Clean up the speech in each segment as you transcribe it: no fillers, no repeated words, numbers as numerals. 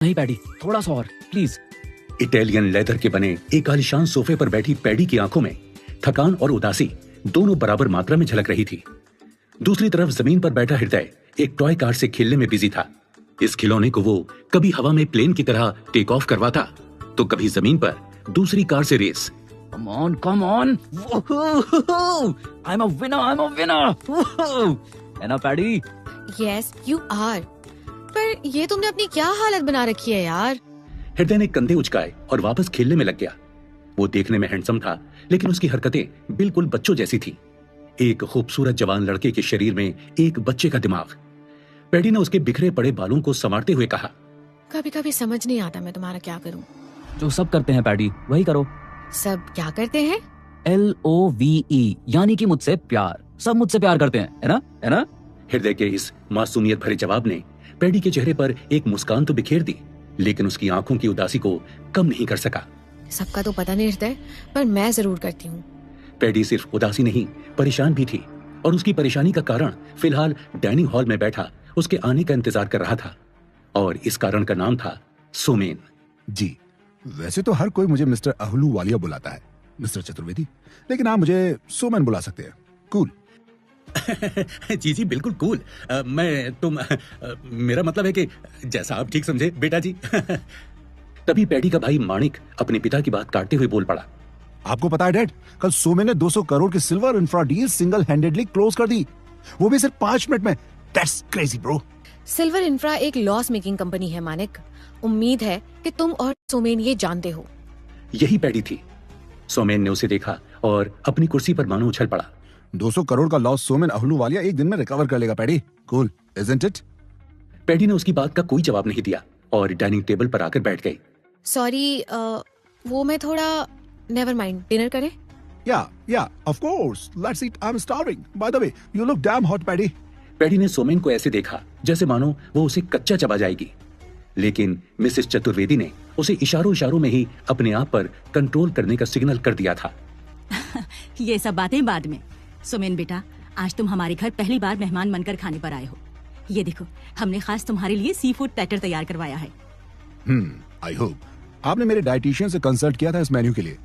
नहीं पैडी, थोड़ा सा और प्लीज। इटालियन लेदर के बने एक आलीशान सोफे पर बैठी पैडी की आंखों में थकान और उदासी दोनों बराबर मात्रा में झलक रही थी। दूसरी तरफ जमीन पर बैठा हृदय एक टॉय कार से खेलने में बिजी था। इस खिलौने को वो कभी हवा में प्लेन की तरह टेक ऑफ करवाता तो कभी जमीन पर दूसरी कार से race. Come on, come on! Woohoo! I'm a winner, I'm a winner! Woohoo! है ना पैडी? Yes, you are. पर ये तुमने अपनी क्या हालत बना रखी है यार? हृदय ने कंधे उचकाए और वापस खेलने में लग गया। वो देखने में हैंडसम था, लेकिन उसकी हरकतें बिल्कुल बच्चों जैसी थी। एक खूबसूरत जवान लड़के के शरीर में एक बच्चे का दिमाग। पैडी ने उसके बिखरे पड़े बालों को संवारते हुए कहा, कभी कभी समझ नहीं आता मैं तुम्हारा क्या करूं। जो सब करते हैं पैडी, वही करो। सब क्या करते हैं? LOVE, यानी कि मुझसे प्यार। सब मुझसे प्यार करते हैं, है ना? है ना? हृदय के इस मासूमियत भरे जवाब ने पैडी के चेहरे पर एक मुस्कान तो बिखेर दी, लेकिन उसकी आंखों की उदासी को कम नहीं कर सका। सबका तो पता नहीं हृदय, पर मैं जरूर करती हूँ। पैडी सिर्फ उदासी नहीं, परेशान भी थी, और उसकी परेशानी का कारण फिलहाल डाइनिंग हॉल में बैठा उसके आने का इंतजार कर रहा था, और इस कारण का नाम था सोमेन। जी, वैसे तो हर कोई मुझे मिस्टर अहलूवालिया बुलाता है, मिस्टर चतुर्वेदी, लेकिन आप मुझे सोमेन बुला सकते हैं। कूल। जी जी बिल्कुल कूल। मेरा मतलब है कि जैसा आप ठीक समझे बेटा जी। तभी पैडी का भाई माणिक अपने पिता की बात काटते हुए बोल पड़ा, आपको पता है डैड, कल सोमेन ने 200 करोड़ की silver infra deal single handedly close कर दी, वो भी सिर्फ 5 मिनट में। That's crazy bro. Silver infra एक लॉस मेकिंग कंपनी है मानिक। उम्मीद है कि तुम और सोमेन ये जानते हो। यही पैडी थी। सोमेन ने उसे देखा और अपनी कुर्सी पर मानो उछल पड़ा। 200 करोड़ का लॉस सोमेन अहलूवालिया एक दिन में रिकवर कर लेगा paddy. Cool, isn't it? Paddy ने उसकी बात का कोई जवाब नहीं दिया और डाइनिंग टेबल पर आकर बैठ गई। सॉरी, वो मैं थोड़ा नेवर माइंड, डिनर करें? या of course, let's eat, I am starving. By the way, you look damn hot paddy. Paddy ने सोमेन को ऐसे देखा जैसे मानो वो उसे कच्चा चबा जाएगी, लेकिन मिसेस चतुर्वेदी ने उसे इशारों इशारों में ही अपने आप पर कंट्रोल करने का सिग्नल कर दिया था। ये सब बातें बाद में। सोमेन बेटा, आज तुम हमारे घर पहली बार मेहमान बनकर खाने पर आए हो। ये देखो, हमने खास तुम्हारे लिए सी फूड प्लेटर तैयार करवाया है। आई होप आपने मेरे डाइटिशियन से कंसल्ट किया था इस मेन्यू के लिए।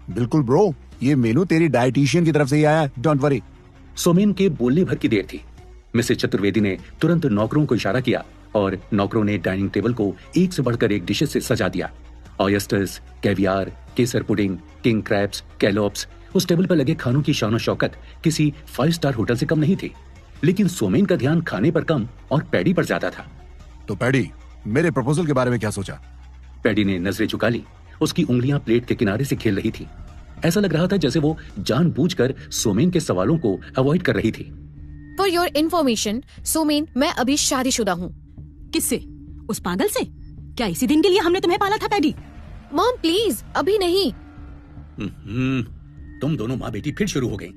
बिल्कुल ब्रो, ये मेनू तेरी डाइटिशियन की तरफ से ही आया, डोंट वरी। सोमेन के बोलने भर की देर थी। मिसेस चतुर्वेदी ने तुरंत नौकरों को इशारा किया और नौकरों ने डाइनिंग टेबल को एक से बढ़कर एक डिशेस से सजा दिया। ऑयस्टर्स, कैवियार, केसर पुडिंग, किंग क्रैब्स, कैलोप्स। उस टेबल पर लगे खानों की शान और शौकत किसी 5 स्टार होटल से कम नहीं थी, लेकिन सोमेन का ध्यान खाने पर कम और पैडी पर ज्यादा था। तो पैडी, मेरे प्रपोजल के बारे में क्या सोचा? पैडी ने नजरें झुका ली। उसकी उंगलियां प्लेट के किनारे से खेल रही थी। ऐसा लग रहा था जैसे वो जानबूझकर सोमेन के सवालों को अवॉइड कर रही थी। फॉर योर इन्फॉर्मेशन सोमेन, मैं अभी शादीशुदा हूँ। किससे? उस पागल से? क्या इसी दिन के लिए हमने तुम्हें पाला था पैडी? मॉम प्लीज, अभी नहीं। तुम दोनों माँ बेटी फिर शुरू हो गई।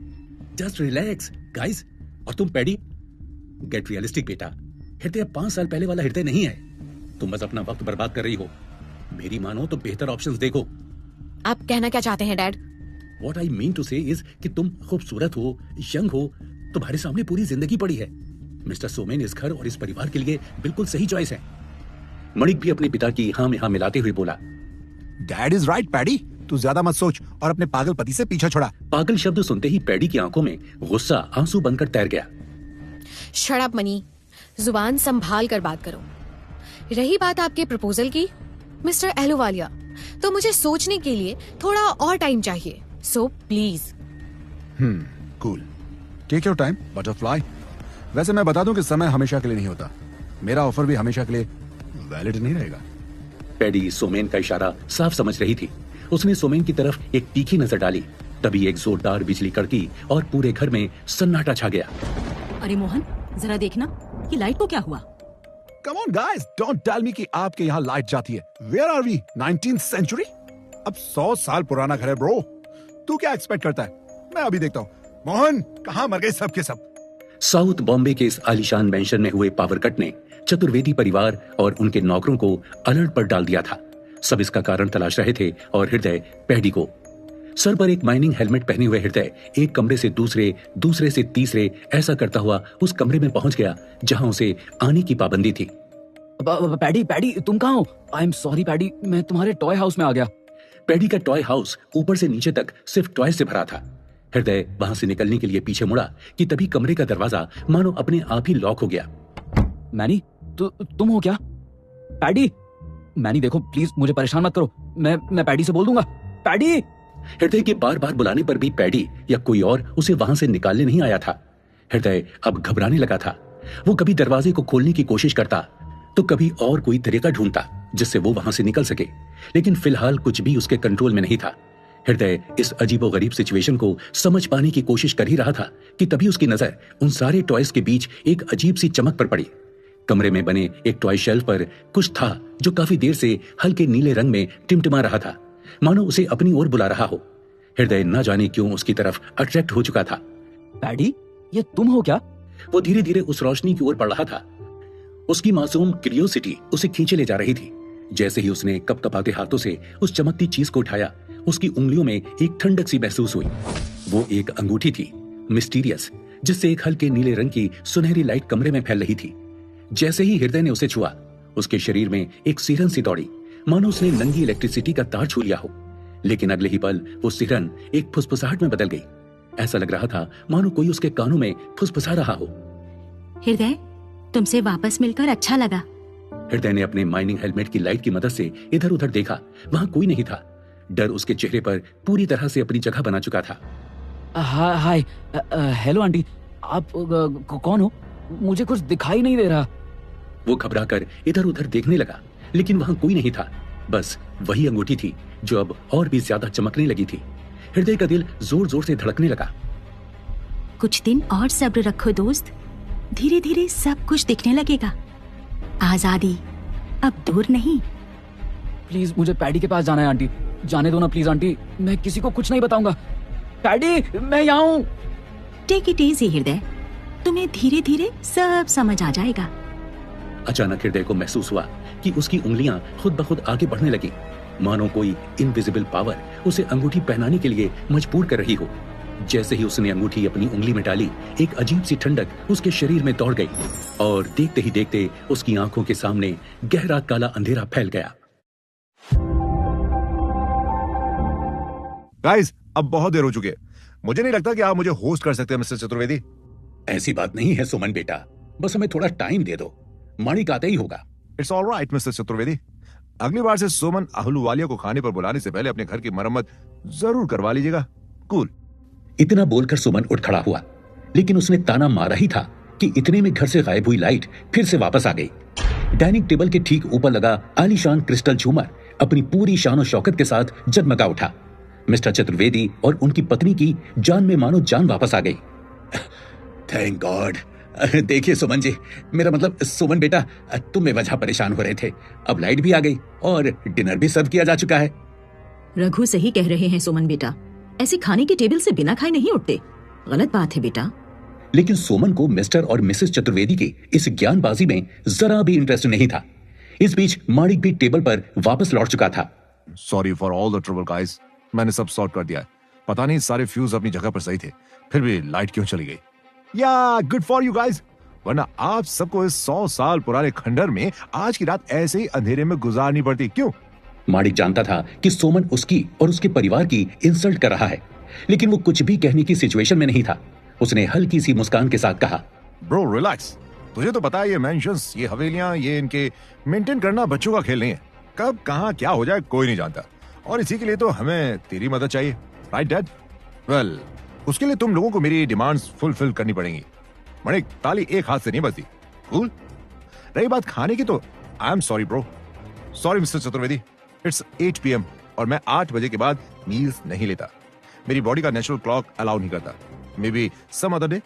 Just relax guys. और तुम पैडी, गेट रियलिस्टिक बेटा। हृदय 5 साल पहले वाला हृदय नहीं है। तुम बस अपना वक्त बर्बाद कर रही हो। मेरी मानो तो बेहतर ऑप्शंस देखो। आप कहना क्या चाहते हैं dad? What I mean to say is कि तुम खूबसूरत हो, यंग हो, तुम्हारे सामने पूरी जिंदगी पड़ी है। मिस्टर सोमेन इस घर और इस परिवार के लिए बिल्कुल सही चॉइस है। मणिक भी अपने पिता की हाँ में हाँ मिलाते हुए बोला, डैड इज राइट पैडी, तू ज्यादा मत सोच और अपने पागल पति से पीछा छोड़ा। पागल शब्द सुनते ही पैडी की आंखों में गुस्सा आंसू बनकर तैर गया। शट अप मनी, जुबान संभाल कर बात करो। रही बात आपके प्रपोजल की, मिस्टर अहलूवालिया, तो मुझे सोचने के लिए थोड़ा और टाइम चाहिए। So please. Cool, take your time butterfly. वैसे मैं बता दूं कि समय हमेशा के लिए नहीं होता। मेरा ऑफर भी हमेशा के लिए वैलिड नहीं रहेगा। पैडी सोमेन का इशारा साफ समझ रही थी। उसने सोमेन की तरफ एक तीखी नजर डाली। तभी एक जोरदार बिजली कड़की और पूरे घर में सन्नाटा छा गया। अरे मोहन, जरा देखना, ये लाइट को क्या हुआ? Come on guys, don't tell me कि आपके यहाँ लाइट जाती है। Where are we? 19th century? अब 100 साल पुराना घर है ब्रो। तू क्या एक्सपेक्ट करता है? मैं अभी देखता हूँ। मोहन, कहाँ मर गए सब के सब? साउथ बॉम्बे के इस आलीशान मैंशन में हुए पावर कट ने चतुर्वेदी परिवार और उनके नौकरों को अलर्ट पर डाल दिया था। सब इसका कारण तलाश रहे थे और हृदय पैडी को। सर पर एक माइनिंग हेलमेट पहने हुए हृदय एक कमरे से दूसरे, दूसरे से तीसरे ऐसा करता हुआ उस कमरे में पहुंच गया जहां उसे आने की पाबंदी थी। पैडी पैडी तुम कहाँ हो? आई एम सॉरी पैडी, मैं तुम्हारे टॉय हाउस में आ गया। पैडी का टॉय हाउस ऊपर से नीचे तक सिर्फ टॉय से भरा था। हृदय वहां से निकलने के लिए पीछे मुड़ा कि तभी कमरे का दरवाजा मानो अपने आप ही लॉक हो गया। मैनी तुम हो क्या? पैडी, मैनी देखो प्लीज मुझे परेशान मत करो, मैं पैडी से बोल दूंगा। पैडी! हृदय के बार बार बुलाने पर भी पैडी या कोई और उसे वहां से निकालने नहीं आया था। हृदय अब घबराने लगा था। वो कभी दरवाजे को खोलने की कोशिश करता तो कभी और कोई तरीका ढूंढता जिससे वो वहां से निकल सके, लेकिन फिलहाल कुछ भी उसके कंट्रोल में नहीं था। हृदय इस अजीबोगरीब सिचुएशन को समझ पाने की कोशिश कर ही रहा था कि तभी उसकी नजर उन सारे टॉयज के बीच एक अजीब सी चमक पर पड़ी। कमरे में बने एक टॉय शेल्फ पर कुछ था जो काफी देर से हल्के नीले रंग में टिमटिमा रहा था, मानो उसे अपनी ओर बुला रहा हो। हृदय न जाने क्यों उसकी तरफ अट्रैक्ट हो चुका था। पैडी, ये तुम हो क्या? वो धीरे धीरे उस रोशनी की ओर बढ़ रहा था। उसकी मासूम क्यूरियोसिटी उसे खींचे ले जा रही थी। जैसे ही उसने कपकपाते हाथों से उस चमकती चीज को उठाया, उसकी उंगलियों में एक ठंडक सी महसूस हुई। वो एक अंगूठी थी, मिस्टीरियस, जिससे एक हल्के नीले रंग की सुनहरी लाइट कमरे में फैल रही थी। जैसे ही हृदय ने उसे छुआ, उसके शरीर में एक सिरन सी दौड़ी, मानो उसने नंगी इलेक्ट्रिसिटी का तार छू लिया हो। लेकिन अगले ही पल वो सिरन एक फुसफुसाहट में बदल गई। ऐसा लग रहा था मानो कोई उसके कानों में फुसफुसा रहा हो। हृदय, तुमसे वापस मिलकर अच्छा लगा। हृदय ने अपने माइनिंग हेलमेट की लाइट की मदद से इधर उधर देखा। वहां कोई नहीं था। डर उसके चेहरे पर पूरी तरह से अपनी जगह बना चुका था। हाय, हेलो आंटी, आप कौन हो? मुझे कुछ दिखाई नहीं दे रहा। वो घबराकर इधर उधर देखने लगा, लेकिन वहां कोई नहीं था। बस वही अंगूठी थी जो अब और भी ज्यादा चमकने लगी थी। हृदय का दिल जोर जोर से धड़कने लगा। कुछ दिन और सब्र रखो दोस्त, धीरे धीरे सब कुछ दिखने लगेगा। आजादी अब दूर नहीं। प्लीज मुझे पैडी के पास जाना है आंटी, जाने दो ना प्लीज आंटी, मैं किसी को कुछ नहीं बताऊंगा। पैडी, मैं यहाँ हूँ। टेक इट इजी हृदय, तुम्हें धीरे धीरे सब समझ आ जाएगा। अचानक हृदय को महसूस हुआ कि उसकी उंगलियां खुद ब खुद आगे बढ़ने लगी, मानो कोई इनविजिबल पावर उसे अंगूठी पहनाने के लिए मजबूर कर रही हो। जैसे ही उसने अंगूठी अपनी उंगली में डाली, एक अजीब सी ठंडक उसके शरीर में दौड़ गई और देखते ही देखते उसकी आंखों के सामने गहरा काला अंधेरा फैल गया। गाइस, अब बहुत देर हो चुकी है। मुझे नहीं लगता कि आप मुझे होस्ट कर सकते हैं मिस्टर चतुर्वेदी। ऐसी बात नहीं है सुमन बेटा, बस हमें थोड़ा टाइम दे दो, माणिक आता ही होगा। It's alright mister Chaturvedi. अगली बार से सुमन अहलूवालिया को खाने पर बुलाने से पहले अपने घर की मरम्मत जरूर करवा लीजिएगा। कूल। इतना बोलकर सुमन उठ खड़ा हुआ, लेकिन उसने ताना मारा ही था कि इतने में घर से गायब हुई लाइट फिर से वापस आ गई। डाइनिंग टेबल के ठीक ऊपर लगा आलीशान क्रिस्टल झूमर अपनी पूरी शान और शौकत के साथ जगमगा उठा। मिस्टर चतुर्वेदी और उनकी पत्नी की जान में मानो जान वापस आ गई। Thank God. देखिए सुमन जी, मेरा मतलब सुमन बेटा, तुम बेवजह परेशान हो रहे थे, अब लाइट भी आ गई और डिनर भी सर्व किया जा चुका है। रघु सही कह रहे हैं सुमन बेटा, ऐसे खाने के टेबल से बिना खाए नहीं उठते, गलत बात है बेटा। लेकिन सोमन को मिस्टर और मिसेस चतुर्वेदी की इस ज्ञानबाजी में जरा भी इंटरेस्ट नहीं था। इस बीच माणिक भी टेबल पर वापस लौट चुका था। Sorry for all the trouble guys, मैंने सब सॉर्ट कर दिया है। पता नहीं सारे फ्यूज अपनी जगह पर सही थे, फिर भी लाइट क्यों चली गई। या गुड फॉर यू गाइस, वरना आप सबको इस 100 साल पुराने खंडर में आज की रात ऐसे ही अंधेरे में गुजारनी पड़ती। क्यों? माणिक जानता था कि सोमन उसकी और उसके परिवार की इंसल्ट कर रहा है, लेकिन वो कुछ भी कहने की सिचुएशन में नहीं था। उसने हल्की सी मुस्कान के साथ कहा, ब्रो रिलैक्स, तुझे तो पता है ये मेंशंस, ये हवेलियां, ये इनके मेंटेन करना बच्चों का खेल नहीं है। कब कहां क्या हो जाए कोई नहीं जानता, और इसी के लिए तो हमें तेरी मदद चाहिए, राइट डैड? वेल, उसके लिए तुम लोगों को मेरी डिमांड्स फुलफिल करनी पड़ेंगी। मणिक, ताली एक हाथ से नहीं बजती। कूल? रही बात खाने की, तो आई am sorry bro, sorry mister Chaturvedi, it's 8 PM और मैं 8 बजे के बाद मील्स नहीं लेता। मेरी बॉडी का नेचुरल क्लॉक अलाउ नहीं करता। Maybe some other day,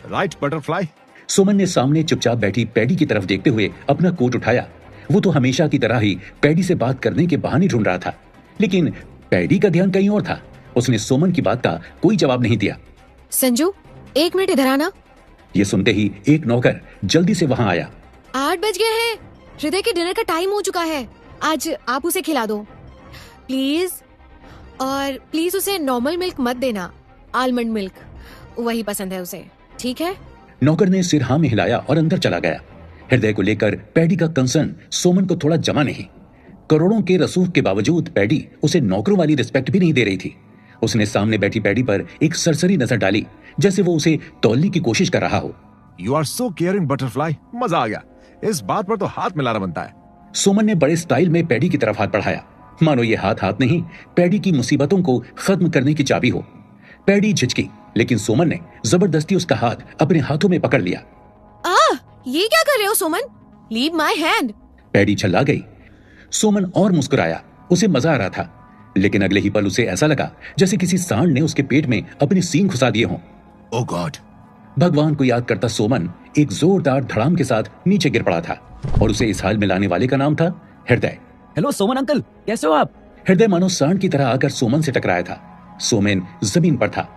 right butterfly? Suman ने सामने चुपचाप बैठी पैडी की तरफ देखते हुए अपना कोट उठाया। वो तो हमेशा की तरह ही पैडी से बात करने के बहाने ढूंढ रहा था, लेकिन पैडी का ध्यान कहीं और था। उसने सुमन की बात का कोई जवाब नहीं दिया। संजू, 1 मिनट इधर आना। ये सुनते ही एक नौकर जल्दी से वहां आया। 8 बज गए हैं, हृदय के डिनर का टाइम हो चुका है। आज आप उसे खिला दो प्लीज, और प्लीज उसे नॉर्मल मिल्क मत देना, आलमंड मिल्क वही पसंद है उसे, ठीक है? नौकर ने सिर हाँ में हिलाया और अंदर चला गया। हृदय को लेकर पैडी का कंसर्न सोमन को थोड़ा जमा नहीं। करोड़ों के रसूख के बावजूद पैडी उसे नौकरों वाली रिस्पेक्ट भी नहीं दे रही थी। उसने सामने बैठी पैडी पर एक सरसरी नजर डाली, जैसे वो उसे तौलने की कोशिश कर रहा हो। You are so caring butterfly, मजा आ गया। इस बात पर तो हाथ मिलाना बनता है। सोमन ने बड़े स्टाइल में पैडी की तरफ हाथ बढ़ाया, मानो ये हाथ नहीं, पैडी की मुसीबतों को खत्म करने की चाबी हो। पैडी झिझकी, लेकिन सोमन ने जबरदस्ती उसका हाथ अपने हाथों में पकड़ लिया। ये क्या कर रहे हो Soman? Leave my hand. Paddy छल्ला गई। सोमन और मुस्कुराया, उसे मजा आ रहा था, लेकिन अगले ही पल उसे ऐसा लगा जैसे किसी सांड ने उसके पेट में अपनी सींग घुसा दिए हों। ओह गॉड! भगवान को याद करता सोमन एक जोरदार धड़ाम के साथ नीचे गिर पड़ा था, और उसे इस हाल में लाने वाले का नाम था हृदय। हेलो सोमन अंकल, कैसे हो आप? हृदय मानो सांड की तरह आकर सोमन से टकराया था। सोमन जमीन पर था,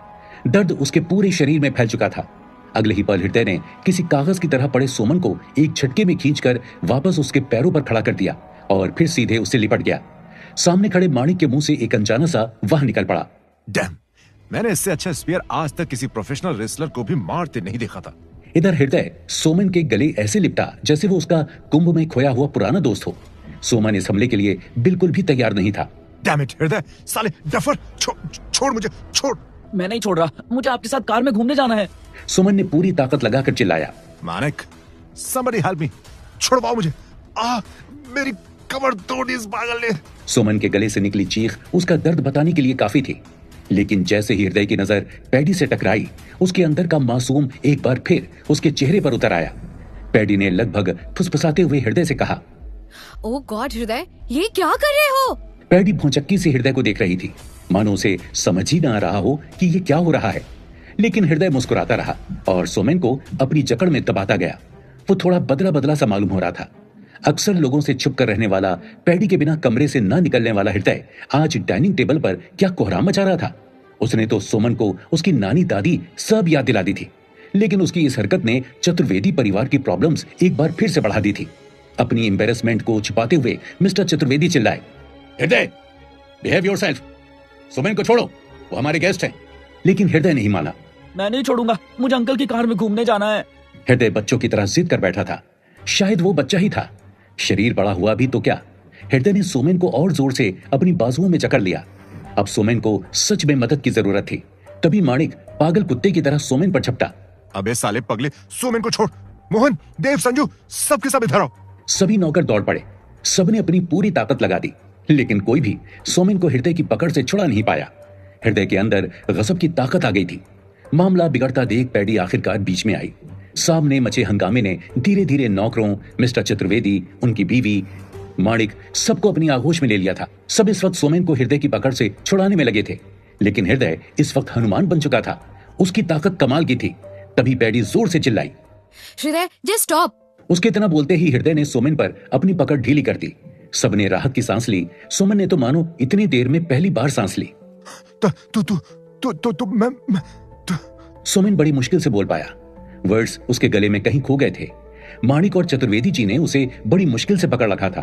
दर्द उसके पूरे शरीर में फैल चुका था। अगले ही पल हृदय ने किसी कागज की तरह पड़े सोमन को एक झटके में खींचकर वापस उसके पैरों पर खड़ा कर दिया और फिर सीधे उससे लिपट गया। सामने खड़े माणिक के मुंह से एक अनजाना सा वाह निकल पड़ा। डैम, मैंने इससे अच्छा स्पीयर आज तक किसी प्रोफेशनल रेसलर को भी मारते नहीं देखा था। इधर हृदय सोमन के गले ऐसे लिपटा जैसे वो उसका कुंभ में खोया हुआ पुराना दोस्त हो। सोमन इस हमले के लिए बिल्कुल भी तैयार नहीं था। डैम इट हृदय, साले डफर, छोड़ मुझे, छोड़। मैं नहीं छोड़ रहा, मुझे आपके साथ कार में घूमने जाना है। सोमन ने पूरी ताकत लगाकर चिल्लाया। मानिक, somebody help me, छुड़वाओ मुझे। मेरी कमर तोड़ दी इस पागल ने। सोमन के गले से निकली चीख उसका दर्द बताने के लिए काफी थी, लेकिन जैसे ही हृदय की नजर पैडी से टकराई, उसके अंदर का मासूम एक बार फिर उसके चेहरे पर उतर आया। पैडी ने लगभग फुसफुसाते हुए हृदय से कहा, ओह गॉड हृदय, ये क्या कर रहे हो? पैडी भौचक्की से हृदय को देख रही थी, मानो उसे समझ ही ना आ रहा हो कि ये क्या हो रहा है। लेकिन हृदय मुस्कुराता रहा और सोमेन को अपनी जकड़ में दबाता गया। वो थोड़ा बदला बदला सा मालूम हो रहा था। अक्सर लोगों से छुप कर रहने वाला, पैडी के बिना कमरे से ना निकलने वाला हृदय आज डाइनिंग टेबल पर क्या कोहराम मचा रहा था। उसने तो सोमन को उसकी नानी दादी सब याद दिला दी थी, लेकिन उसकी इस हरकत ने चतुर्वेदी परिवार की प्रॉब्लम्स एक बार फिर से बढ़ा दी थी। अपनी एम्बेरसमेंट को छिपाते हुए मिस्टर चतुर्वेदी चिल्लाए, हृदय, बिहेव योरसेल्फ, सोमेन को छोड़ो, वो हमारे गेस्ट हैं। लेकिन हृदय नहीं माना। मैं नहीं छोड़ूंगा, मुझे अंकल की कार में घूमने जाना है। हृदय बच्चों की तरह जिद कर बैठा था। शायद वो बच्चा ही था, शरीर बड़ा हुआ भी तो क्या। हृदय ने सोमेन को और जोर से अपनी बाजुओं में जकड़ लिया। अब सोमेन को सच में मदद की जरूरत थी। तभी माणिक पागल कुत्ते की तरह सोमेन पर झपटा। अबे साले पगले, सोमेन को छोड़। मोहन, देव, संजू, सबके सब इधर आओ। सभी नौकर दौड़ पड़े। सबने अपनी पूरी ताकत लगा दी, लेकिन कोई भी सोमेन को हृदय की पकड़ से छुड़ा नहीं पाया। हृदय के अंदर गजब की ताकत आ गई थी। मामला बिगड़ता देख पैडी आखिरकार बीच में आई। सामने मचे हंगामे ने धीरे धीरे नौकरों, मिस्टर चतुर्वेदी, उनकी बीवी, माणिक, सबको अपनी आगोश में ले लिया था। सब इस वक्त सोमेन को हृदय की पकड़ से छुड़ाने में लगे थे, लेकिन हृदय इस वक्त हनुमान बन चुका था। उसकी ताकत कमाल की थी। तभी पैडी जोर से चिल्लाई, हृदय जस्ट स्टॉप। उसके इतना बोलते ही हृदय ने सोमेन पर अपनी पकड़ ढीली कर दी। सबने राहत की सांस ली। सोमन ने तो मानो इतनी देर में पहली बार सांस ली। सोमेन बड़ी मुश्किल से बोल पाया। वर्ड्स उसके गले में कहीं खो गए थे। माणिक और चतुर्वेदी जी ने उसे बड़ी मुश्किल से पकड़ रखा था।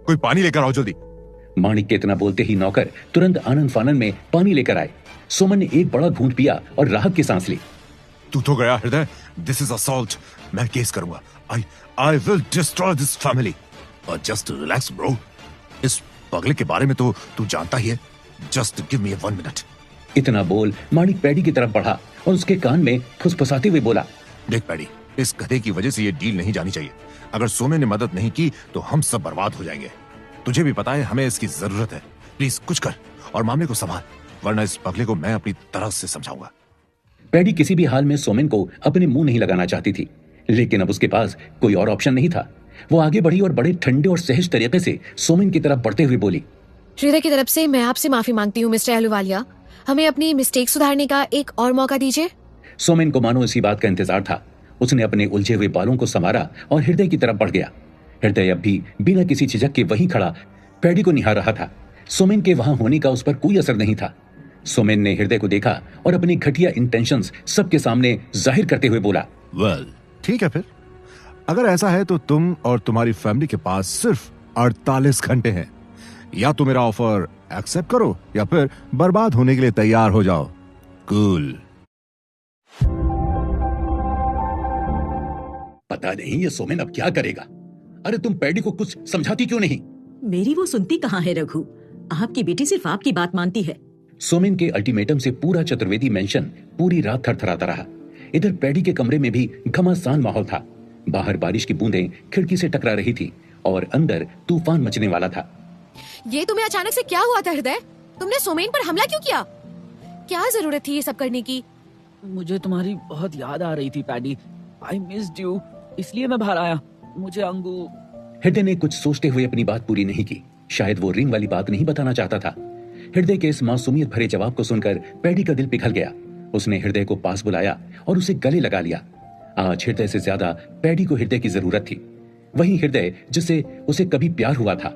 कोई पानी लेकर आओ जल्दी। माणिक के इतना बोलते ही नौकर तुरंत आनंद फानन में पानी लेकर आए। सोमन ने एक बड़ा घूंट पिया और राहत की सांस ली। तू तो गया हृदय, दिस इज असॉल्ट। मैं केस करूंगा। I will destroy this family. Just relax bro. इस पगले के बारे में तो तू जानता ही है। Just give me 1 minute. इतना बोल माणिक पैडी की तरफ बढ़ा और उसके कान में फुसफुसाते हुए बोला, देख पैडी, इस गधे की वजह से ये डील नहीं जानी चाहिए। अगर सोमेन ने मदद नहीं की तो हम सब बर्बाद हो जाएंगे। तुझे भी पता है हमें इसकी जरूरत है। प्लीज कुछ कर और मामले को संभाल, वरना इस पगले को मैं अपनी तरह से समझाऊंगा। पैडी किसी भी हाल में सोमेन को अपने मुंह नहीं लगाना चाहती थी, लेकिन अब उसके पास कोई और ऑप्शन नहीं था। वो आगे बढ़ी और बड़े ठंडे और सहज तरीके से सोमेन की तरफ बढ़ते हुए बोली, हृदय की तरफ से मैं आपसे माफी मांगती हूँ मिस्टर अहलूवालिया। हमें अपनी मिस्टेक सुधारने का एक और मौका दीजिए। सोमेन को मानो इसी बात का इंतजार था। उसने अपने उलझे हुए बालों को संवारा और हृदय की तरफ बढ़ गया। हृदय अब भी बिना किसी झिझक के वहीं खड़ा पैडी को निहार रहा था। सोमेन के वहां होने का उस पर कोई असर नहीं था। सोमेन ने हृदय को देखा और अपनी घटिया इंटेंशंस सबके सामने जाहिर करते हुए बोला, वेल, ठीक है फिर। अगर ऐसा है तो तुम और तुम्हारी फैमिली के पास सिर्फ 48 घंटे हैं। या तो मेरा ऑफर एक्सेप्ट करो या फिर बर्बाद होने के लिए तैयार हो जाओ। कूल। पता नहीं ये सोमेन अब क्या करेगा। अरे तुम पैडी को कुछ समझाती क्यों नहीं? मेरी वो सुनती कहाँ है रघु, आपकी बेटी सिर्फ आपकी बात मानती है। सोमेन के अल्टीमेटम से पूरा चतुर्वेदी मेंशन पूरी रात थरथराता रहा। इधर पैडी के कमरे में भी घमासान माहौल था। बाहर बारिश की बूंदें खिड़की से टकरा रही थी और अंदर तूफान मचने वाला था। ये तुम्हें अचानक से क्या हुआ था हृदय? तुमने सोमेन पर हमला क्यों किया? क्या जरूरत थी ये सब करने की? मुझे तुम्हारी बहुत याद आ रही थी पैडी। आई मिस्ड यू, इसलिए मैं बाहर आया। मुझे अंगू। हृदय ने कुछ सोचते हुए अपनी बात पूरी नहीं की। शायद वो रिंग वाली बात नहीं बताना चाहता था। हृदय के इस मासूमियत भरे जवाब को सुनकर पैडी का दिल पिघल गया। उसने हृदय को पास बुलाया और उसे गले लगा लिया। आज हृदय से ज्यादा पैडी को हृदय की जरूरत थी। वही हृदय जिससे उसे कभी प्यार हुआ था।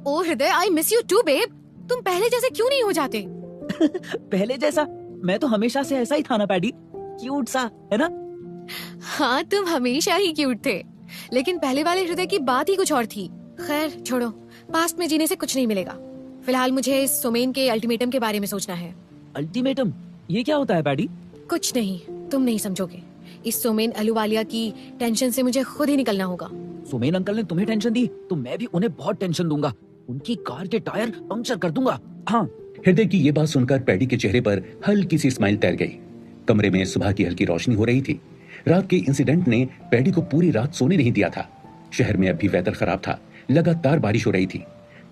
ओ Hriday, I miss you too babe. तुम पहले जैसे क्यों नहीं हो जाते? पहले जैसा? मैं तो हमेशा से ऐसा ही था ना पैडी, क्यूट सा, है ना? हाँ, तुम हमेशा ही क्यूट थे, लेकिन पहले वाले हृदय की बात ही कुछ और थी। खैर छोड़ो, पास्ट में जीने से कुछ नहीं मिलेगा। फिलहाल मुझे इस सोमेन के अल्टीमेटम के बारे में सोचना है। अल्टीमेटम? ये क्या होता है पैडी? कुछ नहीं, तुम नहीं समझोगे। इस सोमेन अहलूवालिया की टेंशन से मुझे खुद ही निकलना होगा। सोमेन अंकल ने तुम्हें टेंशन दी तो मैं भी उन्हें बहुत टेंशन दूंगा। उनकी कार के टायर पंक्चर कर दूंगा। हाँ। हृदय की ये बात सुनकर पैडी के चेहरे पर हल्की सी स्माइल तैर गई। कमरे में सुबह की हल्की रोशनी हो रही थी। रात के इंसिडेंट ने पैडी को पूरी रात सोने नहीं दिया था। शहर में अब भी वेदर खराब था, लगातार बारिश हो रही थी।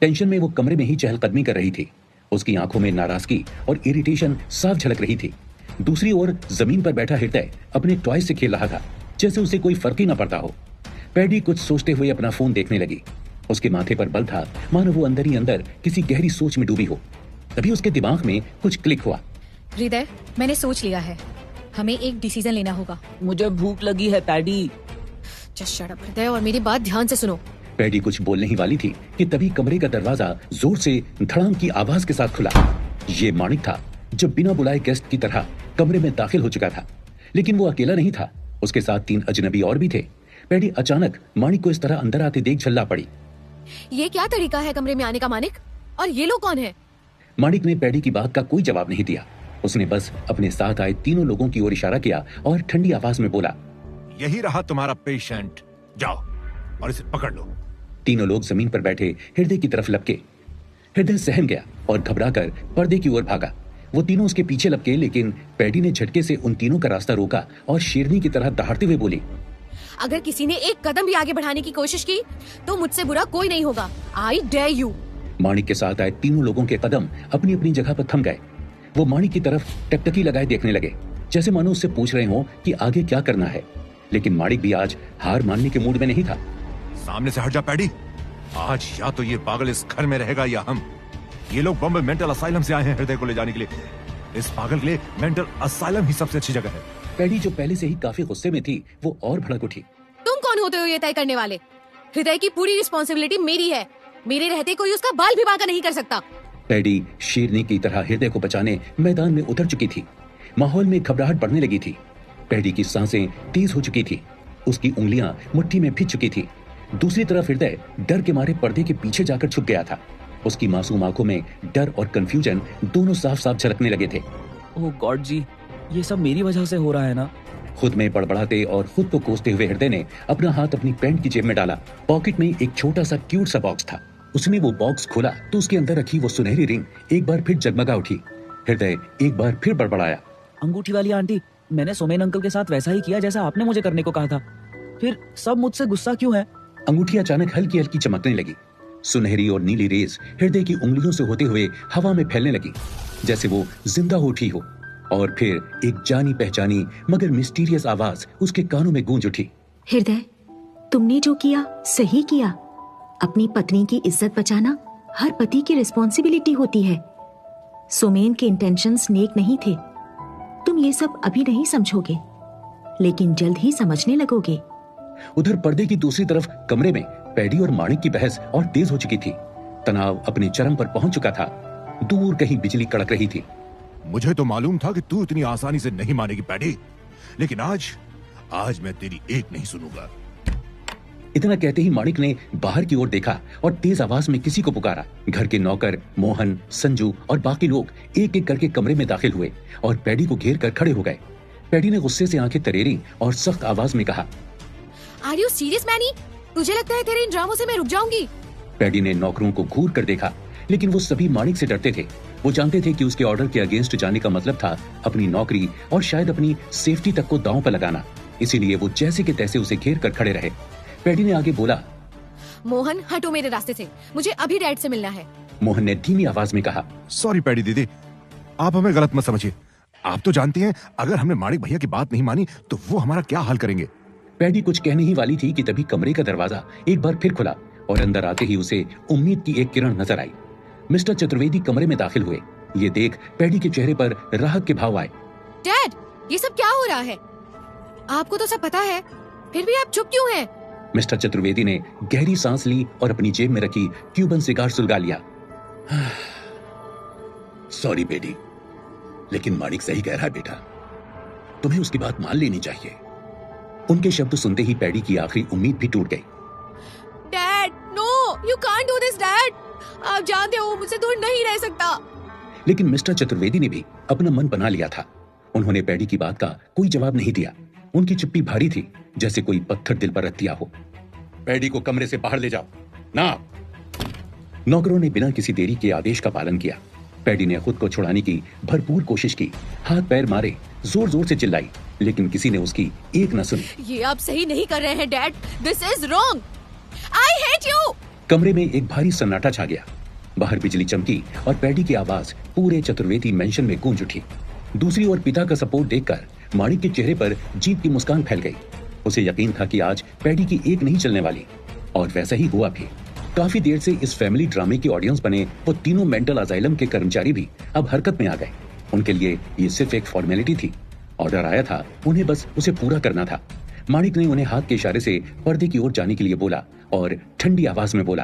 टेंशन में वो कमरे में ही चहलकदमी कर रही थी। उसकी आंखों में नाराजगी और इरिटेशन साफ झलक रही थी। दूसरी ओर जमीन पर बैठा हृदय अपने टॉय से खेल रहा था, जैसे उसे कोई फर्क ही न पड़ता हो। पैडी कुछ सोचते हुए अपना फोन देखने लगी। उसके माथे पर बल था, मानो वो अंदर ही अंदर किसी गहरी सोच में डूबी हो। तभी उसके दिमाग में कुछ क्लिक हुआ। हृदय, मैंने सोच लिया है, हमें एक डिसीजन लेना होगा। मुझे भूख लगी है पैडी। जस्ट शट अप हृदय और मेरी बात ध्यान से सुनो। पैडी कुछ बोलने ही वाली थी कि तभी कमरे का दरवाजा जोर से धड़ाम की आवाज के साथ खुला। ये माणिक था, जो बिना बुलाए गेस्ट की तरह कमरे में दाखिल हो चुका था। लेकिन वो अकेला नहीं था, उसके साथ 3 अजनबी और भी थे। पैडी अचानक माणिक को इस तरह अंदर आते देख झल्ला पड़ी। ये क्या तरीका है कमरे में आने का मानिक? और ये लोग कौन है? माणिक ने पैडी की बात का कोई जवाब नहीं दिया। उसने बस अपने साथ आए 3 लोगों की ओर इशारा किया और ठंडी आवाज में बोला, यही रहा तुम्हारा पेशेंट, जाओ और इसे पकड़ लो। 3 लोग जमीन पर बैठे हृदय की तरफ लपके। हृदय सहम गया और घबराकर पर्दे की ओर भागा। वो तीनों उसके पीछे लपके, लेकिन पैडी ने झटके से उन तीनों का रास्ता रोका और शेरनी की तरह दहाड़ते हुए बोली, अगर किसी ने एक कदम भी आगे बढ़ाने की कोशिश की तो मुझसे बुरा कोई नहीं होगा। I dare you. माणिक के साथ आए 3 लोगों के कदम अपनी अपनी जगह पर थम गए। वो माणिक की तरफ टकटकी लगाए देखने लगे, जैसे मानो उससे पूछ रहे हो कि आगे क्या करना है। लेकिन माणिक भी आज हार मानने के मूड में नहीं था। सामने से हट जा पैडी। आज या तो ये पागल इस घर में रहेगा या हम। ये लोग बॉम्बे मेंटल असाइलम से आए हैं हृदय को ले जाने के लिए। इस पागल के लिए मेंटल असाइलम ही सबसे अच्छी जगह है। पैडी जो पहले से ही काफी गुस्से में थी, वो और भड़क उठी। तुम कौन होते हो ये तय करने वाले? हृदय की पूरी रिस्पॉन्सिबिलिटी मेरी है। मेरे रहते कोई उसका बाल भी बांका नहीं कर सकता। पैडी शेरनी की तरह हृदय को बचाने मैदान में उतर चुकी थी। माहौल में घबराहट बढ़ने लगी थी। पैडी की सांसें तेज हो चुकी थी। उसकी उंगलियां मुट्ठी में फिंच चुकी थी। दूसरी तरफ हृदय डर के मारे पर्दे के पीछे जाकर छुप गया था। उसकी मासूम आंखों में डर और कंफ्यूजन दोनों साफ साफ झलकने लगे थे। ओह गॉड जी, ये सब मेरी वजह से हो रहा है ना? खुद में बड़बड़ाते और खुद को कोसते हुए हृदय ने अपना हाथ अपनी पैंट की जेब में डाला। पॉकेट में एक छोटा सा क्यूट सा बॉक्स था। उसने वो बॉक्स खोला तो उसके अंदर रखी वो सुनहरी रिंग एक बार फिर जगमगा उठी। हृदय एक बार फिर बड़बड़ाया, अंगूठी वाली आंटी, मैंने सोमेन अंकल के साथ वैसा ही किया जैसा आपने मुझे करने को कहा था। फिर सब मुझसे गुस्सा क्यों है? अंगूठी अचानक हल्की हल्की चमकने लगी। सुनहरी और नीली रेस हृदय की उंगलियों से होते हुए हवा में फैलने लगी, जैसे वो जिंदा हो उठी हो। और फिर एक जानी पहचानी मगर मिस्टीरियस आवाज उसके कानों में गूंज उठी। हृदय, तुमने जो किया सही किया। अपनी पत्नी की इज्जत बचाना हर पति की रिस्पॉन्सिबिलिटी होती है। सोमेन के इंटेंशंस नेक नहीं थे। तुम ये सब अभी नहीं समझोगे, लेकिन जल्द ही समझने लगोगे। उधर पर्दे की दूसरी तरफ कमरे में पैडी और माणिक की बहस और तेज हो चुकी थी। तनाव अपने चरम पर पहुंच चुका था। दूर कहीं बिजली कड़क रही थी। मुझे तो मालूम था कि तू इतनी आसानी से नहीं मानेगी पैडी, लेकिन आज मैं तेरी एक नहीं सुनूंगा। इतना कहते ही माणिक ने बाहर की ओर देखा और तेज आवाज में किसी को पुकारा। घर के नौकर मोहन, संजू और बाकी लोग एक एक करके कमरे में दाखिल हुए और पैडी को घेर कर खड़े हो गए। पैडी ने गुस्से से आंखें तरेरी और सख्त आवाज में कहा, आर यू सीरियस मैनी? तुझे लगता है तेरे इन ड्रामों से मैं रुक जाऊंगी? पैडी ने नौकरों को घूर कर देखा, लेकिन वो सभी माणिक से डरते थे। वो जानते थे कि उसके ऑर्डर के अगेंस्ट जाने का मतलब था अपनी नौकरी और शायद अपनी सेफ्टी तक को दांव पर लगाना। इसीलिए वो जैसे के तैसे उसे घेर कर खड़े रहे। पैडी ने आगे बोला, मोहन हटो मेरे रास्ते से, मुझे अभी डैड से मिलना है। मोहन ने धीमी आवाज में कहा, सॉरी पैडी दीदी, आप हमें गलत मत समझिए। आप तो जानती हैं अगर हमने माणिक भैया की बात नहीं मानी तो वो हमारा क्या हाल करेंगे। पैडी कुछ कहने ही वाली थी कि तभी कमरे का दरवाजा एक बार फिर खुला और अंदर आते ही उसे उम्मीद की एक किरण नजर आई। मिस्टर चतुर्वेदी कमरे में दाखिल हुए। ये देख पैडी के चेहरे पर राहत के भाव आए। डैड, ये सब क्या हो रहा है? आपको तो सब पता है, फिर भी आप चुप क्यों हैं? मिस्टर चतुर्वेदी ने गहरी सांस ली और अपनी जेब में रखी क्यूबन सिगार सुलगा लिया। सॉरी बेटी, लेकिन माणिक सही कह रहा है बेटा, तुम्हें उसकी बात मान लेनी चाहिए। उनके शब्द सुनते ही पैडी की आखिरी उम्मीद भी टूट गई। Dad, no, you can't do this dad. आप जानते हो मुझसे दूर नहीं रह सकता। लेकिन मिस्टर चतुर्वेदी ने भी अपना मन बना लिया था। उन्होंने पैडी की बात का कोई जवाब नहीं दिया। उनकी चुप्पी भारी थी, जैसे कोई पत्थर दिल पर रख दिया हो। पैडी को कमरे से बाहर ले जाओ ना। नौकरों ने बिना किसी देरी के आदेश का पालन किया। पैडी ने खुद को छुड़ाने की भरपूर कोशिश की, हाथ पैर मारे, जोर जोर से चिल्लाई, लेकिन किसी ने उसकी एक न सुनी। ये आप सही नहीं कर रहे हैं dad, this is wrong, I hate you. कमरे में एक भारी सन्नाटा छा गया। बाहर बिजली चमकी और पैडी की आवाज पूरे चतुर्वेदी मेंशन में गूंज उठी। दूसरी ओर पिता का सपोर्ट देखकर माणिक के चेहरे पर जीत की मुस्कान फैल गई। उसे यकीन था कि आज पैडी की एक नहीं चलने वाली, और वैसा ही हुआ भी। काफी देर से इस फैमिली ड्रामे की ऑडियंस बने वो तीनों मेंटल असाइलम के कर्मचारी भी अब हरकत में आ गए। उनके लिए ये सिर्फ एक फॉर्मेलिटी थी। ऑर्डर आया था, उन्हें बस उसे पूरा करना था। माणिक ने उन्हें हाथ के इशारे से पर्दे की ओर जाने के लिए बोला और ठंडी आवाज में बोला,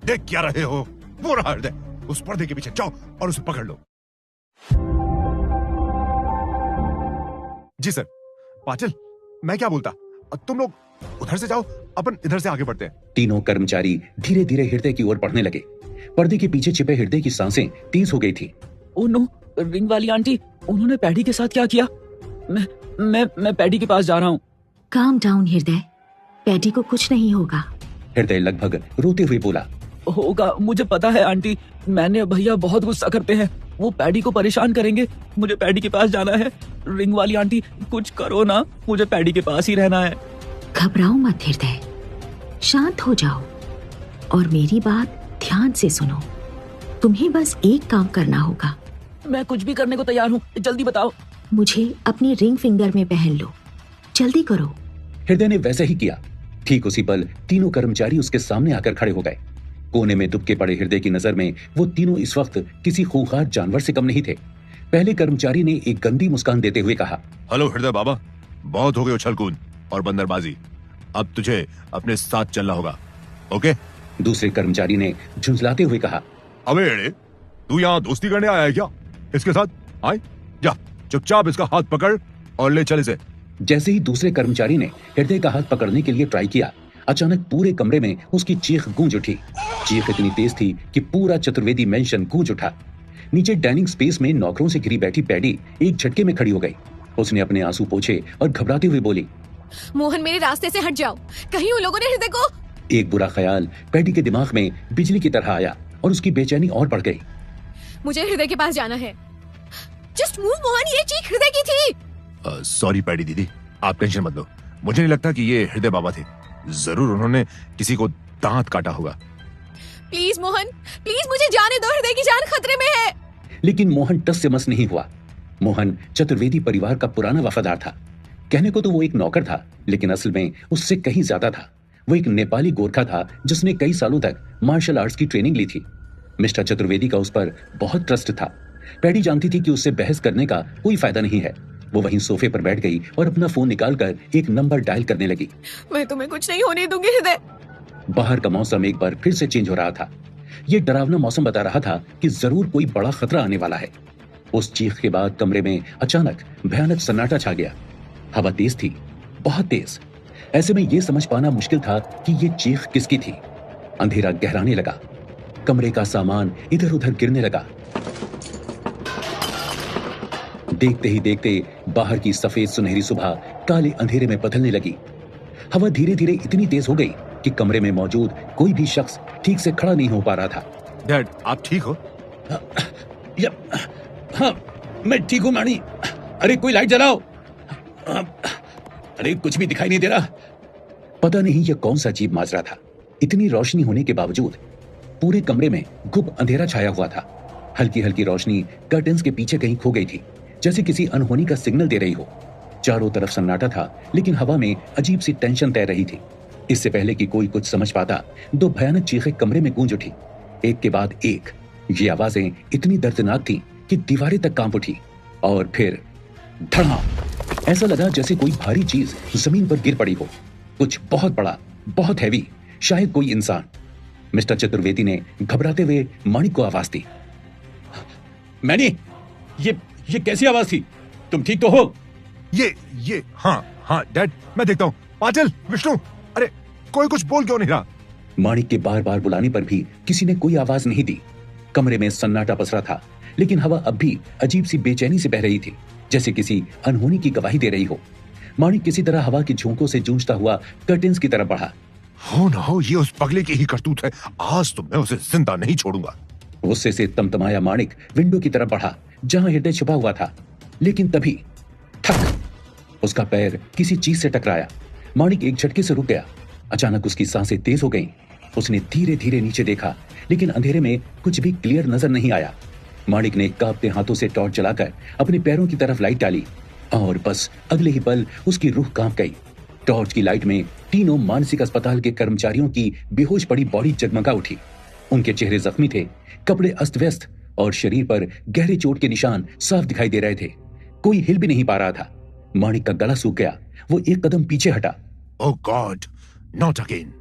देख क्या रहे हो, वो रहा हृदय, उस पर्दे के पीछे जाओ और उसे पकड़ लो। जी सर। पाटिल, मैं क्या बोलता, तुम लोग उधर से जाओ, अपन इधर से आगे बढ़ते हैं। तीनों कर्मचारी धीरे धीरे हृदय की ओर बढ़ने लगे। पर्दे के पीछे छिपे हृदय की सांसें तेज हो गई थी। ओ नो, रिंग वाली आंटी, उन्होंने पैडी के साथ क्या किया? मैं पैडी के पास जा रहा हूँ। काम डाउन हृदय, पैडी को कुछ नहीं होगा। हृदय लगभग रोते हुए बोला, होगा, मुझे पता है आंटी। मैंने भैया बहुत गुस्सा करते हैं, वो पैडी को परेशान करेंगे। मुझे पैडी के पास जाना है। रिंग वाली आंटी, कुछ करो ना, मुझे पैडी के पास ही रहना है। घबराओ मत हृदय, शांत हो जाओ और मेरी बात ध्यान से सुनो। तुम्हें बस एक काम करना होगा। मैं कुछ भी करने को तैयार हूँ, जल्दी बताओ। मुझे अपनी रिंग फिंगर में पहन लो, जल्दी करो। हृदय ने वैसा ही किया। ठीक उसी पल तीनों कर्मचारी उसके सामने आकर खड़े हो गए। कोने में दुबके पड़े हृदय की नजर में वो तीनों इस वक्त किसी खूंखार जानवर से कम नहीं थे। पहले कर्मचारी ने एक गंदी मुस्कान देते हुए कहा, हेलो हृदय बाबा, बहुत हो गए उछलकूद और बंदरबाजी, अब तुझे अपने साथ चलना होगा, ओके? दूसरे कर्मचारी ने झुंझलाते हुए कहा, अबे एड़े, तू यहाँ दोस्ती करने आया है क्या इसके साथ? आए, जा चुपचाप इसका हाथ पकड़ और ले चल इसे। जैसे ही दूसरे कर्मचारी ने हृदय का हाथ पकड़ने के लिए ट्राई किया, अचानक पूरे कमरे में उसकी चीख गूंज उठी। चीख इतनी तेज थी कि पूरा चतुर्वेदी मेंशन गूंज उठा। नीचे डाइनिंग स्पेस में नौकरों से घिरी बैठी पैडी एक झटके में खड़ी हो गई। उसने अपने आंसू पोंछे और घबराते हुए बोली, मोहन, मेरे रास्ते से हट जाओ, कहीं उन लोगों ने हृदय को। एक बुरा ख्याल पैडी के दिमाग में बिजली की तरह आया और उसकी बेचैनी और बढ़ गई। मुझे हृदय के पास जाना है, जस्ट मूव मोहन, ये चीख हृदय की थी। सॉरी पैडी दीदी, आप टेंशन मत लो, मुझे नहीं लगता कि ये हृदय बाबा थे। जरूर उन्होंने किसी को दांत काटा होगा। प्लीज मोहन, प्लीज मुझे जाने दो, हृदय की जान खतरे में है। लेकिन मोहन टस से मस नहीं हुआ। मोहन चतुर्वेदी परिवार का पुराना वफादार था। कहने को तो वो एक नौकर था, लेकिन असल में उससे कहीं ज्यादा था। वो एक नेपाली गोरखा था जिसने कई सालों तक मार्शल आर्ट्स की ट्रेनिंग ली थी। मिस्टर चतुर्वेदी का उस पर बहुत ट्रस्ट था। पैडी जानती थी कि उससे बहस करने का कोई फायदा नहीं है। वो वहीं सोफे पर बैठ गई और अपना फोन निकालकर एक नंबर डायल करने लगी। मैं तुम्हें कुछ नहीं होने दूंगी हृदय। बाहर का मौसम एक बार फिर से चेंज हो रहा था। ये डरावना मौसम बता रहा था कि जरूर कोई बड़ा खतरा आने वाला है। उस चीख के बाद कमरे में अचानक भयानक सन्नाटा छा गया। हवा तेज थी, बहुत तेज। ऐसे में यह समझ पाना मुश्किल था कि ये चीख किसकी थी। अंधेरा गहराने लगा। कमरे का सामान इधर उधर गिरने लगा। देखते ही देखते बाहर की सफेद सुनहरी सुबह काले अंधेरे में बदलने लगी। हवा धीरे धीरे इतनी तेज हो गई कि कमरे में मौजूद कोई भी शख्स ठीक से खड़ा नहीं हो पा रहा था। डैड, आप ठीक हो? हाँ, मैं ठीक हूँ मानी। अरे कोई लाइट जलाओ। अरे कुछ भी दिखाई नहीं दे रहा। पता नहीं यह कौन सा अजीब माजरा था। इतनी रोशनी होने के बावजूद पूरे कमरे में गुप अंधेरा छाया हुआ था। हल्की हल्की रोशनी कर्टन्स के पीछे कहीं खो गई थी, जैसे किसी अनहोनी का सिग्नल दे रही हो। चारों तरफ सन्नाटा था, लेकिन हवा में अजीब सी टेंशन तैर रही थी। इससे पहले कि कोई कुछ समझ पाता, दो भयानक चीखें कमरे में गूंज उठी, एक के बाद एक। ये आवाजें इतनी दर्दनाक थी कि दीवारें तक कांप उठी। और फिर धड़ाम, ऐसा लगा जैसे कोई भारी चीज जमीन पर गिर पड़ी हो, कुछ बहुत बड़ा, बहुत हैवी, शायद कोई इंसान। मिस्टर चतुर्वेदी ने घबराते हुए माणिक को आवाज दी। मैंने ये कैसी आवाज थी? तुम ठीक तो हो? ये हाँ डैड, मैं देखता हूँ। पाटिल, विष्णु, अरे कोई कुछ बोल क्यों नहीं रहा? माणिक के बार बार बुलाने पर भी किसी ने कोई आवाज नहीं दी। कमरे में सन्नाटा पसरा था, लेकिन हवा अब भी अजीब सी बेचैनी से बह रही थी, जैसे किसी अनहोनी की गवाही दे रही हो। माणिक किसी तरह हवा की झोंकों से जूझता हुआ कर्टेन्स की तरफ बढ़ा। हो ना हो, ये उस पगले की ही करतूत है। आज तो मैं उसे जिंदा नहीं छोड़ूंगा। गुस्से से तमतमाया माणिक विंडो की तरफ बढ़ा, जहां हृदय छुपा हुआ था। लेकिन तभी ठक, उसका पैर किसी चीज से टकराया। माणिक एक झटके से रुक गया। अचानक उसकी सांसें तेज हो गईं। उसने धीरे धीरे नीचे देखा, लेकिन अंधेरे में कुछ भी क्लियर नजर नहीं आया। माणिक ने कांपते हाथों से टॉर्च जलाकर अपने पैरों की तरफ लाइट डाली, और बस अगले ही पल उसकी रूह कांप गई। टॉर्च की लाइट में तीनों मानसिक अस्पताल के कर्मचारियों की बेहोश पड़ी बॉडी जगमगा उठी। उनके चेहरे जख्मी थे, कपड़े अस्त व्यस्त, और शरीर पर गहरे चोट के निशान साफ दिखाई दे रहे थे। कोई हिल भी नहीं पा रहा था। माणिक का गला सूख गया। वो एक कदम पीछे हटा। ओह गॉड, नॉट अगेन।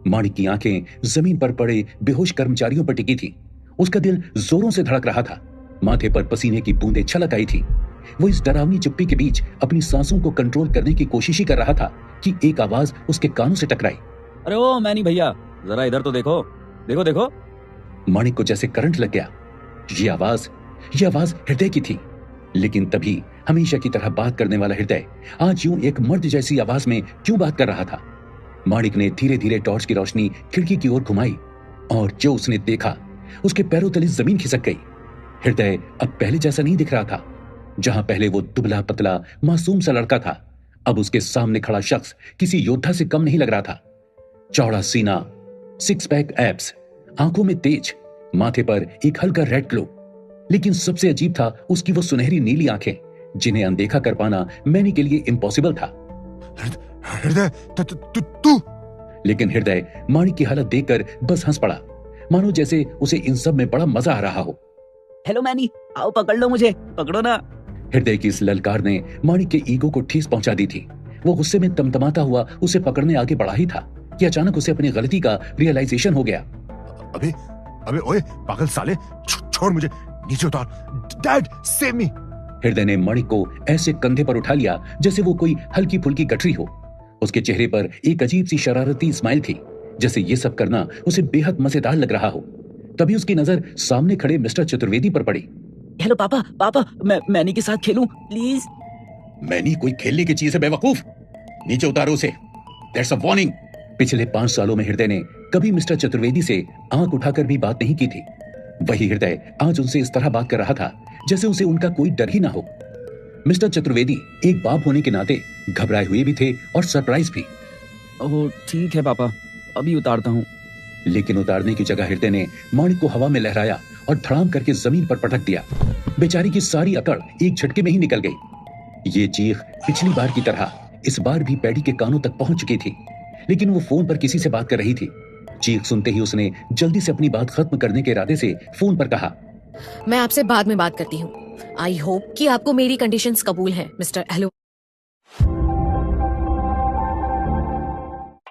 माणिक की आंखें जमीन पर पड़े बेहोश कर्मचारियों पर टिकी थी। उसका दिल जोरों से धड़क रहा था। माथे पर पसीने की बूंदें छलक आई थी। वो इस डरावनी चुप्पी के बीच अपनी सांसों को कंट्रोल करने की कोशिश ही कर रहा था कि एक आवाज उसके कानों से टकराई। अरे ओ मैनी भैया, जरा इधर तो देखो, देखो देखो। माणिक को जैसे करंट लग गया। ये आवाज हृदय की थी। लेकिन तभी हमेशा की तरह बात करने वाला हृदय आज यूं एक मर्द जैसी आवाज में क्यों बात कर रहा था? माणिक ने धीरे धीरे टॉर्च की रोशनी खिड़की की ओर घुमाई, और जो उसने देखा, उसके पैरों तले जमीन खिसक गई। हृदय अब पहले जैसा नहीं दिख रहा था। जहां पहले वो दुबला पतला मासूम सा लड़का था, अब उसके सामने खड़ा शख्स किसी योद्धा से कम नहीं लग रहा था। चौड़ा सीना, सिक्स पैक एब्स, आंखों में तेज, माथे पर एक हल्का रेड ग्लो। लेकिन सबसे अजीब था उसकी वो सुनहरी नीली आंखें, जिन्हें अनदेखा कर पाना मैनी के लिए इम्पॉसिबल था। हृदय, तू? लेकिन हृदय माणिक की हालत देखकर बस हंस पड़ा, मानो जैसे उसे इन सब में बड़ा मजा आ रहा हो। हेलो मैनी, आओ पकड़ लो मुझे, पकड़ो ना। हृदय की इस ललकार ने माणिक के ईगो को ठेस पहुंचा दी थी। वो गुस्से में तमतमाता हुआ उसे पकड़ने आगे बढ़ा ही था कि अचानक उसे अपनी गलती का रियलाइजेशन हो गया। अबे ओए पागल साले, छोड़ मुझे, नीचे उतार। Dad, save me. हृदय ने माणिक को ऐसे कंधे पर उठा लिया जैसे वो कोई हल्की फुल्की गठरी हो। उसके चेहरे पर एक अजीब सी शरारती स्माइल थी, जैसे ये सब करना उसे बेहद मजेदार लग रहा हो। तभी उसकी नजर सामने खड़े मिस्टर चतुर्वेदी पर पड़ी। हेलो पापा, मैं मैनी के साथ खेलूं प्लीज? मैनी कोई खेलने की चीज है बेवकूफ, नीचे उतारो उसे। That's a warning. पिछले 5 सालों में हृदय ने कभी मिस्टर चतुर्वेदी से आंख उठाकर भी बात नहीं की थी। वही हृदय आज उनसे इस तरह बात कर रहा था जैसे उसे उनका कोई डर ही ना हो। मिस्टर चतुर्वेदी एक बाप होने के नाते घबराए हुए भी थे और सरप्राइज भी। ओह ठीक है पापा, अभी उतारता हूँ। लेकिन उतारने की जगह हृदय ने माणिक को हवा में लहराया और धड़ाम करके जमीन पर पटक दिया। बेचारी की सारी अकड़ एक झटके में ही निकल गई। ये चीख पिछली बार की तरह इस बार भी पैडी के कानों तक पहुंच चुकी थी, लेकिन वो फोन पर किसी से बात कर रही थी। चीख सुनते ही उसने जल्दी से अपनी बात खत्म करने के इरादे से फोन पर कहा, मैं आपसे बाद में बात करती हूँ। आई होप कि आपको मेरी कंडीशंस कबूल हैं, मिस्टर एलो।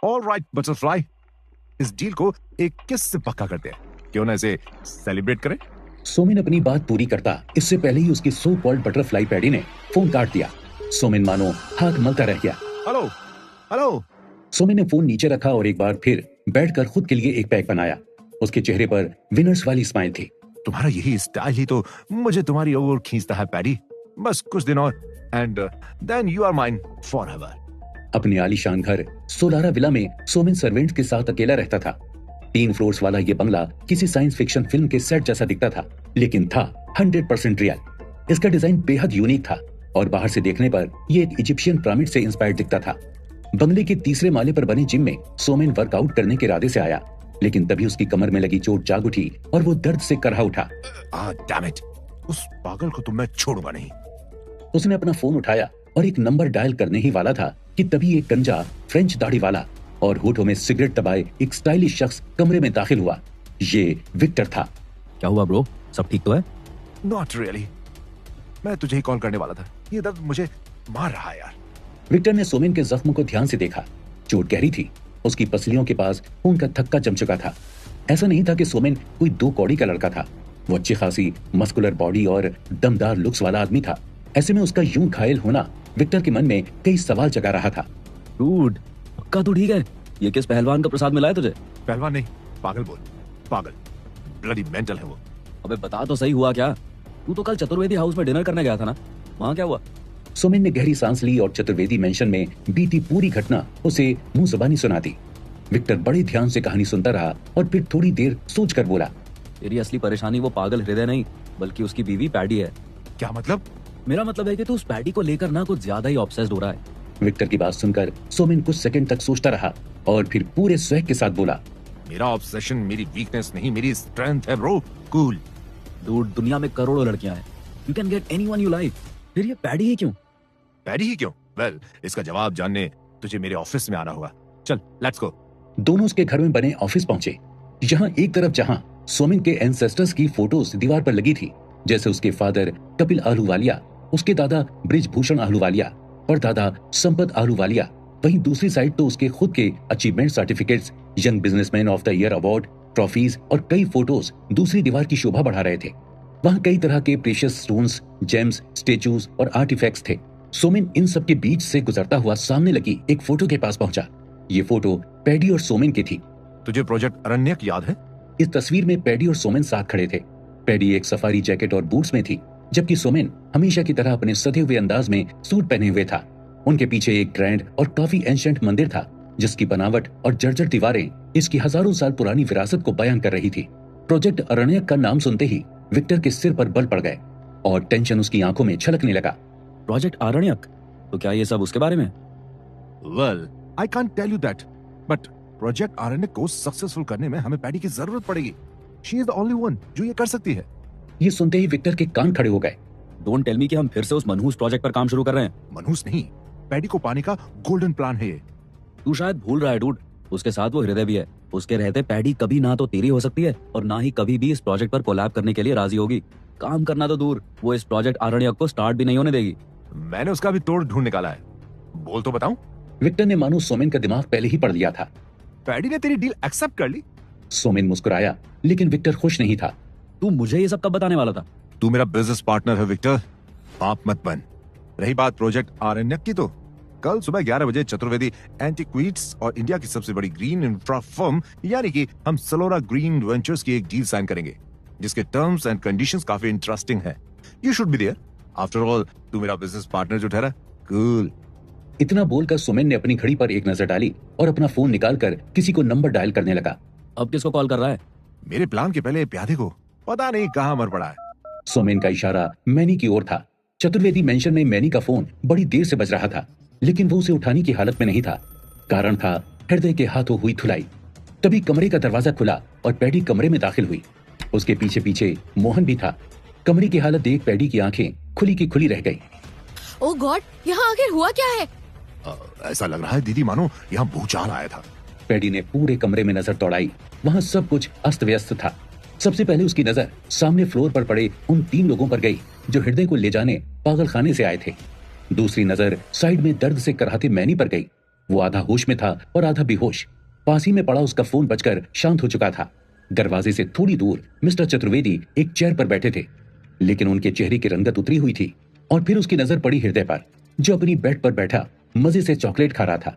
ऑलराइट बटरफ्लाई, इस डील को एक किस से पक्का करते हैं, क्यों ना इसे सेलिब्रेट करें? सोमेन अपनी बात पूरी करता इससे पहले ही उसकी सो कॉल्ड बटरफ्लाई पैडी ने फोन काट दिया। सोमेन मानो हाथ मलता रह गया। हेलो। सोमेन ने फोन नीचे रखा और एक बार फिर बैठकर खुद के लिए एक पैक बनाया। उसके चेहरे पर विनर्स वाली स्माइल थी। तुम्हारा यही स्टाइल ही तो मुझे तुम्हारी ओर खींचता है पैडी। बस कुछ दिन और and then you are mine forever. अपने आलीशान घर सोलारा विला में सोमेन सर्वेंट के साथ अकेला रहता था। 3 फ्लोर्स वाला ये बंगला किसी साइंस फिक्शन फिल्म के सेट जैसा दिखता था, लेकिन था 100% रियल। इसका डिजाइन बेहद यूनिक था और बाहर से देखने पर यह एक इजिप्शियन पिरामिड से इंस्पायर्ड दिखता था। बंगले के तीसरे माले पर बने जिम में सोमेन वर्कआउट करने के इरादे से आया, लेकिन तभी उसकी कमर में लगी चोट जाग उठी और वो दर्द से करहा उठा। डैम इट, उस पागल को तो मैं छोड़ूंगा नहीं। उसने अपना फोन उठाया और एक नंबर डायल करने ही वाला था कि तभी एक गंजा फ्रेंच दाढ़ी वाला और होठों में सिगरेट दबाए एक स्टाइलिश शख्स कमरे में दाखिल हुआ। ये विक्टर था। क्या हुआ ब्रो, सब ठीक तो है? नॉट रियली, मैं तुझे ही कॉल करने वाला था। ये दर्द मुझे मार रहा है यार। विक्टर ने सोमेन के जख्म को ध्यान से देखा। चोट गहरी थी, उसकी पसलियों के पास खून का थक्का जम चुका था। ऐसा नहीं था कि सोमेन कोई 2 कौड़ी का लड़का था। वो अच्छी खासी मस्कुलर बॉडी और दमदार लुक्स वाला आदमी था। ऐसे में उसका यूं घायल होना विक्टर के मन में कई सवाल जगा रहा था। डूड, पक्का तो ठीक है? ये किस पहलवान का प्रसाद मिला है तुझे? पहलवान नहीं, पागल बोल, पागल, ब्लडी मेंटल है वो। अबे बता तो सही, हुआ क्या? तू तो कल चतुर्वेदी हाउस में डिनर करने गया था ना, वहाँ क्या हुआ? सोमेन ने गहरी सांस ली और चतुर्वेदी मेंशन में बीती पूरी घटना उसे मुंह जुबानी सुना दी। विक्टर बड़े ध्यान से कहानी सुनता रहा और फिर थोड़ी देर सोचकर बोला, तेरी असली परेशानी वो पागल हृदय नहीं बल्कि उसकी बीवी पैडी है। क्या मतलब? मेरा मतलब है कि तू उस पैडी को लेकर ना कुछ ज्यादा ही ऑब्सेस्ड हो रहा है। विक्टर की बात सुनकर सोमेन कुछ सेकंड तक सोचता रहा और फिर पूरे स्वैग के साथ बोला, मेरा ऑब्सेशन मेरी वीकनेस नहीं, मेरी स्ट्रेंथ है ब्रो। कूल। डूड, दुनिया में करोड़ों लड़कियां हैं, you can get anyone you like, फिर ये पैडी ही क्यों? पैडी ही क्यों? वेल, इसका जवाब जानने तुझे मेरे ऑफिस में आना होगा। चल, लेट्स गो। दोनों उसके घर में बने ऑफिस पहुंचे। यहाँ एक तरफ जहाँ सोमेन के एंसेस्टर्स की फोटोज दीवार पर लगी थी, जैसे उसके फादर कपिल आहलूवालिया, उसके दादा ब्रिजभूषण आहलूवालिया और दादा संपत आहलूवालिया, वहीं दूसरी साइड तो उसके खुद के achievement certificates, young businessman of the year award, trophies और कई फोटोज दूसरी दीवार की शोभा बढ़ा रहे थे। वहाँ कई तरह के प्रेशियस स्टोन्स, जेम्स, स्टेचूज और आर्टिफैक्ट्स थे। सोमेन इन सब के बीच से गुजरता हुआ सामने लगी एक फोटो के पास पहुंचा। ये फोटो पैडी और सोमेन की थी। तुझे प्रोजेक्ट अरण्यक याद है? इस तस्वीर में पैडी और सोमेन साथ खड़े थे। पैडी एक सफारी जैकेट और बूट्स में थी, जबकि सोमेन हमेशा की तरह अपने सधे हुए अंदाज में सूट पहने हुए था। उनके पीछे एक ग्रैंड और काफी एंशिएंट मंदिर था, जिसकी बनावट और जर्जर दीवारें इसकी हजारों साल पुरानी विरासत को बयान कर रही थी। प्रोजेक्ट अरण्यक का नाम सुनते ही विक्टर के सिर पर बल पड़ गए और टेंशन उसकी आंखों में छलकने लगा। प्रोजेक्ट आरण्यक? तो क्या ये सब उसके बारे में? Well, I can't tell you that, but project Aranyak को सक्सेसफुल करने में हमें पैडी की जरूरत पड़ेगी। She is the only one जो ये कर सकती है। ये सुनते ही विक्टर के कान खड़े हो गए। डोंट टेल मी कि हम फिर से उस मनहूस प्रोजेक्ट पर काम शुरू कर रहे हैं। मनहूस नहीं, पैडी को पाने का गोल्डन प्लान है ये। तू शायद भूल रहा है डूड, उसके साथ वो हृदय भी है। उसके रहते पैडी कभी ना तो तेरी हो सकती है और ना ही कभी भी इस प्रोजेक्ट पर कोलैब करने के लिए राजी होगी। काम करना तो दूर, वो इस प्रोजेक्ट आरण्यक को स्टार्ट भी नहीं होने देगी। मैंने उसका भी तोड़ ढूंढ निकाला है, बोल तो बताऊं। विक्टर ने मानो सोमेन का दिमाग पहले ही पढ़ लिया था। पैडी ने तेरी डील एक्सेप्ट कर ली। सोमेन मुस्कुराया, लेकिन विक्टर खुश नहीं था। तू मुझे ये सब कब बताने वाला था? तू मेरा बिजनेस पार्टनर है विक्टर, पाप मत बन। रही बात प्रोजेक्ट आरण्यक की, तो कल सुबह 11 बजे चतुर्वेदी एंटीक्विटीज और इंडिया की सबसे बड़ी ग्रीन इंफ्रा फर्म यानी कि हम सलोरा ग्रीन वेंचर्स की एक डील साइन करेंगे, जिसके टर्म्स एंड कंडीशंस काफी इंटरेस्टिंग है। You should be there. After all, तू मेरा बिजनेस पार्टनर जो ठहरा। कूल। इतना बोलकर सोमेन ने अपनी घड़ी पर एक नजर डाली और अपना फोन निकालकर किसी को नंबर डायल करने लगा। अब किसको कॉल कर रहा है? मेरे प्लान के पहले प्यादे को पता नहीं कहाँ मर पड़ा है। सोमेन का इशारा मैनी की ओर था। चतुर्वेदी मेंशन में मैनी का फोन बड़ी देर से बज रहा था, लेकिन वो उसे उठाने की हालत में नहीं था। कारण था हृदय के हाथों हुई धुलाई। तभी कमरे का दरवाजा खुला और पैडी कमरे में दाखिल हुई। उसके पीछे पीछे मोहन भी था। कमरे की हालत देख पैडी की आंखें खुली की खुली रह गई। ओह गॉड, यहाँ आखिर हुआ क्या है? ऐसा लग रहा है दीदी मानो यहाँ भूचाल आया था। पैडी ने पूरे कमरे में नजर दौड़ाई। वहाँ सब कुछ अस्त व्यस्त था। सबसे पहले उसकी नजर सामने फ्लोर पर पड़े उन 3 लोगों पर गई जो हृदय को ले जाने पागल खाने से आए थे। दूसरी नजर साइड में दर्द से कराहते मैनी पर गई। वो आधा होश में था और आधा बेहोश। पास ही में पड़ा उसका फोन बजकर शांत हो चुका था। दरवाजे से थोड़ी दूर मिस्टर चतुर्वेदी एक चेयर पर बैठे थे, लेकिन उनके चेहरे की रंगत उतरी हुई थी। और फिर उसकी नजर पड़ी हृदय पर, जो अपनी बेड पर बैठा मजे से चॉकलेट खा रहा था।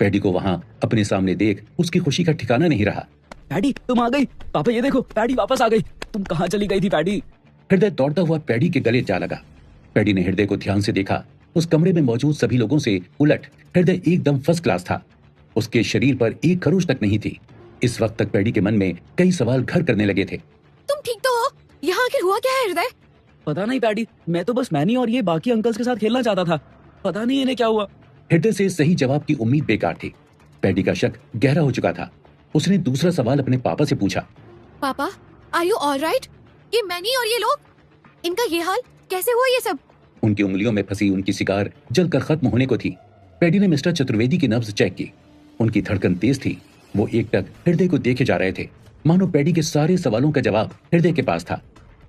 पैडी को वहां अपने सामने देख उसकी खुशी का ठिकाना नहीं रहा। पैडी, तुम आ गई। पापा ये देखो, पैडी वापस आ गई। तुम कहाँ चली गई थी पैडी? हृदय दौड़ता हुआ पैडी के गले जा लगा। पैडी ने हृदय को ध्यान से देखा उस कमरे में मौजूद सभी लोगों से उलट हृदय एकदम फर्स्ट क्लास था। उसके शरीर पर एक खरोच तक नहीं थी। इस वक्त तक पैडी के मन में कई सवाल घर करने लगे थे। तुम ठीक तो हो? यहाँ आखिर हुआ क्या है हृदय? पता नहीं पैडी, मैं तो बस मैनी और ये बाकी अंकल्स के साथ खेलना चाहता था। पता नहीं इन्हें क्या हुआ। हृदय से सही जवाब की उम्मीद बेकार थी। पैडी का शक गहरा हो चुका था। उसने दूसरा सवाल अपने पापा से पूछा। पापा, आर यू ऑलराइट? ये मैनी और ये लोग, इनका ये हाल कैसे हुआ ये सब? उनकी उंगलियों में फंसी उनकी सिगार जलकर खत्म होने को थी। पैडी ने मिस्टर चतुर्वेदी की नब्ज चेक की। उनकी धड़कन तेज थी। वो एकटक हृदय को देखे जा रहे थे, मानो पैडी के सारे सवालों का जवाब हृदय के पास था।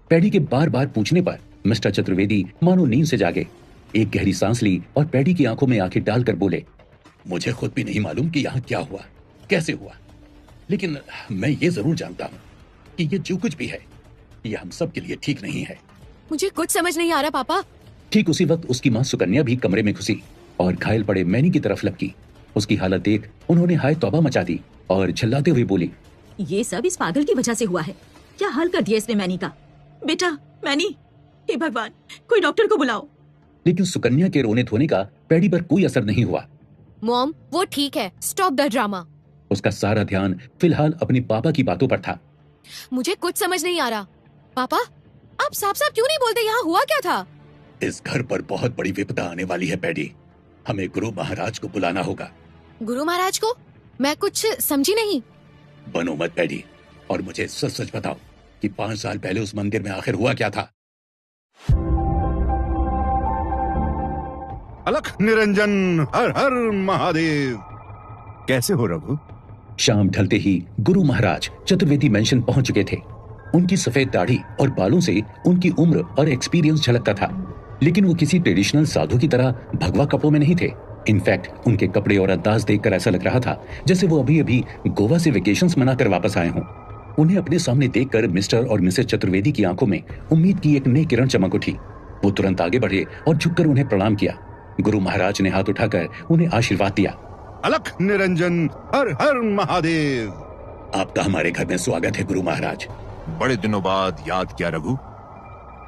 पैडी के बार बार पूछने पर मिस्टर चतुर्वेदी मानो नींद से जागे। एक गहरी सांस ली और पैडी की आंखों में आंखें डालकर बोले, मुझे खुद भी नहीं मालूम कि यहाँ क्या हुआ, कैसे हुआ, लेकिन मैं ये जरूर जानता हूँ कि ये जो कुछ भी है ये हम सब के लिए ठीक नहीं है। मुझे कुछ समझ नहीं आ रहा पापा। ठीक उसी वक्त उसकी माँ सुकन्या भी कमरे में घुसी और घायल पड़े मैनी की तरफ लपकी। उसकी हालत देख उन्होंने हाय तौबा मचा दी और चिल्लाते हुए बोली, ये सब इस पागल की वजह से हुआ है। क्या हाल कर दिया इसने मैनी का। बेटा मैनी, हे भगवान, कोई डॉक्टर को बुलाओ। लेकिन सुकन्या के रोने धोने का पैडी पर कोई असर नहीं हुआ। मॉम, वो ठीक है, स्टॉप द ड्रामा। उसका सारा ध्यान फिलहाल अपने पापा की बातों पर था। मुझे कुछ समझ नहीं आ रहा। पापा, आप साफ साफ क्यों नहीं बोलते यहाँ हुआ क्या था? इस घर पर बहुत बड़ी विपदा आने वाली है पैडी। हमें गुरु महाराज को बुलाना होगा। गुरु महाराज को? मैं कुछ समझी नहीं। बनो मत पैडी और मुझे सच सच बताओ कि 5 साल पहले उस मंदिर में आखिर हुआ क्या था। अलख निरंजन, हर हर महादेव। कैसे हो रघु? शाम ढलते ही गुरु महाराज चतुर्वेदी मेंशन पहुंच चुके थे। उनकी सफेद दाढ़ी और बालों से उनकी उम्र और एक्सपीरियंस झलकता था, लेकिन वो किसी ट्रेडिशनल साधु की तरह भगवा कपड़ों में नहीं थे। इनफैक्ट उनके कपड़े और अंदाज देखकर ऐसा लग रहा था जैसे वो अभी अभी गोवा से वेकेशंस मनाकर वापस आए हों। उन्हें अपने सामने देखकर मिस्टर और मिसेस चतुर्वेदी की आंखों में उम्मीद की एक नई किरण चमक उठी। वो तुरंत आगे बढ़े और झुककर उन्हें प्रणाम किया। गुरु महाराज ने हाथ उठाकर उन्हें आशीर्वाद दिया। अलख निरंजन, हर हर महादेव। आपका हमारे घर में स्वागत है गुरु महाराज। बड़े दिनों बाद याद किया रघु,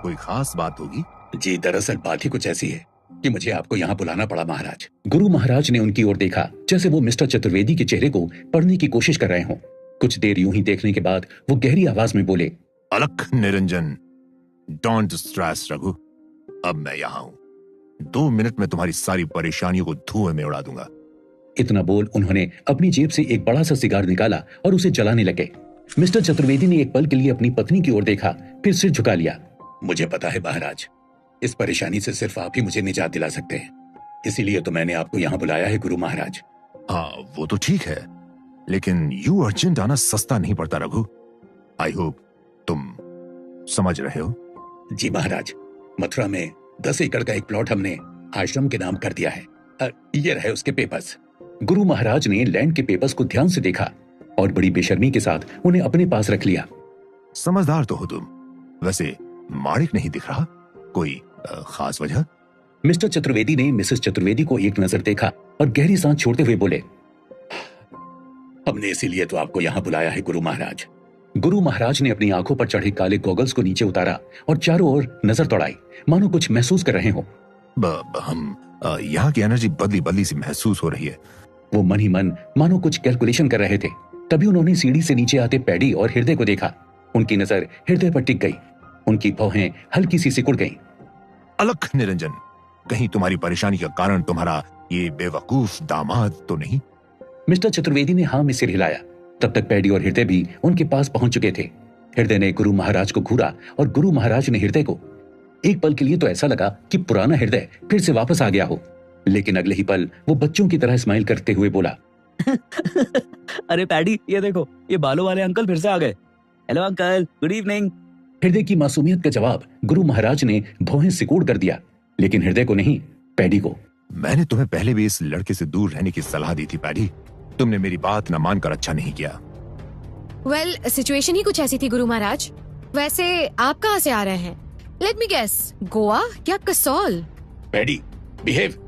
कोई खास बात होगी? जी, दरअसल बात ही कुछ ऐसी है कि मुझे आपको यहाँ बुलाना पड़ा महाराज। गुरु महाराज ने उनकी ओर देखा जैसे वो मिस्टर चतुर्वेदी के चेहरे को पढ़ने की कोशिश कर रहे हों। कुछ देर यूं ही देखने के बाद वो गहरी आवाज में बोले, अलख निरंजन, डोंट स्ट्रेस रघु, अब मैं यहाँ हूँ। 2 मिनट में तुम्हारी सारी परेशानियों को धुएं में उड़ा दूंगा। इतना बोल उन्होंने अपनी जेब से एक बड़ा सा सिगार निकाला और उसे जलाने लगे। मिस्टर चतुर्वेदी ने एक पल के लिए अपनी पत्नी की ओर देखा, फिर सिर झुका लिया। मुझे पता है महाराज, इस परेशानी से सिर्फ आप ही मुझे निजात दिला सकते हैं, इसीलिए तो मैंने आपको यहाँ बुलाया है गुरु महाराज। हाँ, वो तो ठीक है, लेकिन यू अर्जेंट आना सस्ता नहीं पड़ता रघु। आई होप तुम समझ रहे हो। जी महाराज, मथुरा में 10 एकड़ का एक प्लॉट हमने आश्रम के नाम कर दिया है। ये रहे उसके पेपर्स। गुरु महाराज ने लैंड के पेपर्स को ध्यान से देखा और बड़ी बेशर्मी के साथ उन्हें अपने पास रख लिया। समझदार तो हो तुम। वैसे माणिक नहीं दिख रहा, कोई खास वजह? मिस्टर चतुर्वेदी ने मिसेस चतुर्वेदी को एक नजर देखा और गहरी सांस छोड़ते हुए बोले, हमने इसीलिए तो आपको यहाँ बुलाया है गुरु महाराज। गुरु महाराज ने अपनी आंखों पर चढ़े काले गॉगल्स को नीचे उतारा और चारों ओर नजर दौड़ाई, मानो कुछ महसूस कर रहे हो। हम यहाँ की एनर्जी बदली बदली सी महसूस हो रही है। वो मन ही मन मानो कुछ कैलकुलेशन कर रहे थे। तभी उन्होंने सीढ़ी से नीचे आते पैडी और हृदय को देखा। उनकी नजर हृदय पर टिक गई। उनकी भौहें हल्की सी सिकुड़ गईं। अलख निरंजन, कहीं तुम्हारी परेशानी का कारण तुम्हारा ये बेवकूफ दामाद तो नहीं? मिस्टर चतुर्वेदी ने हाँ में सिर हिलाया। तब तक पैडी और हृदय भी उनके पास पहुंच चुके थे। हृदय ने गुरु महाराज को घूरा और गुरु महाराज ने हृदय को। एक पल के लिए तो ऐसा लगा कि पुराना हृदय फिर से वापस आ गया हो, लेकिन अगले ही पल वो बच्चों की तरह स्माइल करते हुए बोला, अरे पैडी, ये देखो, ये बालों वाले अंकल फिर से आ गए। Hello uncle, good evening. हृदय की मासूमियत का जवाब गुरु महाराज ने भौहें सिकोड़ कर दिया, लेकिन हृदय को नहीं, पैडी को। मैंने तुम्हें पहले भी इस लड़के से दूर रहने की सलाह दी थी पैडी। तुमने मेरी बात न मानकर अच्छा नहीं किया। वेल, सिचुएशन ही कुछ ऐसी थी गुरु महाराज। वैसे आप कहाँ से आ रहे हैं? लेट मी गेस, गोवा या कसौल? Paddy, behave.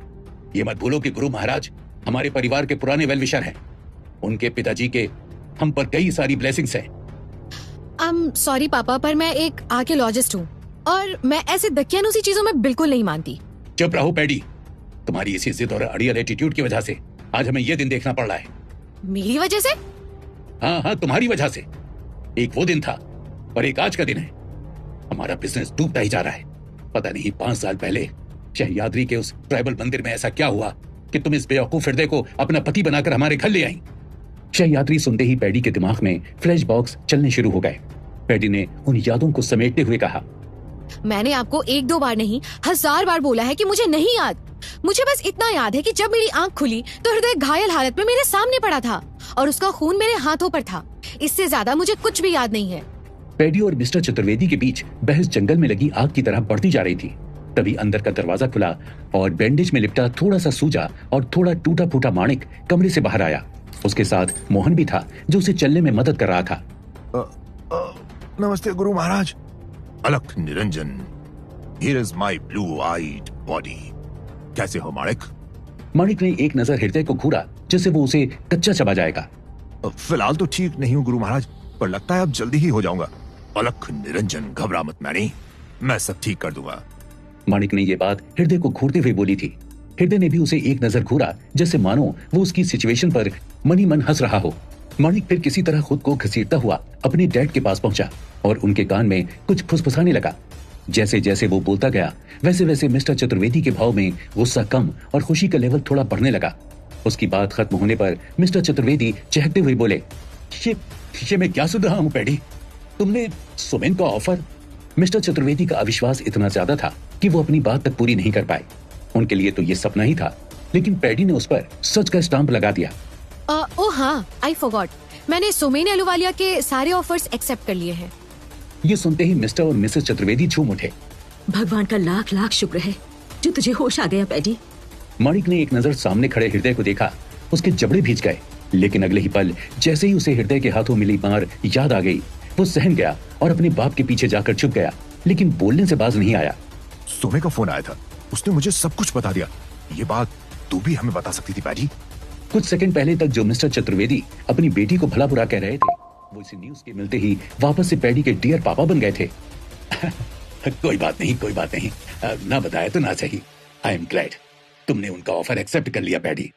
ये मत भूलो कि गुरु महाराज हमारे परिवार के पुराने वेल विशर हैं। उनके पिताजी के हम पर कई सारी ब्लेसिंग्स हैं। सॉरी पापा, पर मैं एक आर्कियोलॉजिस्ट हूँ और मैं ऐसे दकियानूसी चीजों में बिल्कुल नहीं मानती। चुप रहो पैडी, तुम्हारी इसी जिद और अड़ियल एटीट्यूड की वजह से आज हमें यह दिन देखना पड़ रहा है। मेरी वजह से? हाँ, तुम्हारी वजह से। एक वो दिन था और एक आज का दिन है। हमारा बिजनेस डूबता ही जा रहा है। पता नहीं 5 साल पहले शहयाद्री के उस ट्राइबल मंदिर में ऐसा क्या हुआ कि तुम इस बेवकूफ हृदय को अपना पति बनाकर हमारे घर ले आई। शहयाद्री सुनते ही पैडी के दिमाग में फ्लैश बॉक्स चलने शुरू हो गए। पैडी ने उन यादों को समेटते हुए कहा, मैंने आपको 1-2 बार नहीं 1000 बार बोला है कि मुझे नहीं याद। मुझे बस इतना याद है कि जब मेरी आंख खुली तो हृदय घायल हालत में मेरे सामने पड़ा था और उसका खून मेरे हाथों पर था। इससे ज्यादा मुझे कुछ भी याद नहीं है। पैडी और मिस्टर चतुर्वेदी के बीच बहस जंगल में लगी आग की तरह बढ़ती जा रही थी। तभी अंदर का दरवाजा खुला और बैंडेज में लिपटा थोड़ा सा सूजा और थोड़ा टूटा फूटा माणिक कमरे से बाहर आया। उसके साथ मोहन भी था जो उसे चलने में मदद कर रहा था। नमस्ते गुरु महाराज। अलख Niranjan, here is my blue-eyed body. कैसे हो माणिक? माणिक ने एक नजर हृदय को घूरा जैसे वो उसे कच्चा चबा जाएगा। फिलहाल तो ठीक नहीं हूँ गुरु महाराज, पर लगता है अब जल्दी ही हो जाऊंगा। अलख निरंजन, घबरा मत मैनी, मैं सब ठीक कर दूंगा। माणिक ने ये बात हृदय को घूरते हुए बोली थी। हृदय ने भी उसे एक नजर घूरा जैसे मानो वो उसकी सिचुएशन पर मनी मन हंस रहा हो। माणिक फिर किसी तरह खुद को घसीटता हुआ अपने डैड के पास पहुंचा और उनके कान में कुछ फुसफुसाने लगा। जैसे जैसे वो बोलता गया वैसे वैसे मिस्टर चतुर्वेदी के भाव में गुस्सा कम और खुशी का लेवल थोड़ा बढ़ने लगा। उसकी बात खत्म होने पर मिस्टर चतुर्वेदी चहकते हुए बोले, ये मैं क्या सुन रहा हूँ पैडी? तुमने सुमेन का ऑफर? मिस्टर चतुर्वेदी का अविश्वास इतना ज्यादा था कि वो अपनी बात तक पूरी नहीं कर पाए। उनके लिए तो ये सपना ही था, लेकिन पैडी ने उस पर सच का स्टाम्प लगा दिया। ओह हाँ, आई फॉरगॉट। मैंने सोमेन अहलूवालिया के सारे ऑफर्स एक्सेप्ट कर लिए हैं। ये सुनते ही मिस्टर और मिसेस चतुर्वेदी झूम उठे। भगवान का लाख लाख शुक्र है जो तुझे होश आ गया पैडी। माणिक ने एक नजर सामने खड़े हृदय को देखा। उसके जबड़े भीज गए, लेकिन अगले ही पल जैसे ही उसे हृदय के हाथों मिली मार याद आ गई, वो सहम गया और अपने बाप के पीछे जाकर छुप गया, लेकिन बोलने से बाज नहीं आया। सोमे का फोन आया था, उसने मुझे सब कुछ बता दिया। ये बात तू भी हमें बता सकती थी पैडी। कुछ सेकंड पहले तक जो मिस्टर चतुर्वेदी अपनी बेटी को भला बुरा कह रहे थे, वो इसी न्यूज के मिलते ही वापस से पैडी के डियर पापा बन गए थे। कोई बात नहीं, ना बताया तो ना सही। आई एम ग्लैड तुमने उनका ऑफर एक्सेप्ट कर लिया paddy.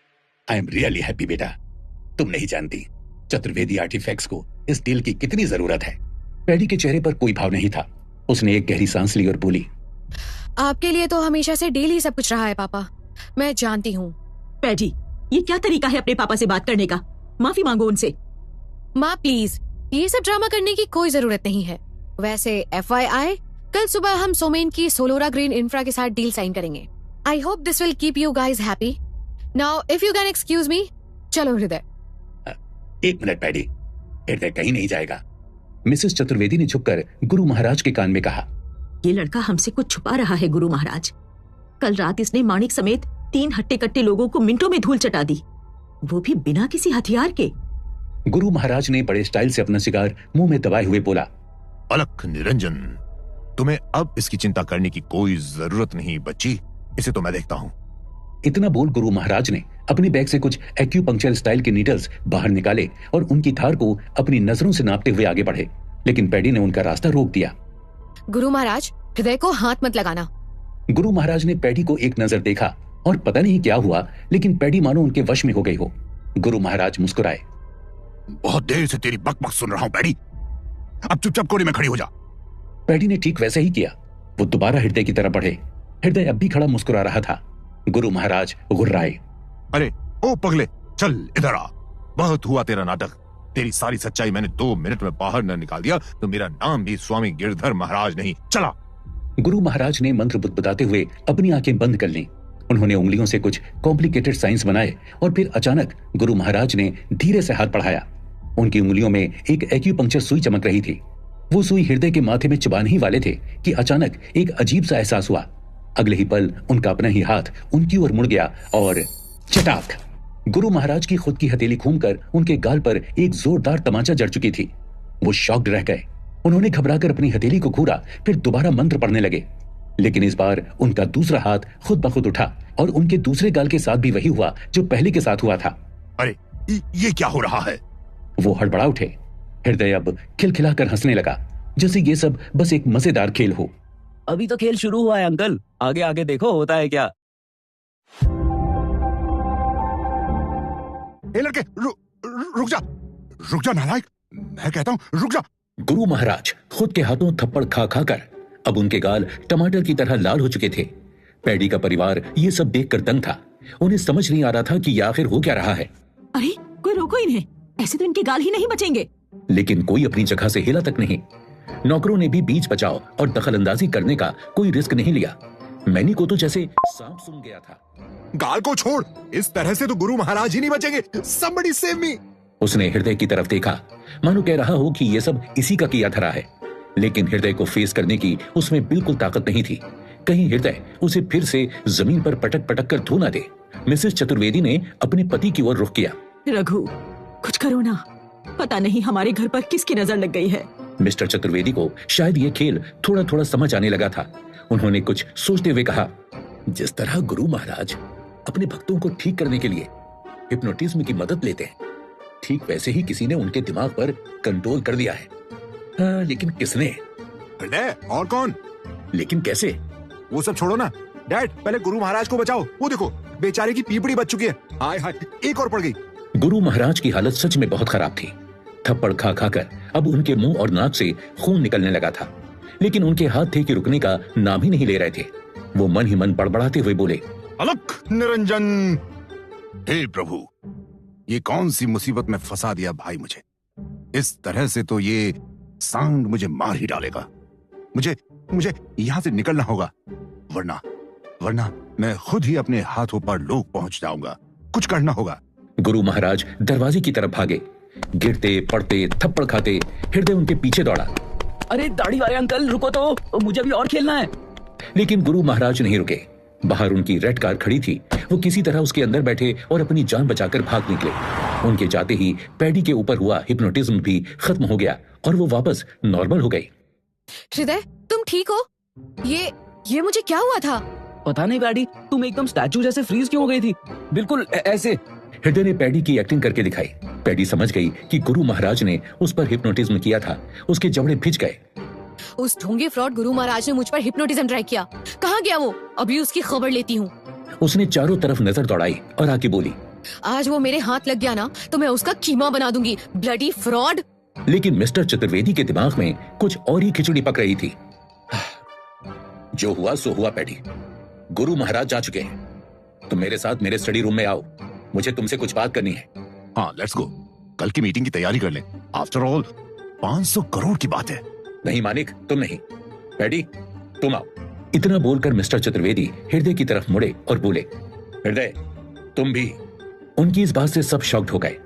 I am really happy बेटा। तुम नहीं जानती चतुर्वेदी आर्टिफैक्ट्स को इस डील की कितनी जरूरत है। पैडी के चेहरे पर कोई भाव नहीं था। उसने एक गहरी सांस ली और बोली, आपके लिए तो हमेशा से डील ही सब कुछ रहा है पापा, मैं जानती हूँ। पैडी, ये क्या तरीका है अपने पापा से बात करने का? माफी मांगो उनसे। माँ प्लीज, ये सब ड्रामा करने की कोई जरूरत नहीं है। वैसे FYI, कल सुबह हम सोमेन की सोलोरा ग्रीन इंफ्रा के साथ डील साइन करेंगे। I hope this will keep you guys happy. Now if you can excuse me. चलो हृदय। 1 मिनट पैडी, हृदय कहीं नहीं जाएगा। मिसेस चतुर्वेदी ने झुककर गुरु महाराज के कान में कहा, ये लड़का हमसे कुछ छुपा रहा है गुरु महाराज। कल रात इसने माणिक समेत 3 हट्टे कट्टे लोगों को मिनटों में धूल चटा दी, वो भी बिना किसी हथियार के। गुरु महाराज ने बड़े स्टाइल से अपना सिगार मुंह में दबाए हुए बोला, अलख निरंजन, तुम्हें अब इसकी चिंता करने की कोई जरूरत नहीं बच्ची, इसे तो मैं देखता हूँ। इतना बोल गुरु महाराज ने अपने बैग से कुछ एक्यूपंक्चर स्टाइल के नीडल्स बाहर निकाले और उनकी धार को अपनी नजरों से नापते हुए आगे बढ़े, लेकिन पैडी ने उनका रास्ता रोक दिया। गुरु महाराज, हृदय को हाथ मत लगाना। गुरु महाराज ने पैडी को एक नजर देखा और पता नहीं क्या हुआ, लेकिन पैडी मानो उनके वश में हो गई हो। गुरु महाराज मुस्कुराए, बहुत देर से तेरी बकबक सुन रहा हूं पैडी, अब चुपचाप कोने में खड़ी हो जा। पैडी ने ठीक वैसा ही किया। वो दोबारा हृदय की तरफ बढ़े। हृदय अब भी खड़ा मुस्कुरा रहा था। गुरु महाराज गुर्राए, अरे ओ पगले, चल इधर आ। बहुत हुआ तेरा नाटक। तेरी सारी सच्चाई मैंने 2 मिनट में बाहर न निकाल दिया तो मेरा नाम भी स्वामी गिरधर महाराज नहीं। चला। गुरु महाराज ने मंत्र बुदबुदाते हुए अपनी आंखें बंद कर लीं। उन्होंने उंगलियों से कुछ कॉम्प्लिकेटेड साइंस बनाए और फिर अचानक गुरु महाराज ने धीरे से हाथ बढ़ाया। उनकी उंगलियों में एक एक्यूपंक्चर सुई चमक रही थी। वो सुई हृदय के माथे में चुभाने ही वाले थे कि अचानक एक अजीब सा एहसास हुआ। अगले ही पल उनका अपना ही हाथ उनकी ओर मुड़ गया और चटाक, गुरु महाराज की खुद की हथेली घूमकर उनके गाल पर एक जोरदार तमाचा जड़ चुकी थी। वो शॉक्ड रह गए। उन्होंने घबराकर अपनी हथेली को घूरा, फिर दोबारा मंत्र पढ़ने लगे, लेकिन इस बार उनका दूसरा हाथ खुद ब खुद उठा और उनके दूसरे गाल के साथ भी वही हुआ जो पहले के साथ हुआ था। अरे ये क्या हो रहा है? वो हड़बड़ा उठे। हृदय अब खिलखिलाकर हंसने लगा, जैसे ये सब बस एक मजेदार खेल हो। अभी तो खेल शुरू हुआ है अंकल, आगे आगे देखो होता है क्या। ए लड़के रुक जा नालायक, मैं कहता हूँ रुक जा। गुरु महाराज खुद के हाथों थप्पड़ खा खा कर अब उनके गाल टमाटर की तरह लाल हो चुके थे। पैडी का परिवार ये सब देखकर दंग था। उन्हें समझ नहीं आ रहा था कि ये आखिर हो क्या रहा है। अरे कोई रोको इन्हें, ऐसे तो इनके गाल ही नहीं बचेंगे। लेकिन कोई अपनी जगह से हिला तक नहीं। नौकरों ने भी बीच बचाव और दखलंदाजी करने का कोई रिस्क नहीं लिया। मैनी को तो जैसे सांप सूंघ गया था। गाल को छोड़, इस तरह से तो गुरु महाराज ही नहीं बचेंगे। Somebody save me। उसने हृदय की तरफ देखा, मानो कह रहा हो कि ये सब इसी का किया धरा है। लेकिन हृदय को फेस करने की उसमें बिल्कुल ताकत नहीं थी। कहीं हृदय उसे फिर से जमीन पर पटक पटक कर धो ना दे। मिसेस चतुर्वेदी ने अपने पति की ओर रुख किया। रघु, कुछ करो ना, पता नहीं हमारे घर पर किसकी नजर लग गई है। मिस्टर चतुर्वेदी को शायद ये खेल थोड़ा थोड़ा समझ आने लगा था। उन्होंने कुछ सोचते हुए कहा, जिस तरह गुरु महाराज अपने भक्तों को ठीक करने के लिए हिप्नोटिज्म की मदद लेते हैं, ठीक वैसे ही किसी ने उनके दिमाग पर कंट्रोल कर दिया है। लेकिन किसने? हृदय और कौन? लेकिन कैसे? वो सब छोड़ो ना डैड, पहले गुरु महाराज को बचाओ। वो देखो बेचारे की पीपड़ी बच चुकी है। हाय हाय, एक और पड़ गई। गुरु महाराज की हालत सच में बहुत खराब थी। थप्पड़ खा खाकर अब उनके मुंह और नाक से खून निकलने लगा था। लेकिन उनके हाथ थे कि रुकने का नाम ही नहीं ले रहे थे। वो मन ही मन बड़बड़ाते हुए बोले, अलख निरंजन। हे प्रभु, ये कौन सी मुसीबत में फंसा दिया भाई मुझे। इस तरह से तो ये सांड मुझे मार ही डालेगा। मुझे यहाँ से निकलना होगा, वरना मैं खुद ही अपने हाथों पर लोग पहुंच जाऊंगा। कुछ करना होगा। गुरु महाराज दरवाजे की तरफ भागे। गिरते पड़ते थप्पड़ खाते हृदय उनके पीछे दौड़ा। अरे दाढ़ी वाले अंकल रुको तो, मुझे भी और खेलना है। लेकिन गुरु महाराज नहीं रुके। बाहर उनकी रेड कार खड़ी थी। वो किसी तरह उसके अंदर बैठे और अपनी जान बचाकर भाग निकले। उनके जाते ही पैडी के ऊपर हुआ हिप्नोटिज्म भी खत्म हो गया और वो वापस नॉर्मल हो गई। हृदय, तुम ठीक हो? ये मुझे क्या हुआ था? पता नहीं पैडी, तुम एकदम स्टैचू जैसे फ्रीज क्यों हो गई थी, बिल्कुल ऐसे। हृदय ने पैडी की एक्टिंग करके दिखाई। पैडी समझ गई कि गुरु महाराज ने उस पर हिप्नोटिज्म किया था। उसके जबड़े भिज गए। उस ढोंगी फ्रॉड गुरु महाराज ने मुझ पर हिप्नोटिज्म ट्राई किया। कहाँ गया वो? अभी उसकी खबर लेती हूँ। उसने चारों तरफ नजर दौड़ाई और आके बोली, आज वो मेरे हाथ लग गया ना तो मैं उसका कीमा बना दूंगी, ब्लडी फ्रॉड। लेकिन मिस्टर चतुर्वेदी के दिमाग में कुछ और ही खिचड़ी पक रही थी। जो हुआ सो हुआ पैडी, गुरु महाराज जा चुके हैं। तुम मेरे साथ मेरे स्टडी रूम में आओ, मुझे तुमसे कुछ बात करनी है। हाँ, लेट्स गो। कल की मीटिंग की तैयारी कर लें। आफ्टर ऑल 500 करोड़ की बात है। नहीं मानिक, तुम नहीं। पैडी, तुम आओ। इतना बोलकर मिस्टर चतुर्वेदी हृदय की तरफ मुड़े और बोले, हृदय तुम भी। उनकी इस बात से सब शॉक्ड हो गए।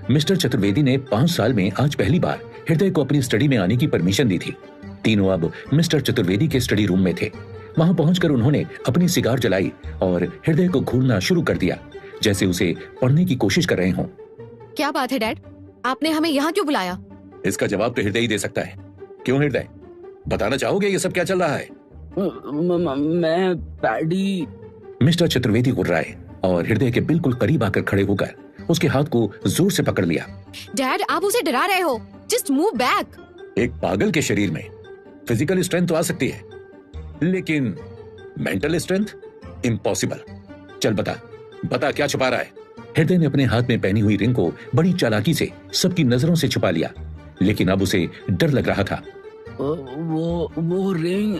मिस्टर चतुर्वेदी ने 5 साल में आज पहली बार हृदय को अपनी स्टडी में आने की परमिशन दी थी। तीनों अब मिस्टर चतुर्वेदी के स्टडी रूम में थे। वहां पहुंचकर उन्होंने अपनी सिगार जलाई और हृदय को घूरना शुरू कर दिया, जैसे उसे पढ़ने की कोशिश कर रहे हों। क्या बात है डैड, आपने हमें यहाँ क्यों बुलाया? इसका जवाब तो हृदय ही दे सकता है। क्यों हृदय, बताना चाहोगे ये सब क्या चल रहा है? मैं पैडी। मिस्टर चतुर्वेदी गुर्राए और हृदय के बिल्कुल करीब आकर खड़े होकर उसके हाथ को जोर से पकड़ लिया। डैड, आप उसे डरा रहे हो। Just move back. एक पागल के शरीर में फिजिकल स्ट्रेंथ तो आ सकती है, लेकिन मेंटल स्ट्रेंथ इम्पॉसिबल। चल बता क्या छुपा रहा है? हृदय ने अपने हाथ में पहनी हुई रिंग को बड़ी चालाकी से सबकी नजरों से छुपा लिया, लेकिन अब उसे डर लग रहा था। वो रिंग।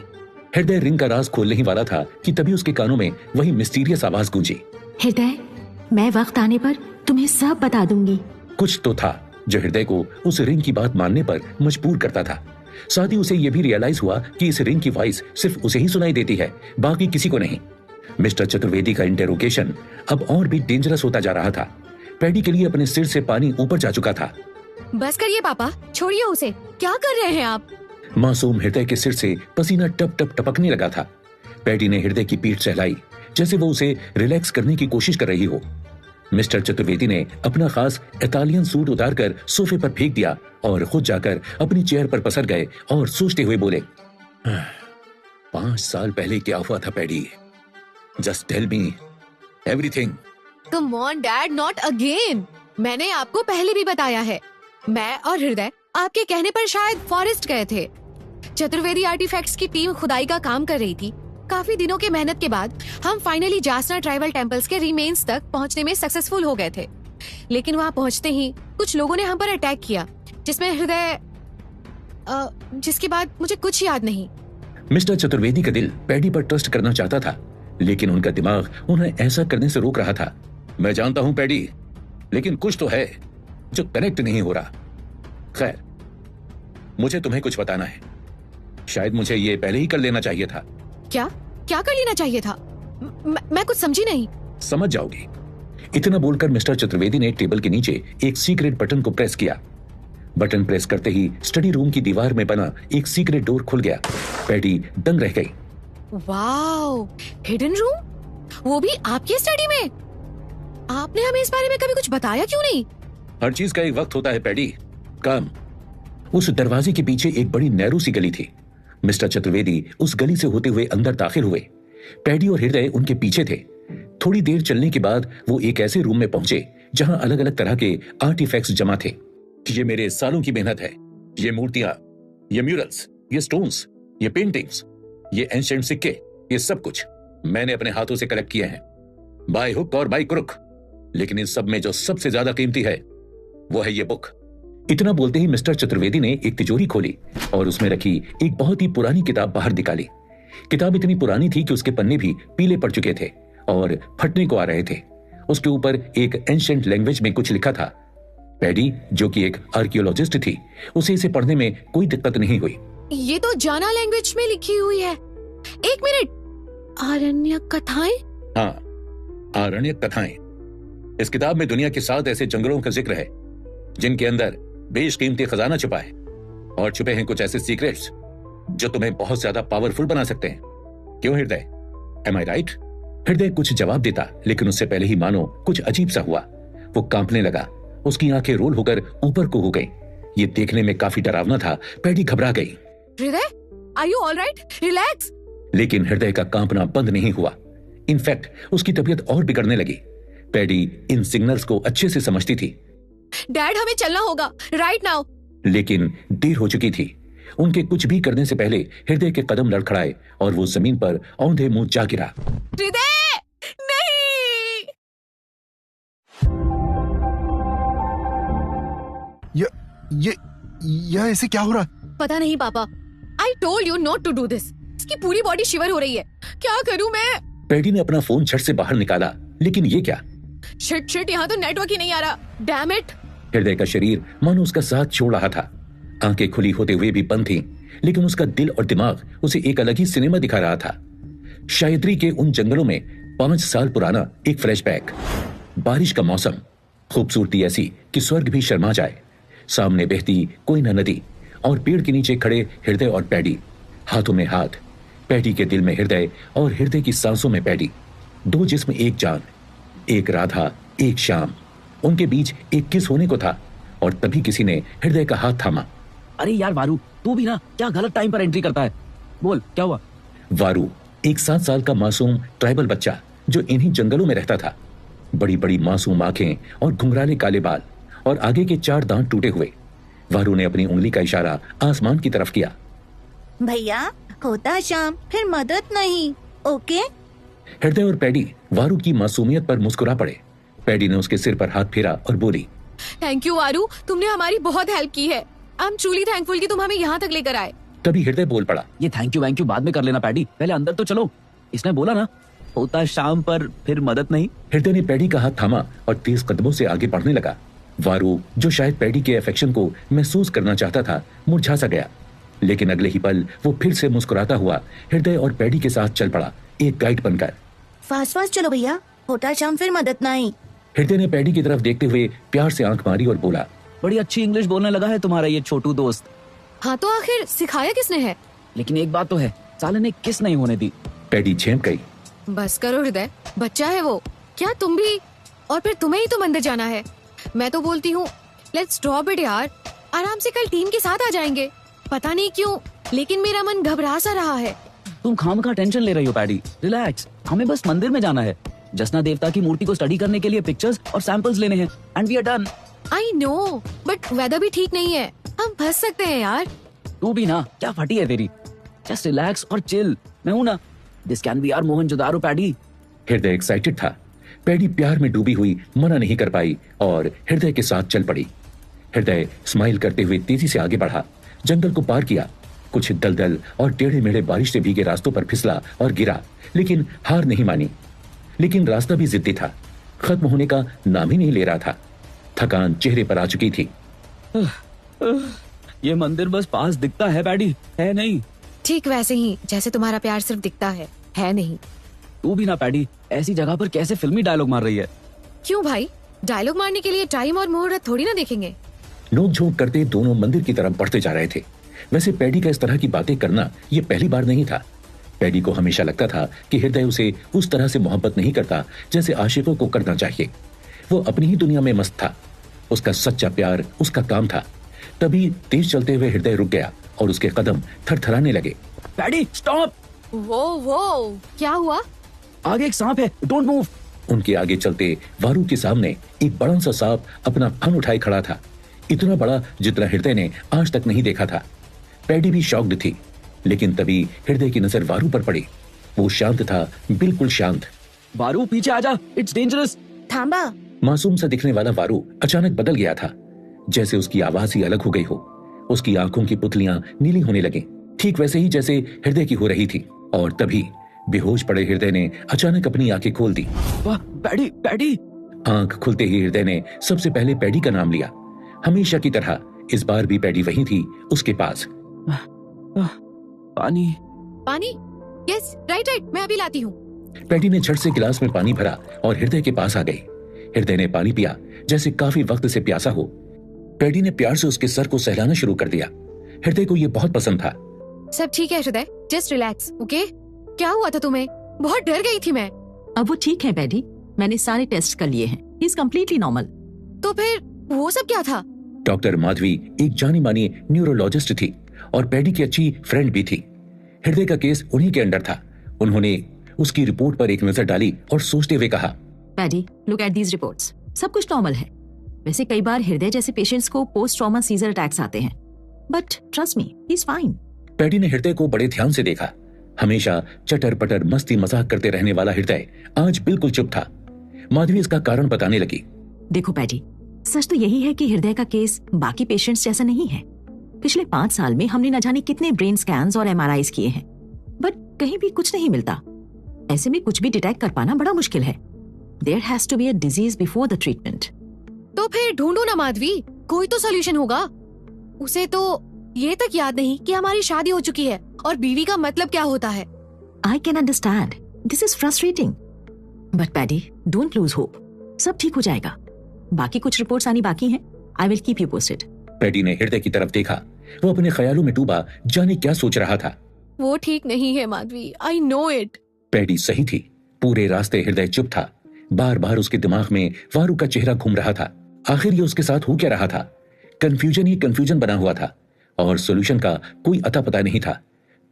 हृदय रिंग का राज खोलने ही वाला था कि तभी उसके कानों में वही मिस्टीरियस आवाज गूंजी। हृदय, मैं वक्त आने पर तुम्हें सब बता दूंगी। कुछ तो था जो हृदय को उस रिंग की बात मानने पर मजबूर करता था। साथ ही उसे यह भी रियलाइज हुआ कि इस रिंग की वॉइस सिर्फ उसे ही सुनाई देती है, बाकी किसी को नहीं। मिस्टर चतुर्वेदी का इंटेरोगेशन अब और भी डेंजरस होता जा रहा था। पैडी के लिए अपने सिर से पानी ऊपर जा चुका था। बस करिए पापा, छोड़िए उसे। क्या कर रहे हैं आप? मासूम हृदय के सिर से पसीना टप टप टपकने लगा था। पैडी ने हृदय की पीठ सहलाई, जैसे वो उसे रिलैक्स करने की कोशिश कर रही हो। मिस्टर चतुर्वेदी ने अपना खास इटालियन सूट उतारकर सोफे पर फेंक दिया और खुद जाकर अपनी चेयर पर पसर गए और सोचते हुए बोले, 5 साल पहले क्या हुआ था Paddy? Just tell me everything. Come on dad, not again. मैंने आपको पहले भी बताया है, मैं और हृदय आपके कहने पर शायद फॉरेस्ट गए थे। चतुर्वेदी आर्टिफैक्ट्स की टीम खुदाई का काम कर रही थी। काफी दिनों की मेहनत के बाद हम फाइनली जासना ट्राइबल टेम्पल्स के रिमेन्स तक पहुंचने में सक्सेसफुल हो गए थे। लेकिन वहां पहुंचते ही कुछ लोगों ने हम पर अटैक किया, जिसमें हृदय जिसके बाद मुझे कुछ याद नहीं। मिस्टर चतुर्वेदी का दिल पैडी पर ट्रस्ट करना चाहता था, लेकिन उनका दिमाग उन्हें ऐसा करने से रोक रहा था। मैं जानता हूं पैडी, लेकिन कुछ तो है जो कनेक्ट नहीं हो रहा। खैर, मुझे तुम्हें कुछ बताना है। शायद मुझे ये पहले ही कर लेना चाहिए था। क्या क्या कर लेना चाहिए था? मैं कुछ समझी नहीं। समझ जाओगी। इतना बोलकर मिस्टर चतुर्वेदी ने टेबल के नीचे एक सीक्रेट बटन को प्रेस किया। बटन प्रेस करते ही स्टडी रूम की दीवार में बना एक सीक्रेट डोर खुल गया। पैडी दंग रह गई। वाओ, हिडन रूम, वो भी आपकी स्टडी में। आपने हमें इस बारे में कभी कुछ बताया क्यों नहीं? हर चीज का एक वक्त होता है पैडी। काम। उस दरवाजे के पीछे एक बड़ी नैरो सी गली थी। मिस्टर चतुर्वेदी उस गली से होते हुए अंदर दाखिल हुए। पैडी और हृदय उनके पीछे थे। थोड़ी देर चलने के बाद वो एक ऐसे रूम में पहुंचे जहां अलग अलग तरह के आर्टिफैक्ट्स जमा थे। ये मेरे सालों की मेहनत है। ये मूर्तियां, ये म्यूरल्स, ये स्टोन्स, ये पेंटिंग्स, ये एंशिएंट सिक्के, ये सब कुछ मैंने अपने हाथों से कलेक्ट किए हैं, बाय हुक और बाय क्रुक। लेकिन इन सब में जो सबसे ज्यादा कीमती है वो है ये बुक। इतना बोलते ही मिस्टर चतुर्वेदी ने एक तिजोरी खोली और उसमें रखी एक बहुत ही पुरानी किताब बाहर निकाली। किताब इतनी पुरानी थी कि उसके पन्ने भी पीले पड़ चुके थे और फटने को आ रहे थे। उसके ऊपर एक एंशिएंट लैंग्वेज में कुछ लिखा था। पैडी, जो कि एक आर्कियोलॉजिस्ट थी, उसे इसे पढ़ने में कोई दिक्कत नहीं हुई। ये तो जाना लैंग्वेज में लिखी हुई है। एक मिनट, आरण्य कथाएं? हाँ, आरण्य कथाएं। इस किताब में दुनिया के 7 ऐसे जंगलों का जिक्र है जिनके अंदर बेशकीमती खजाना छुपा है, और छुपे हैं कुछ ऐसे सीक्रेट्स जो तुम्हें बहुत ज्यादा पावरफुल बना सकते हैं। क्यों हृदय, एम आई राइट? हृदय कुछ जवाब देता, लेकिन उससे पहले ही मानो कुछ अजीब सा हुआ। वो कांपने लगा। उसकी आंखें रोल होकर ऊपर को हो गई। ये देखने में काफी डरावना था। पैडी घबरा गई। हृदय, आर यू ऑलराइट? रिलैक्स। लेकिन हृदय का कांपना बंद नहीं हुआ। इनफैक्ट उसकी तबीयत और बिगड़ने लगी। पैडी इन सिग्नल्स को अच्छे से समझती थी। डैड, हमें चलना होगा राइट नाउ। लेकिन देर हो चुकी थी। उनके कुछ भी करने से पहले हृदय के कदम लड़खड़ाए और वो जमीन पर औंधे मुंह जा गिरा। हृदय, नहीं। यह ऐसे क्या हो रहा? पता नहीं पापा। I told you not to do this. इसकी पूरी बॉडी शिवर हो रही है। क्या करूं मैं? पैडी ने अपना फोन झट से बाहर निकाला, लेकिन ये क्या? शिट, यहाँ तो नेटवर्क ही नहीं आ रहा। Damn it. हृदय का शरीर मानो उसका साथ छोड़ रहा था। आंखें खुली होते हुए भी बंद थीं, लेकिन उसका दिल और दिमाग उसे एक अलग ही सिनेमा दिखा रहा था। शायद्री के उन जंगलों में 5 साल पुराना एक फ्लैशबैक। बारिश का मौसम, खूबसूरती ऐसी कि स्वर्ग भी शर्मा जाए। सामने बहती कोई न नदी, और पेड़ के नीचे खड़े हृदय और पैडी, हाथों में हाथ। पैडी के दिल में हृदय और हृदय की सांसों में पैडी। 2 जिस्म एक जान, एक राधा एक श्याम। उनके बीच एक किस होने को था, और तभी किसी ने हृदय का हाथ थामा। अरे यार वारू, तू भी ना क्या गलत टाइम पर एंट्री करता है। बोल क्या हुआ? वारू एक 7 साल का मासूम ट्राइबल बच्चा जो इन्हीं जंगलों में रहता था। बड़ी बड़ी मासूम आंखें और घुंघराले काले बाल, और आगे के 4 दांत टूटे हुए। वारू ने अपनी उंगली का इशारा आसमान की तरफ किया। भैया, होता शाम, फिर मदद नहीं, ओके? हृदय और पैडी वारू की मासूमियत पर मुस्कुरा पड़े। पैडी ने उसके सिर पर हाथ फेरा और बोली, थैंक यू वारू, तुमने हमारी बहुत हेल्प की है। आई एम ट्रूली थैंकफुल कि तुम हमें यहाँ तक लेकर आए। तभी हृदय बोल पड़ा, ये थैंक यू बाद में कर लेना पैडी, पहले अंदर तो चलो। इसने बोला ना, होता शाम पर फिर मदद नहीं। हृदय ने पैडी का हाथ थामा और तेज कदमों से आगे बढ़ने लगा। वारू, जो शायद पैडी के अफेक्शन को महसूस करना चाहता था, मुरझा सा गया। लेकिन अगले ही पल वो फिर से मुस्कुराता हुआ हृदय और पैडी के साथ चल पड़ा, एक गाइड बनकर। फास्ट चलो भैया, होता शाम, फिर मदद नहीं। हृदय ने पैडी की तरफ देखते हुए प्यार से आंख मारी और बोला, बड़ी अच्छी इंग्लिश बोलने लगा है तुम्हारा ये छोटू दोस्त। हाँ तो आखिर सिखाया किसने है? लेकिन एक बात तो है, साले ने किस नहीं होने दी। पैडी झेंप गई। बस करो हृदय, बच्चा है वो। क्या तुम भी? और फिर तुम्हें ही तो मंदिर जाना है। मैं तो बोलती हूँ लेट्स ड्रॉप इट यार, आराम से कल टीम के साथ आ जाएंगे। पता नहीं क्यों, लेकिन मेरा मन घबरा सा रहा है। तुम खामखा टेंशन ले रही हो पैडी, रिलैक्स। हमें बस मंदिर में जाना है, जसना देवता की मूर्ति को स्टडी करने के लिए पिक्चर्स और सैंपल्स लेने हैं, and we are done. I know, but weather भी ठीक नहीं है, हम फंस सकते हैं यार। तू भी ना, क्या फटी है तेरी? जस्ट रिलैक्स और चिल, मैं हूं ना। This can be our Mohenjodaro Paddy. Hriday excited था। पैडी प्यार में डूबी हुई मना नहीं कर पाई और हृदय के साथ चल पड़ी। हृदय स्माइल करते हुए तेजी से आगे बढ़ा, जंगल को पार किया, कुछ दलदल और टेढ़े मेढ़े बारिश से भीगे रास्तों पर फिसला और गिरा, लेकिन हार नहीं मानी। लेकिन रास्ता भी जिद्दी था, खत्म होने का नाम ही नहीं ले रहा था। थकान चेहरे पर आ चुकी थी। ये मंदिर बस पास दिखता है पैडी, है नहीं। ठीक वैसे ही जैसे तुम्हारा प्यार सिर्फ दिखता है नहीं। तू भी ना पैडी ऐसी जगह पर कैसे फिल्मी डायलॉग मार रही है। क्यों भाई, डायलॉग मारने के लिए टाइम और मुहूर्त थोड़ी ना देखेंगे। नोक-झोंक करते दोनों मंदिर की तरफ बढ़ते जा रहे थे। वैसे पैडी का इस तरह की बातें करना ये पहली बार नहीं था। पैडी को हमेशा लगता था कि हृदय उसे उस तरह से मोहब्बत नहीं करता जैसे आशिकों को करना चाहिए। वो अपनी ही दुनिया में मस्त था। उसका सच्चा प्यार उसका काम था। तभी तेज चलते हुए हृदय रुक गया और उसके कदम थरथराने लगे। Paddy stop. वो क्या हुआ? आगे एक सांप है, डोंट मूव। उनके आगे चलते वारू के सामने एक बड़ा सा सांप अपना फन उठाए खड़ा था, इतना बड़ा जितना हृदय ने आज तक नहीं देखा था। पैडी भी शॉक्ड थी, लेकिन तभी हृदय की नजर वारू पर पड़ी। वो शांत था, बिल्कुल शांत। वारू पीछे आजा, इट्स डेंजरस। थांबा। मासूम सा दिखने वाला वारू अचानक बदल गया था, जैसे उसकी आवाज ही अलग हो गई हो। उसकी आंखों की पुतलियां नीली होने लगी, ठीक वैसे ही जैसे हृदय की हो रही थी। और तभी बेहोश पड़े हृदय ने अचानक अपनी आंखें खोल दी। वाह पैडी, पैडी। आंख खुलते ही हृदय ने सबसे पहले पैडी का नाम लिया। हमेशा की तरह इस बार भी पैडी वहीं थी, उसके पास। पानी। पानी? यस, राइट, मैं अभी लाती हूँ। पैडी ने झट से गिलास में पानी भरा और हृदय के पास आ गई। हृदय ने पानी पिया जैसे काफी वक्त से प्यासा हो। पैडी ने प्यार से उसके सर को सहलाना शुरू कर दिया। हृदय को यह बहुत पसंद था। सब ठीक है हृदय, जस्ट रिलैक्स, ओके? क्या हुआ था तुम्हें? बहुत डर गई थी मैं। अब वो ठीक है पैडी, मैंने सारे टेस्ट कर लिए हैं, ही इज कम्प्लीटली नॉर्मल। तो फिर वो सब क्या था? डॉक्टर माधवी एक जानी मानी न्यूरोलॉजिस्ट थी और पैडी की अच्छी फ्रेंड भी थी। हृदय का केस उन्हीं के अंडर था। उन्होंने उसकी रिपोर्ट पर एक नजर डाली और सोचते हुए कहा, paddy, look at these reports, सब कुछ नॉर्मल है। वैसे कई बार हृदय जैसे पेशेंट्स को पोस्ट ट्रॉमा सीजर अटैक्स आते हैं, but trust me, he is fine. Paddy ने हृदय को बड़े ध्यान से देखा। हमेशा चटर पटर मस्ती मजाक करते रहने वाला हृदय आज बिल्कुल चुप था। माधवी इसका कारण बताने लगी। देखो पैडी, सच तो यही है कि हृदय का केस बाकी पेशेंट्स जैसा नहीं है। पिछले 5 साल में हमने न जाने कितने ब्रेन स्कैन्स और MRIs किए हैं, बट कहीं भी कुछ नहीं मिलता। ऐसे में कुछ भी डिटेक्ट कर पाना बड़ा मुश्किल है। There has to be a disease before the treatment. तो फिर ढूंढो ना माधवी, कोई तो सोल्यूशन होगा। उसे तो ये तक याद नहीं कि हमारी शादी हो चुकी है और बीवी का मतलब क्या होता है। I can understand. This is frustrating. But Paddy, don't lose hope. सब ठीक हो जाएगा। बाकी कुछ रिपोर्ट्स आनी बाकी हैं। I will keep you posted. Paddy ने हृदय की तरफ देखा। वो अपने ख्यालों में डूबा, जाने क्या सोच रहा था। वो ठीक नहीं है Madhavi, I know it. Paddy सही थी। पूरे रास्ते हृदय चुप था। बार बार उसके दिमाग में वारू का चेहरा घूम रहा था। आखिर ये उसके साथ हो क्या रहा था? कंफ्यूजन ही कंफ्यूजन बना हुआ था और सॉल्यूशन का कोई अता पता नहीं था।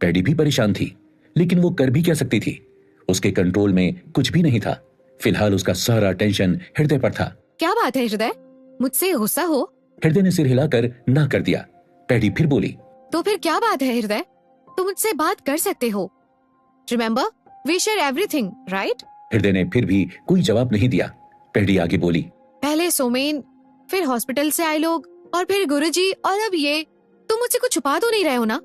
पैडी भी परेशान थी, लेकिन वो कर भी क्या सकती थी? उसके कंट्रोल में कुछ भी नहीं था। फिलहाल उसका सारा टेंशन हृदय पर था। क्या बात है हृदय, मुझसे गुस्सा हो? हृदय ने सिर हिलाकर ना कर दिया। पैडी फिर बोली, तो फिर क्या बात है हृदय, तुम मुझसे बात कर सकते हो। Remember, we share everything, right? Hriday ने फिर भी कोई जवाब नहीं दिया। पैडी आगे बोली, पहले सोमेन, फिर हॉस्पिटल से आए लोग, और फिर गुरुजी, और अब ये। तुम मुझसे कुछ छुपा तो नहीं रहे हो ना?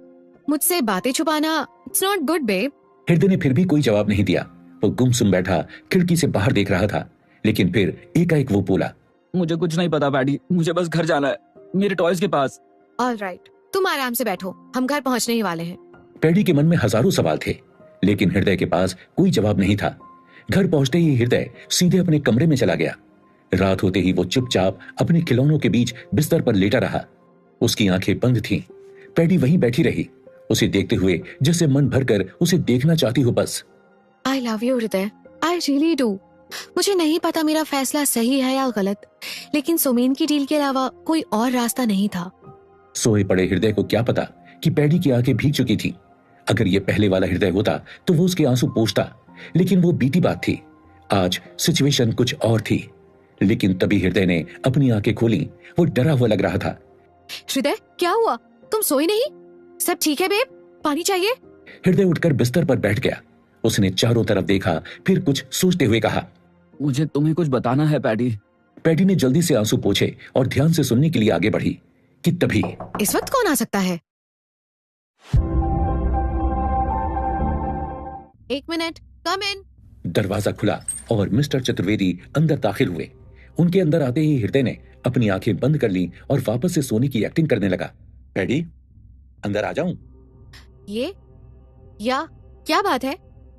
मुझसे बातें छुपाना इट्स नॉट गुड बेब। हृदय ने फिर भी कोई जवाब नहीं दिया। वो गुमसुम बैठा खिड़की से बाहर देख रहा था, लेकिन फिर एकाएक वो बोला, मुझे कुछ नहीं पता पैडी, मुझे बस घर जाना है, मेरे टॉयज के पास। ऑलराइट, तुम आराम से बैठो, हम घर पहुंचने ही वाले हैं। पैडी के मन में हजारों सवाल थे, लेकिन हृदय के पास कोई जवाब नहीं था। घर पहुंचते ही हृदय सीधे अपने कमरे में चला गया। रात होते ही वो चुपचाप अपने खिलौनों के बीच बिस्तर पर लेटा रहा। उसकी आंखें बंद थीं। पैडी वहीं बैठी रही, उसे देखते हुए जैसे मन भरकर उसे देखना चाहती हो बस। आई लव यू हृदय, आई रियली डू। मुझे नहीं पता मेरा फैसला सही है या गलत, लेकिन सोमेन की डील के अलावा कोई और रास्ता नहीं था। सोए पड़े हृदय को क्या पता कि पैडी की आंखें भीग चुकी थी। अगर ये पहले वाला हृदय होता तो वो उसके आंसू पोंछता, लेकिन वो बीती बात थी। आज सिचुएशन कुछ और थी। लेकिन तभी हृदय ने अपनी आंखें खोली। वो डरा हुआ लग रहा था। हृदय, क्या हुआ? तुम सोई नहीं? सब ठीक है बेब? पानी चाहिए? हृदय उठकर बिस्तर पर बैठ गया। उसने चारों तरफ देखा, फिर कुछ सोचते हुए कहा, मुझे तुम्हें कुछ बताना है पैडी। पैडी ने जल्दी से आंसू पोंछे और ध्यान से सुनने के लिए आगे बढ़ी कि तभी इस वक्त कौन आ सकता है? 1 मिनट, कम इन। दरवाजा खुला और मिस्टर चतुर्वेदी अंदर दाखिल हुए। उनके अंदर आते ही हृदय ने अपनी आंखें बंद कर ली और वापस से सोने की एक्टिंग करने लगा। पैडी, अंदर आ जाऊं? ये या क्या बात है,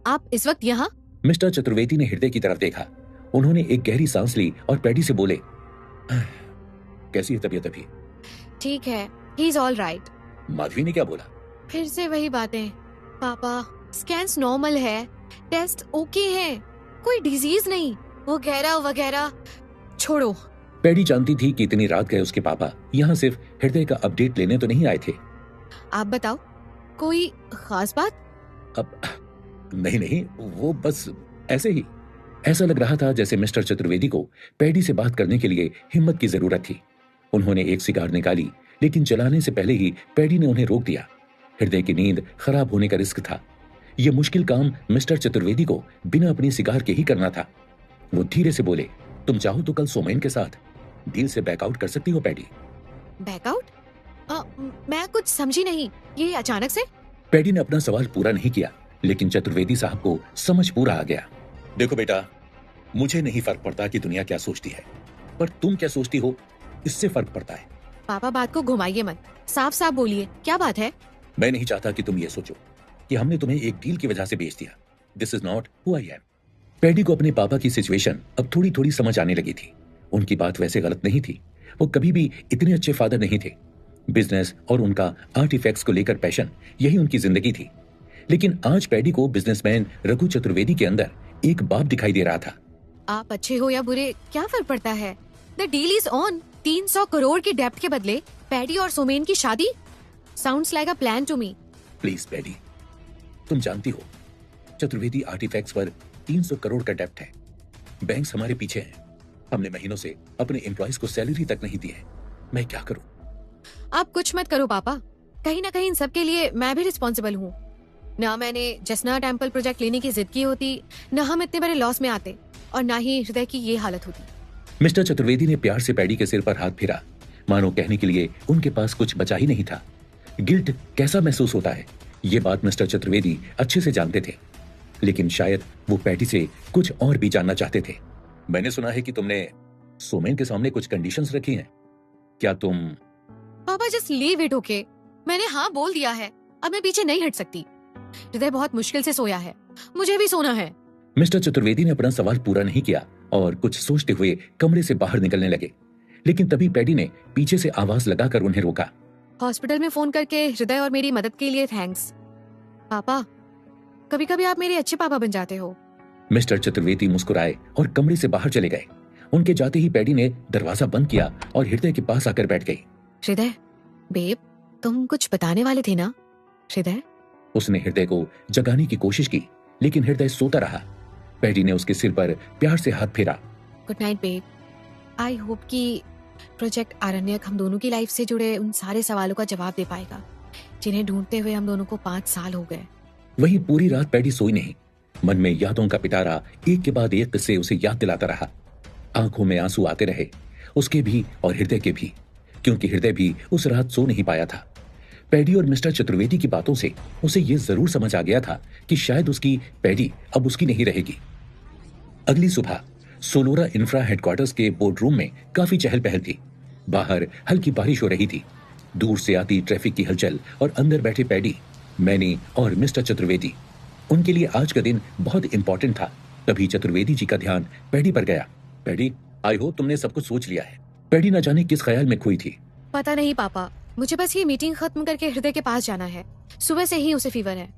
आप इस वक्त यहाँ? मिस्टर चतुर्वेदी ने हृदय की तरफ देखा। उन्होंने एक गहरी सांस ली और पैडी से बोले, कैसी है तबीयत अभी? ठीक है, he is all right. Madhavi ने क्या बोला? फिर से वही बातें। पापा, स्कैन्स नॉर्मल है, टेस्ट ओके हैं, कोई डिजीज नहीं, वगैरह वगैरह। छोड़ो। पैडी जानती थी कि इतनी रात गए उसके पापा यहाँ सिर्फ हृदय का अपडेट लेने तो नहीं आए थे। आप बताओ, कोई खास बात? अब नहीं, वो बस ऐसे ही। ऐसा लग रहा था जैसे मिस्टर चतुर्वेदी को पैडी से बात करने के लिए हिम्मत की जरूरत थी। उन्होंने एक सिगार निकाली, लेकिन जलाने से पहले ही पैडी ने उन्हें रोक दिया। हृदय की नींद खराब होने का रिस्क था। यह मुश्किल काम मिस्टर चतुर्वेदी को बिना अपनी सिगार के ही करना था। वो धीरे से बोले, तुम चाहो तो कल सोमेन के साथ डील से बैकआउट कर सकती हो पैडी। बैकआउट? मैं कुछ समझी नहीं, ये अचानक से? पैडी ने अपना सवाल पूरा नहीं किया, लेकिन चतुर्वेदी साहब को समझ पूरा आ गया। देखो बेटा, मुझे नहीं फर्क पड़ता कि दुनिया क्या सोचती है, पर तुम क्या सोचती हो इससे फर्क पड़ता है। पापा, बात को घुमाइए मत, साफ साफ बोलिए, क्या बात है? मैं नहीं चाहता कि तुम ये सोचो कि हमने तुम्हें एक डील की वजह से बेच दिया। This is not who I am. Paddy को अपने पापा की सिचुएशन अब थोड़ी थोड़ी समझ आने लगी थी। उनकी बात वैसे गलत नहीं थी। वो कभी भी इतने अच्छे फादर नहीं थे। बिजनेस और उनका आर्ट इफेक्ट्स को लेकर पैशन, यही उनकी जिंदगी थी। लेकिन आज पैडी को बिजनेसमैन रघु चतुर्वेदी के अंदर एक बाप दिखाई दे रहा था। आप अच्छे हो या बुरे, क्या फर्क पड़ता है? The deal is on. 300 crore की डेप्ट के बदले पैडी और सोमेन की शादी? Sounds like a plan to me. Please Paddy, तुम जानती हो चतुर्वेदी आर्टिफैक्ट्स पर 300 करोड़ का डेप्ट है। बैंक्स हमारे पीछे हैं। हमने महीनों से अपने एम्प्लॉयज को सैलरी तक नहीं दी है। मैं क्या करूं? आप कुछ मत करो पापा, कहीं ना कहीं इन सब के लिए मैं भी रिस्पॉन्सिबल हूँ। ना मैंने जसना टेम्पल प्रोजेक्ट लेने की जिद की होती, ना हम इतने बड़े लॉस में आते, और ना ही हृदय की ये हालत होती। मिस्टर चतुर्वेदी ने प्यार से पैडी के सिर पर हाथ फेरा, मानो कहने के लिए उनके पास कुछ बचा ही नहीं था। गिल्ट कैसा महसूस होता है, ये बात मिस्टर चतुर्वेदी अच्छे से जानते थे, लेकिन शायद वो पैडी से कुछ और भी जानना चाहते थे। मैंने सुना है कि तुमने सोमेन के सामने कुछ कंडीशंस रखी हैं। क्या तुम? पापा, जस्ट लीव इट, ओके? मैंने हाँ बोल दिया है, अब मैं पीछे नहीं हट सकती। हृदय बहुत मुश्किल से सोया है, मुझे भी सोना है। मिस्टर चतुर्वेदी ने अपना सवाल पूरा नहीं किया और कुछ सोचते हुए कमरे से बाहर निकलने लगे, लेकिन तभी पैडी ने पीछे से आवाज लगाकर उन्हें रोका। हॉस्पिटल में फोन करके हृदय और मेरी मदद के लिए थैंक्स। पापा, कभी कभी आप मेरे अच्छे पापा बन जाते हो। मिस्टर चतुर्वेदी मुस्कुराए और कमरे से बाहर चले गए। उनके जाते ही पैडी ने दरवाजा बंद किया और हृदय के पास आकर बैठ गई। हृदय, बेब, तुम कुछ बताने वाले थे ना? हृदय? उसने हृदय को जगाने की कोशिश की, लेकिन हृदय सोता रहा। पैडी ने उसके सिर पर प्यार से हाथ फेरा। Good night babe. I hope कि प्रोजेक्ट आरण्यक हम दोनों की लाइफ से जुड़े उन सारे सवालों का जवाब दे पाएगा जिन्हें ढूंढते हुए हम दोनों को 5 साल हो गए। वही पूरी रात पैडी सोई नहीं। मन में यादों का पिटारा एक के बाद एक किस्से उसे याद दिलाता रहा। आंखों में आंसू आते रहे, उसके भी और हृदय के भी, क्योंकि हृदय भी उस रात सो नहीं पाया था। पैडी और मिस्टर चतुर्वेदी की बातों से उसे यह जरूर समझ आ गया था कि शायद उसकी पैडी अब उसकी नहीं रहेगी। अगली सुबह सोलोरा इंफ्रा हेडक्वार्टर्स के बोर्ड रूम में काफी चहल पहल थी। बाहर हल्की बारिश हो रही थी। दूर से आती ट्रैफिक की हलचल और अंदर बैठे पैडी, मैनी और मिस्टर चतुर्वेदी, उनके लिए आज का दिन बहुत इंपॉर्टेंट था। तभी चतुर्वेदी जी का ध्यान पैडी पर गया। पैडी, आई होप तुमने सब कुछ सोच लिया है। पैडी न जाने किस ख्याल में खोई थी। पता नहीं पापा, मुझे बस ये मीटिंग खत्म करके हृदय के पास जाना है। सुबह से ही उसे फीवर है।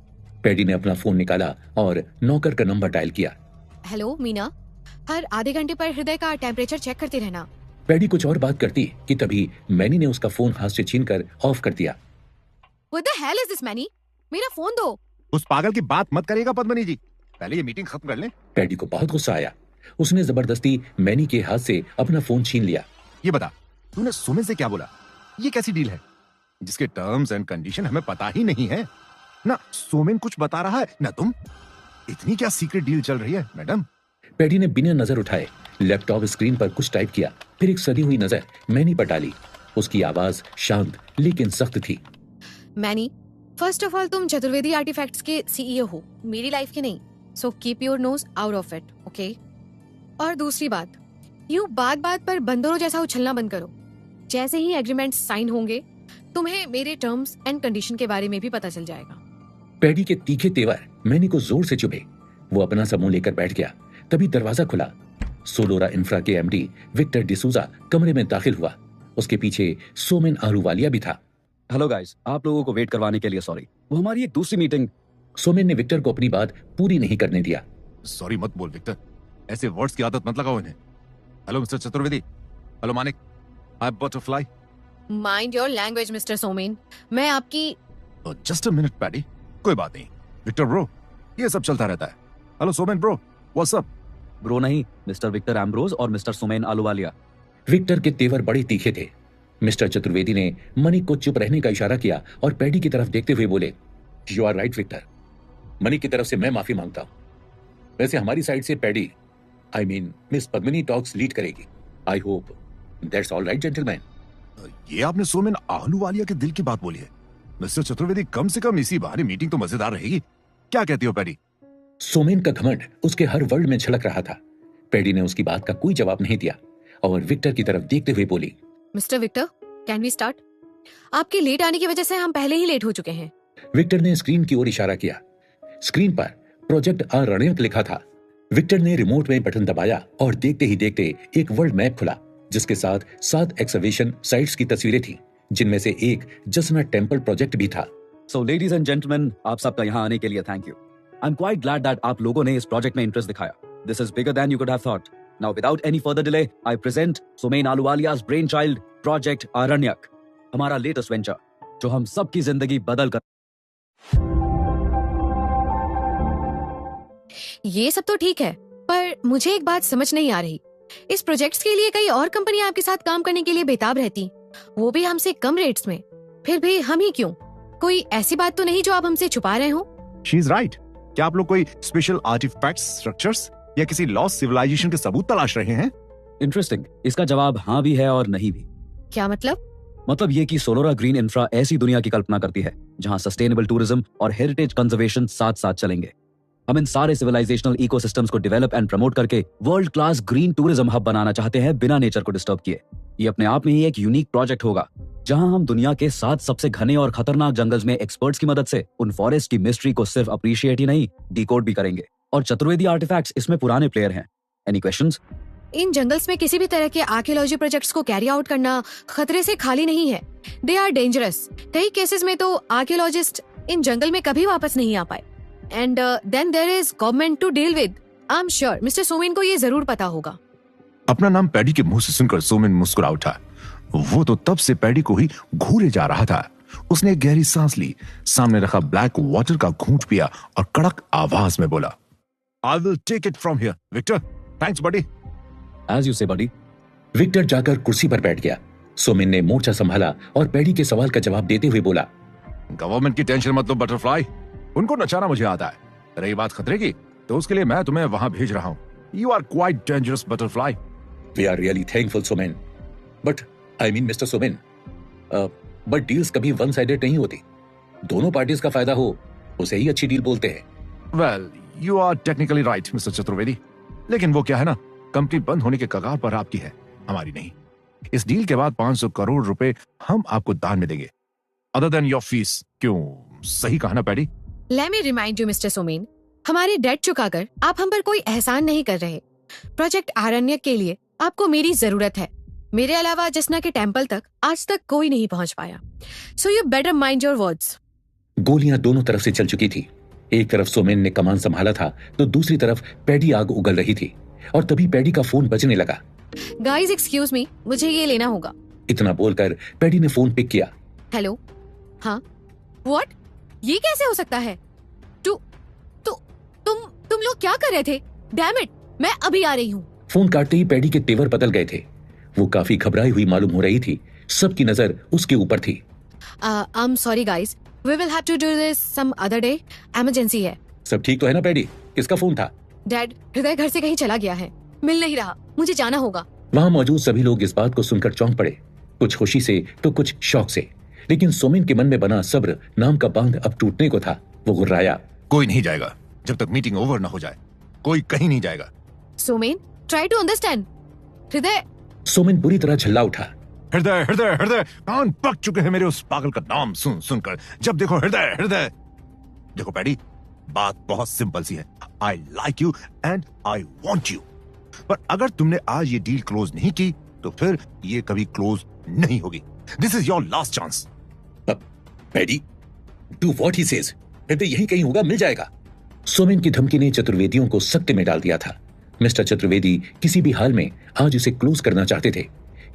पैडी ने अपना फोन निकाला और नौकर का नंबर डायल किया। हेलो मीना, हर आधे घंटे पर हृदय का टेम्परेचर चेक करते रहना। पैडी कुछ और बात करती कि तभी मैनी ने उसका फोन हाथ से छीनकर ऑफ कर दिया। What the hell is this, many? मेरा फोन दो। उस पागल की बात मत करिएगा पद्मनी जी, पहले ये मीटिंग खत्म कर लें। पैडी को बहुत गुस्सा आया। उसने जबरदस्ती मैनी के हाथ से अपना फोन छीन लिया। ये बता, तूने सुमित से क्या बोला? ये कैसी डील है जिसके टर्म्स एंड कंडीशन हमें पता ही नहीं है? ना सोमेन कुछ बता रहा है ना तुम। इतनी क्या सीक्रेट डील चल रही है मैडम? पैडी ने बिना नजर उठाए लैपटॉप स्क्रीन पर कुछ टाइप किया, फिर एक सड़ी हुई नजर मैनी पर डाली। उसकी आवाज शांत लेकिन सख्त थी। मैनी, फर्स्ट ऑफ ऑल तुम चतुर्वेदी आर्टिफैक्ट्स के सीईओ हो, मेरी लाइफ के नहीं। So keep your nose out of it, okay? और दूसरी बात, यूं बात बात पर बंदरों जैसा उछलना बंद करो। जैसे ही एग्रीमेंट साइन होंगे तुम्हें मेरे टर्म्स एंड कंडीशन के बारे में भी पता चल जाएगा। पैडी के तीखे तेवर मैनी को जोर से चुभे। वो अपना समूह लेकर बैठ गया। तभी दरवाजा खुला। सोलोरा इंफ्रा के एमडी विक्टर डिसूजा कमरे में दाखिल हुआ। उसके पीछे सोमेन आहलूवालिया भी था। हेलो गाइस, आप लोगों को वेट करवाने के लिए सॉरी। वो हमारी एक दूसरी मीटिंग। सोमेन ने विक्टर को अपनी बात पूरी नहीं करने दिया। सॉरी मत बोल विक्टर, ऐसे वर्ड्स की आदत मत लगाओ इन्हें। Hello mister Chaturvedi. Hello Manik. I am butterfly. Mind your language mister Somen. मैं आपकी जस्ट अ मिनट पैडी, कोई बात नहीं। विक्टर ब्रो, ये सब चलता रहता है। Hello Somen bro, what's up? Bro नहीं, मिस्टर विक्टर एम्ब्रोज और मिस्टर सोमेन आहलूवालिया। विक्टर के तेवर बड़े तीखे थे। मिस्टर चतुर्वेदी ने मनिक को चुप रहने का इशारा किया और पैडी की तरफ देखते हुए बोले, यू आर राइट विक्टर, मनिक की तरफ से मैं माफी मांगता हूं। वैसे हमारी साइड से Paddy, I mean miss Padmini talks lead करेगी। I hope that's all right gentleman. ये आपने सोमेन आहलूवालिया के दिल की बात बोली है। मिस्टर चतुर्वेदी, कम से कम इसी बहाने मीटिंग तो मजेदार रहेगी। क्या कहती हो पैडी? सोमेन का घमंड उसके हर वर्ड में झलक रहा था। पैडी ने उसकी बात का कोई जवाब नहीं दिया और विक्टर की तरफ देखते हुए बोली, mister Victor, can we start? आपके लेट आने की वजह से हम पहले ही लेट हो चुके हैं। विक्टर ने स्क्रीन की ओर इशारा किया। स्क्रीन पर प्रोजेक्ट आरण्यक लिखा था। विक्टर ने रिमोट में बटन दबाया और देखते ही देखते एक वर्ल्ड मैप खुला, जिसके साथ 7 एक्सकवेशन साइट्स की तस्वीरें थी, जिनमें से एक जसना टेम्पल प्रोजेक्ट भी था। सो लेडीज एंड जेंटलमैन, आप सबका यहाँ आने के लिए thank you. I am quite glad that आप लोगों ने इस प्रोजेक्ट में इंटरेस्ट दिखाया। This is bigger than you could have thought. Now without any further delay, I present Somen आहलूवालिया's ब्रेन चाइल्ड प्रोजेक्ट आरण्यक, हमारा लेटेस्ट वेंचर जो हम सबकी जिंदगी बदल कर। ये सब तो ठीक है, पर मुझे एक बात समझ नहीं आ रही। इस प्रोजेक्ट्स के लिए कई और कंपनियां आपके साथ काम करने के लिए बेताब रहती, वो भी हमसे कम रेट्स में। फिर भी हम ही क्यों? कोई ऐसी बात तो नहीं जो आप हमसे छुपा रहे हो? She is right. क्या आप लोग कोई स्पेशल आर्टिफैक्ट्स, स्ट्रक्चर्स या किसी लॉस्ट सिविलाइजेशन के सबूत तलाश रहे हैं? इंटरेस्टिंग। इसका जवाब हाँ भी है और नहीं भी। क्या मतलब? मतलब ये कि सोलोरा ग्रीन इंफ्रा ऐसी दुनिया की कल्पना करती है जहां सस्टेनेबल टूरिज्म और हेरिटेज कंजर्वेशन साथ साथ चलेंगे। हम इन सारे सिविलाइजेशनल इकोसिस्टम्स को डेवलप एंड प्रमोट करके world class green tourism hub बनाना चाहते हैं बिना नेचर को डिस्टर्ब किए। ये अपने आप में ही एक यूनिक प्रोजेक्ट होगा जहां हम दुनिया के 7 सबसे घने और खतरनाक जंगल्स में एक्सपर्ट्स की मदद से उन फॉरेस्ट की मिस्ट्री को सिर्फ अप्रिशिएट ही नहीं, डिकोड भी करेंगे। और चतुर्वेदी आर्टिफैक्ट्स इसमें पुराने प्लेयर हैं। Any questions? इन जंगल्स में किसी भी तरह के आर्कियोलॉजी प्रोजेक्ट्स को कैरी आउट करना खतरे से खाली नहीं है। They are dangerous. कई केसेस में तो आर्कियोलॉजिस्ट इन जंगल में कभी वापस नहीं आ पाए। And then there is government to deal with. I am sure mister Somen को ये जरूर पता होगा। अपना नाम पैडी के मुंह से सुनकर सोमेन मुस्कुरा उठा। वो तो तब से पैडी को ही घूरे जा रहा था। उसने एक गहरी सांस ली, सामने रखा ब्लैक वाटर का घूंट पिया और कड़क आवाज में बोला, I will take it from here Victor. Thanks buddy. As you say buddy. Victor जाकर कुर्सी पर बैठ गया। सोमेन ने मोर्चा संभाला और पैडी के सवाल का जवाब देते हुए बोला, गवर्नमेंट की टेंशन मत लो बटरफ्लाई, उनको नचाना मुझे आता है। रही बात खतरे की, तो उसके लिए मैं तुम्हें वहां भेज रहा हूं। You are quite dangerous butterfly. We are really thankful Somen, but I mean mister Somen, but deals कभी वन साइडेड नहीं होती। दोनों पार्टीज का फायदा हो उसे ही अच्छी डील बोलते हैं। Well, you are technically right mister Chaturvedi, लेकिन वो क्या है ना, कंपनी बंद होने के कगार पर आपकी है, हमारी नहीं। इस डील के बाद 500 करोड़ रुपए हम आपको दान में देंगे, अदर देन योर फीस। क्यों, सही कहा ना paddy? Let me remind you mister Somen, हमारे डेट चुकाकर आप हम पर कोई एहसान नहीं कर रहे। प्रोजेक्ट आरण्यक के लिए आपको मेरी जरूरत है। मेरे अलावा जसना के टेम्पल तक आज तक कोई नहीं पहुंच पाया। So you better mind your words. गोलियां दोनों तरफ से चल चुकी थी। एक तरफ सोमेन ने कमान संभाला था तो दूसरी तरफ पैडी आग उगल रही थी। और तभी पैडी का फोन बजने लगा। गाइस एक्सक्यूज मी, मुझे ये लेना होगा। इतना बोलकर पैडी ने फोन पिक किया। हेलो, हाँ, व्हाट? ये कैसे हो सकता है? तुम लोग क्या कर रहे थे? डैम इट, मैं अभी आ रही हूँ। फोन काटते ही पैडी के तेवर बदल गए थे। वो काफी घबराई हुई मालूम हो रही थी। सबकी नजर उसके ऊपर थी। I am sorry guys, we will have to do this some other day. Emergency है। सब ठीक तो है ना पैडी? किसका फोन था? डैड, हृदय घर से कहीं चला गया है, मिल नहीं रहा, मुझे जाना होगा। वहां मौजूद सभी लोग इस बात को सुनकर चौंक पड़े, कुछ खुशी से तो कुछ शौक से। लेकिन सोमेन के मन में बना सब्र नाम का बांध अब टूटने को था। वो गुर्राया, कोई नहीं जाएगा जब तक मीटिंग ओवर ना हो जाए। कोई कहीं नहीं जाएगा। Somen, try to understand. Hriday. Somen बुरी तरह झल्ला उठा। हृदय हृदय हृदय, कान पक चुके हैं मेरे उस पागल का नाम सुन सुनकर। जब देखो हृदय हृदय। देखो पैडी, बात बहुत सिंपल सी है। I like you and I want you. पर अगर तुमने आज ये डील क्लोज नहीं की तो फिर ये कभी क्लोज नहीं होगी। This is your last chance. Paddy, do what he says. हृदय यहीं कहीं होगा, मिल जाएगा। सोमेन की धमकी ने चतुर्वेदियों को सख्ते में डाल दिया था। मिस्टर चतुर्वेदी किसी भी हाल में आज इसे क्लोज करना चाहते थे।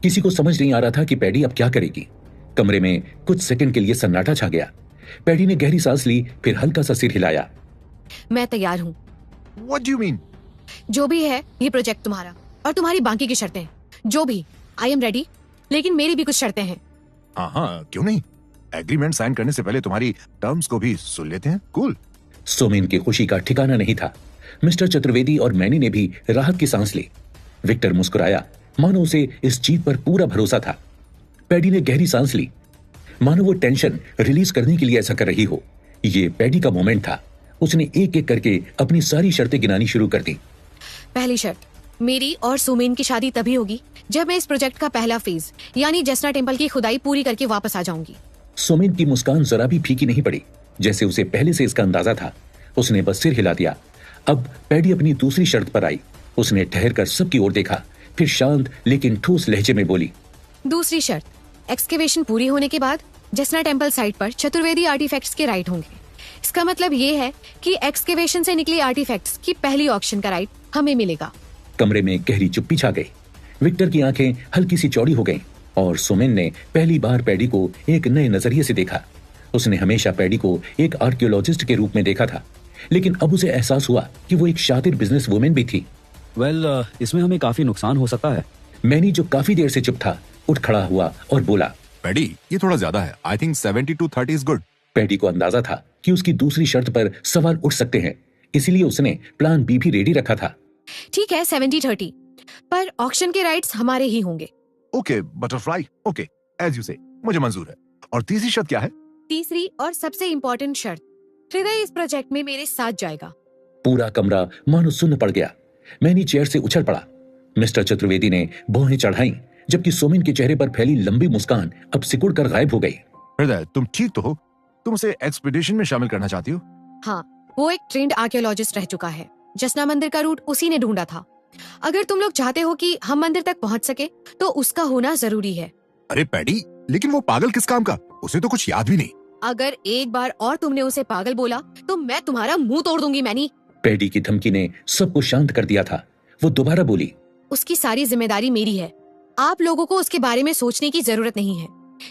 किसी को समझ नहीं आ रहा था कि पैडी अब क्या करेगी। कमरे में कुछ सेकंड के लिए सन्नाटा छा गया। पैडी ने गहरी सांस ली, फिर हल्का सा सिर हिलाया। मैं तैयार हूँ। What do you mean? जो भी है, ये प्रोजेक्ट तुम्हारा और तुम्हारी बाकी की शर्तें, जो भी, आई एम रेडी। लेकिन मेरी भी कुछ शर्तें हैं। हाँ, क्यों नहीं। एग्रीमेंट साइन करने से पहले तुम्हारी टर्म्स को भी सुन लेते हैं। कूल। सोमेन की खुशी का ठिकाना नहीं था। मिस्टर चतुर्वेदी और मैनी ने भी राहत की सांस ली। विक्टर मुस्कुराया, मानो उसे इस जीत पर पूरा भरोसा था। पैडी ने गहरी सांस ली, मानो वो टेंशन रिलीज करने के लिए ऐसा कर रही हो। ये पैडी का मोमेंट था। उसने एक एक करके अपनी सारी शर्तें गिनानी शुरू कर दी। पहली शर्त, मेरी और सोमेन की शादी तभी होगी जब मैं इस प्रोजेक्ट का पहला फेज यानी जसना टेम्पल की खुदाई पूरी करके वापस आ जाऊंगी। सोमेन की मुस्कान जरा भी फीकी नहीं पड़ी, जैसे उसे पहले से इसका अंदाजा था। उसने बस सिर हिला दिया। अब पैडी अपनी दूसरी शर्त पर आई। उसने ठहर कर सबकी ओर देखा, फिर शांत लेकिन ठोस लहजे में बोली, दूसरी शर्त, एक्सकेवेशन पूरी होने के बाद जसना टेम्पल साइट पर चतुर्वेदी आर्टिफैक्ट्स के राइट होंगे। इसका मतलब ये है कि एक्सकेवेशन से निकले आर्टिफैक्ट्स की पहली ऑक्शन का राइट हमें मिलेगा। कमरे में गहरी चुप्पी छा गई। विक्टर की आंखें हल्की सी चौड़ी हो गईं और सोमेन ने पहली बार पैडी को एक नए नजरिए से देखा। उसने हमेशा पैडी को एक आर्कियोलॉजिस्ट के रूप में देखा था, लेकिन अब उसे एहसास हुआ कि वो एक शातिर बिजनेस वुमेन भी थी। इसमें हमें काफी नुकसान हो सकता है। मैनी जो काफी देर से चुप था, उठ खड़ा हुआ और बोला, पैडी, ये थोड़ा ज्यादा है। I think 70-30 is good. Paddy को अंदाजा था कि उसकी दूसरी शर्त पर सवाल उठ सकते हैं, इसीलिए उसने प्लान बी भी रेडी रखा था। ठीक है, 70-30, पर ऑक्शन के राइट्स हमारे ही होंगे। Okay butterfly, okay as you say, मुझे मंजूर है। और तीसरी शर्त क्या है? तीसरी और सबसे इम्पोर्टेंट शर्त, हृदय इस प्रोजेक्ट में मेरे साथ जाएगा। पूरा कमरा मानो सुन्न पड़ गया। मैनी चेयर से उछल पड़ा। मिस्टर चतुर्वेदी ने भौहें चढ़ाई, जबकि सोमेन के चेहरे पर फैली लंबी मुस्कान अब सिकुड़ कर गायब हो गई। हृदय, तुम ठीक तो हो? तुम उसे एक्सपीडिशन में शामिल करना चाहती हो? हाँ, वो एक ट्रेंड आर्कियोलॉजिस्ट रह चुका है। जसना मंदिर का रूट उसी ने ढूंढा था। अगर तुम लोग चाहते हो कि हम मंदिर तक पहुंच सके तो उसका होना जरूरी है। अरे पैडी, लेकिन वो पागल किस काम का? उसे तो कुछ याद भी नहीं। अगर एक बार और तुमने उसे पागल बोला तो मैं तुम्हारा मुंह तोड़ दूंगी। मैनी, पैडी की धमकी ने सबको शांत कर दिया था। वो दोबारा बोली, उसकी सारी जिम्मेदारी मेरी है। आप लोगों को उसके बारे में सोचने की जरूरत नहीं है।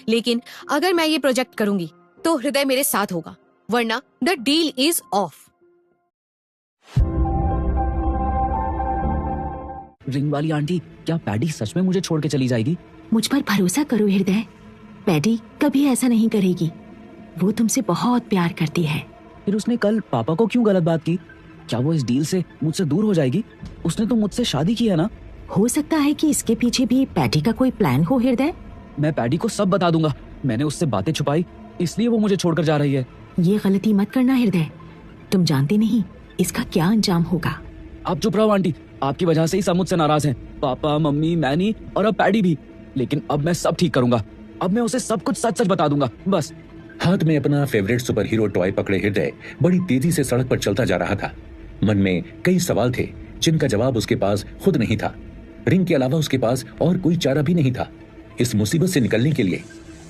लेकिन अगर मैं ये प्रोजेक्ट करूंगी तो हृदय मेरे साथ होगा, वरना the deal is of. Ring वाली आंटी, क्या पैडी सच में मुझे छोड़ के चली जाएगी? मुझ पर भरोसा करो हृदय, पैडी कभी ऐसा नहीं करेगी। वो तुमसे बहुत प्यार करती है। फिर उसने कल पापा को क्यों गलत बात की? क्या वो इस डील से मुझसे दूर हो जाएगी? उसने तो मुझसे शादी की है ना। हो सकता है कि इसके पीछे भी पैडी का कोई प्लान हो हृदय। मैं पैडी को सब बता दूंगा। मैंने उससे बातें छुपाई, इसलिए वो मुझे छोड़कर जा रही है। ये गलती मत करना हृदय, तुम जानते नहीं इसका क्या अंजाम होगा। आप चुप रहो आंटी, आपकी वजह से ही सब मुझसे नाराज हैं। पापा, मम्मी, मैनी और अब पैडी भी। लेकिन अब मैं सब ठीक करूंगा। अब मैं उसे सब कुछ सच सच बता दूंगा, बस। हाथ में अपना फेवरेट सुपर हीरो टॉय पकड़े हृदय बड़ी तेजी से सड़क पर चलता जा रहा था। मन में कई सवाल थे जिनका जवाब उसके पास खुद नहीं था। रिंग के अलावा उसके पास और कोई चारा भी नहीं था इस मुसीबत से निकलने के लिए।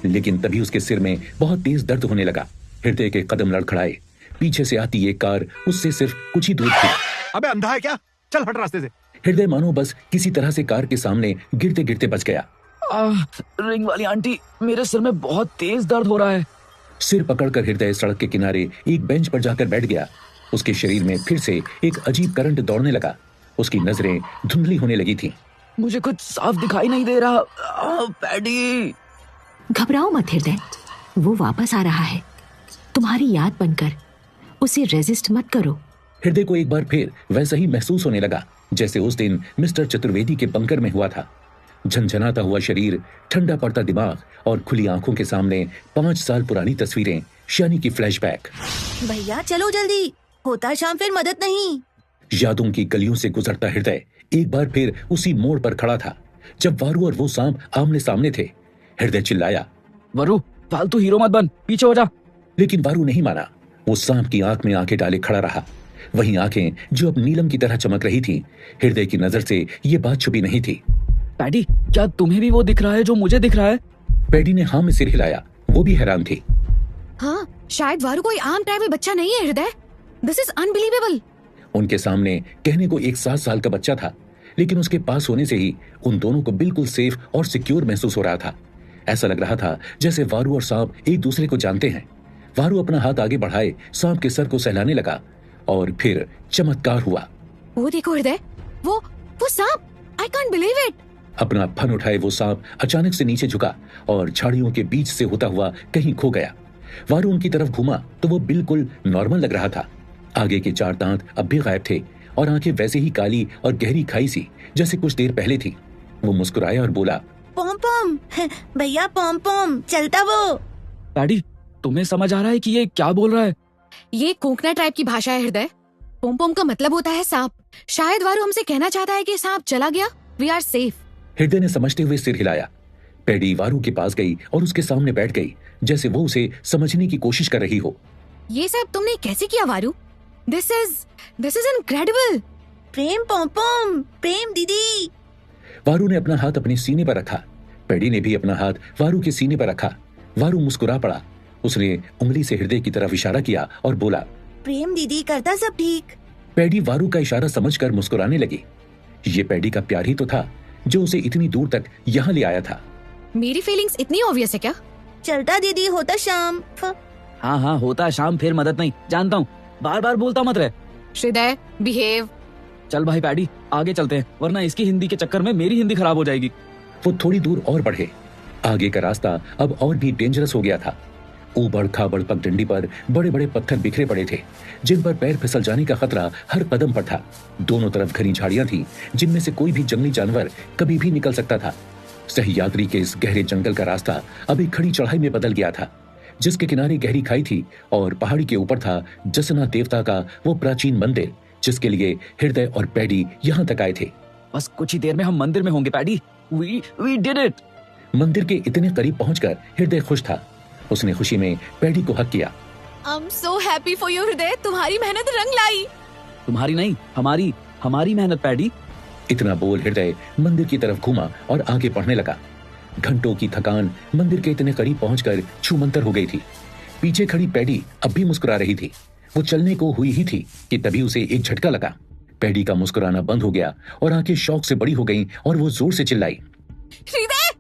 लेकिन तभी उसके सिर में बहुत तेज दर्द होने लगा। हृदय के कदम लड़खड़ाए। पीछे से आती एक कार उससे सिर्फ कुछ ही दूर थी। अबे अंधा है क्या? चल हट रास्ते से। हृदय मानो बस किसी तरह से कार के सामने गिरते गिरते बच गया। रिंग वाली आंटी, मेरे सिर में बहुत तेज दर्द हो रहा है। सिर पकड़कर हृदय सड़क के किनारे एक बेंच पर जाकर बैठ गया। उसके शरीर में फिर से एक अजीब करंट दौड़ने लगा। उसकी नजरें धुंधली होने लगी थीं। मुझे कुछ साफ दिखाई नहीं दे रहा। पैडी, घबराओ मत हृदय, वो वापस आ रहा है। तुम्हारी याद बनकर उसे रेजिस्ट मत करो। हृदय को एक बार फिर वैसा ही महसूस होने लगा जैसे उस दिन मिस्टर चतुर्वेदी के बंकर में हुआ था। झनझनाता हुआ शरीर, ठंडा पड़ता दिमाग और खुली आंखों के सामने 5 साल पुरानी तस्वीरें, यानी कि फ्लैशबैक। भैया चलो जल्दी, होता शाम फिर मदद नहीं। यादों की गलियों से गुजरता हृदय एक बार फिर उसी मोड़ पर खड़ा था जब वारू और वो सांप आमने सामने थे। हृदय चिल्लाया, वरु फालतू हीरो मत बन, पीछे हो जा। लेकिन वारू नहीं माना। वो सांप की आंख में आंखें डाले खड़ा रहा। वहीं आंखें जो अब नीलम की तरह चमक रही थीं, हृदय की नजर से ये बात छुपी नहीं थी। पैडी, क्या तुम्हें भी वो दिख रहा है जो मुझे दिख रहा है? पैडी ने हाँ में सिर हिलाया। वो भी हैरान थी। हाँ, शायद वारू कोई आम ट्राइबल बच्चा नहीं है हृदय। This is unbelievable. उनके सामने कहने को एक 7 साल का बच्चा था, लेकिन उसके पास होने से ही उन दोनों को बिल्कुल सेफ और सिक्योर महसूस हो रहा था। ऐसा लग रहा था जैसे वारू और सांप एक दूसरे को जानते हैं। वारू अपना हाथ आगे बढ़ाए सांप के सर को सहलाने लगा और फिर चमत्कार हुआ। वो देखो हृदय, वो सांप, आई कांट बिलीव इट। अपना फन उठाए वो सांप अचानक से नीचे झुका और झाड़ियों के बीच से होता हुआ कहीं खो गया। वारू उनकी तरफ घूमा तो वो बिल्कुल नॉर्मल लग रहा था। आगे के 4 दांत अब भी गायब थे और आंखें वैसे ही काली और गहरी खाई सी जैसे कुछ देर पहले थी। वो मुस्कुराया और बोला, पॉम पॉम भैया, पॉम पॉम चलता वो। पैडी, तुम्हें समझ आ रहा है कि ये क्या बोल रहा है? ये कोंकणा ट्राइब की भाषा है हृदय। पोम पोम का मतलब होता है सांप। शायद वारू हमसे कहना चाहता है कि सांप चला गया, वी आर सेफ। हृदय ने समझते हुए सिर हिलाया। पैडी वारू के पास गई और उसके सामने बैठ गई जैसे वो उसे समझने की कोशिश कर रही हो। ये सब तुमने कैसे किया Varu? This is incredible. Prem pom pom, Prem दीदी। वारू ने अपना हाथ अपने सीने पर रखा। पैडी ने भी अपना हाथ वारू के सीने पर रखा। वारू मुस्कुरा पड़ा। उसने उंगली से हृदय की तरफ इशारा किया और बोला, प्रेम दीदी करता सब ठीक। पैडी वारू का इशारा समझकर मुस्कुराने लगी। ये पैडी का प्यार ही तो था जो उसे इतनी दूर तक यहाँ ले आया था। मेरी फीलिंग्स इतनी ऑब्वियस है क्या? चलता दीदी, होता शाम। हाँ हाँ, होता शाम फिर मदद नहीं, जानता हूँ, बार बार बोलता मत रहे। हृदय, बिहेव। चल भाई पैडी, आगे चलते हैं, वरना इसकी हिंदी के चक्कर में मेरी हिंदी खराब हो जाएगी। वो थोड़ी दूर और बढ़े। आगे का रास्ता अब और भी डेंजरस हो गया था। ऊबड़ खाबड़ पगडंडी पर बड़े बड़े पत्थर बिखरे पड़े थे जिन पर पैर फिसल जाने का खतरा हर कदम पर था। दोनों तरफ घनी झाड़ियां थी जिनमें से कोई भी जंगली जानवर कभी भी निकल सकता था। सहयात्री के इस गहरे जंगल का रास्ता अब एक खड़ी चढ़ाई में बदल गया था जिसके किनारे गहरी खाई थी और पहाड़ी के ऊपर था जसनाथ देवता का वो प्राचीन मंदिर जिसके लिए हृदय और पैडी यहाँ तक आए थे। बस कुछ ही देर में हम मंदिर में होंगे पैडी। We did it. मंदिर के इतने करीब पहुंचकर हृदय खुश था। उसने खुशी में पैडी को हक किया। I am so happy for you हृदय, तुम्हारी मेहनत रंग लाई। तुम्हारी नहीं, हमारी मेहनत पैडी। इतना बोल हृदय मंदिर की तरफ घूमा और आगे बढ़ने लगा। घंटों की थकान मंदिर के इतने करीब पहुंचकर छूमंतर हो गई थी। पीछे खड़ी पैडी अब भी मुस्कुरा रही थी। वो चलने को हुई ही थी कि तभी उसे एक झटका लगा। पैडी का मुस्कुराना बंद हो गया और आंखें शौक से बड़ी हो गईं और वो जोर से चिल्लाई, हृदय।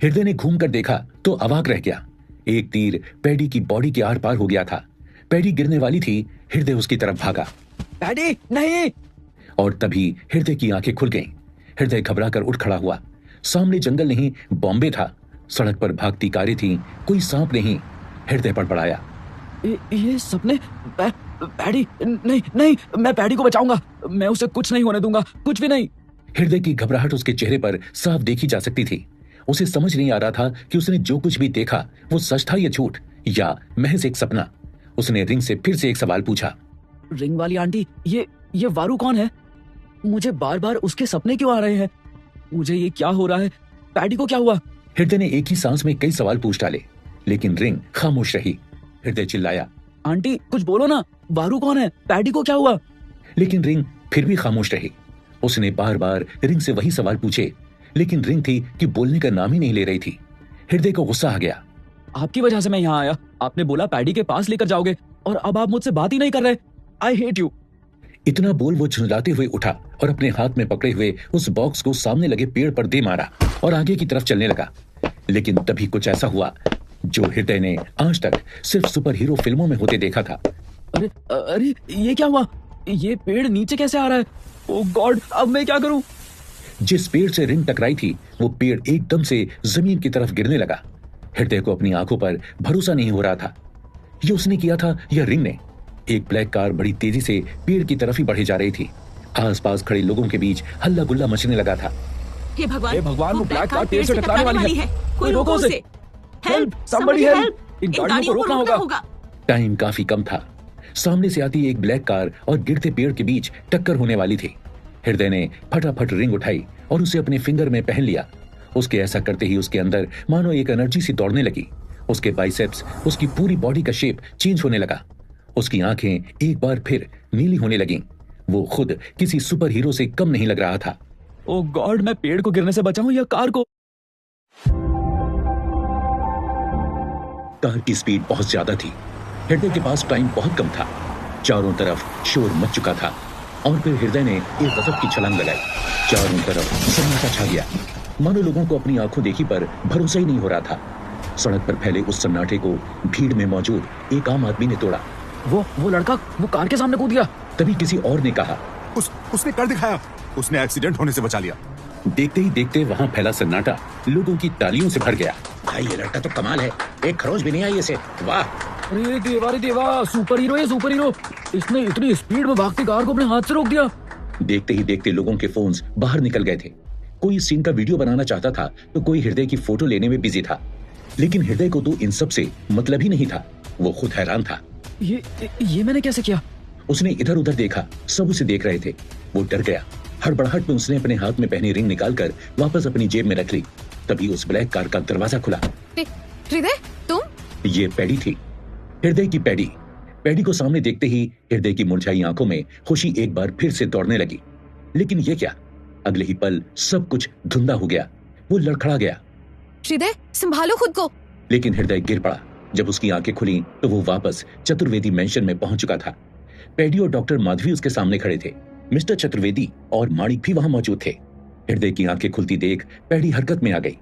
हृदय ने घूम कर देखा तो अवाक रह गया। एक तीर पैडी की बॉडी के आर पार हो गया था। पैडी गिरने वाली थी। हृदय उसकी तरफ भागा। पैडी नहीं। और तभी हृदय की आंखें खुल गईं। हृदय घबराकर उठ खड़ा हुआ। सामने जंगल नहीं, बॉम्बे था। सड़क पर भागती कारें थीं, कोई सांप नहीं। हृदय पड़पड़ाया, ये सपने? पैडी नहीं, मैं पैडी को बचाऊंगा, मैं उसे कुछ नहीं होने दूंगा, कुछ भी नहीं। हृदय की घबराहट उसके चेहरे पर साफ देखी जा सकती थी। उसे समझ नहीं आ रहा था कि उसने जो कुछ भी देखा वो सच था या झूठ या महज एक सपना। उसने रिंग से फिर से एक सवाल पूछा, रिंग वाली आंटी, ये वारू कौन है? मुझे बार बार उसके सपने क्यों आ रहे हैं? मुझे ये क्या हो रहा है? पैडी को क्या हुआ? हृदय ने एक ही सांस में कई सवाल पूछ डाले, लेकिन रिंग खामोश रही। हृदय चिल्लाया, आंटी कुछ बोलो ना, वारू कौन है? पैडी को क्या हुआ? लेकिन रिंग फिर भी खामोश रही। उसने बार बार रिंग से वही सवाल पूछे, लेकिन रिंग थी कि बोलने का नाम ही नहीं ले रही थी। हृदय को गुस्सा आ गया। आपकी वजह से मैं यहाँ आया। आपने बोला पैडी के पास लेकर जाओगे और अब आप मुझसे बात ही नहीं कर रहे। I hate you. इतना बोल वो झुंझलाते हुए उठा और अपने हाथ में पकड़े हुए उस बॉक्स को सामने लगे पेड़ पर दे मारा और आगे की तरफ चलने लगा। लेकिन तभी कुछ ऐसा हुआ जो हृदय ने आज तक सिर्फ सुपर हीरो फिल्मों में होते देखा था। अरे ये क्या हुआ? ये पेड़ नीचे कैसे आ रहा है? ओह गॉड, अब मैं क्या करूं? जिस पेड़ से रिंग टकराई थी वो पेड़ एकदम से जमीन की तरफ गिरने लगा। हृदय को अपनी आंखों पर भरोसा नहीं हो रहा था। ये उसने किया था या रिंग ने? एक ब्लैक कार बड़ी तेजी से पेड़ की तरफ ही बढ़ी जा रही थी। आसपास खड़े लोगों के बीच हल्ला गुल्ला मचने लगा था। हे भगवान, वो ब्लैक कार पेड़ से टकराने वाली है। कोई रोको उसे। Help, somebody help. इन गाड़ियों को रोकना होगा। टाइम काफी कम था। सामने से आती एक ब्लैक कार और गिरते पेड़ के बीच टक्कर होने वाली थी। हृदय ने फटाफट रिंग उठाई और उसे अपने फिंगर में पहन लिया। उसके ऐसा करते ही उसके अंदर मानो एक एनर्जी सी दौड़ने लगी। उसके बाइसेप्स, उसकी पूरी बॉडी का शेप चेंज होने लगा। उसकी आंखें एक बार फिर नीली होने लगीं। वो खुद किसी सुपर हीरो से कम नहीं लग रहा था। ओ गॉड, मैं पेड़ को गिरने से बचाऊं या कार को? कार की स्पीड बहुत ज्यादा थी। हृदय के पास टाइम बहुत कम था। चारों तरफ शोर मच चुका था और फिर हृदय ने एक गजब की छलांग लगाई। चारों तरफ सन्नाटा छा गया, मानो लोगों को अपनी आंखों देखी पर भरोसा ही नहीं हो रहा था। सड़क पर फैले उस सन्नाटे को भीड़ में मौजूद एक आम आदमी ने तोड़ा। वो लड़का वो कार के सामने कूद गया। तभी किसी और ने कहा, उसने कर दिखाया, उसने एक्सीडेंट होने से बचा लिया। देखते ही देखते वहां फैला सन्नाटा लोगों की तालियों से भर गया। भाई ये लड़का तो कमाल है, एक खरोच भी नहीं आई इसे, वाह। अरे देवा, सुपर हीरो है, सुपर हीरो। इसने इतनी स्पीड में भागती कार को अपने हाथ से रोक दिया। देखते ही देखते लोगों के फोन्स बाहर निकल गए थे। कोई इस सीन का वीडियो बनाना चाहता था तो कोई हृदय की फोटो लेने में बिजी था। लेकिन हृदय को तो इन सब से मतलब ही नहीं था। वो खुद हैरान था। ये मैंने कैसे किया? उसने इधर उधर देखा, सब उसे देख रहे थे। वो डर गया। हड़बड़ाहट में उसने अपने हाथ में पहनी रिंग निकालकर वापस अपनी जेब में रख ली। तभी उस ब्लैक कार का दरवाजा खुला। हृदय, तुम? ये पैडी थी, हृदय की पैडी। पैडी को सामने देखते ही हृदय की मुरझाई आंखों में खुशी एक बार फिर से दौड़ने लगी। लेकिन ये क्या, अगले ही पल सब कुछ धुंधला हो गया। वो लड़खड़ा गया। हृदय, संभालो खुद को। लेकिन हृदय गिर पड़ा। जब उसकी आंखें खुली तो वो वापस चतुर्वेदी मेंशन में पहुंच चुका था। पैडी और डॉक्टर माधवी उसके सामने खड़े थे। मिस्टर चतुर्वेदी और माणिक भी वहां मौजूद थे। हृदय की आंखें खुलती देख पैडी हरकत में आ गई।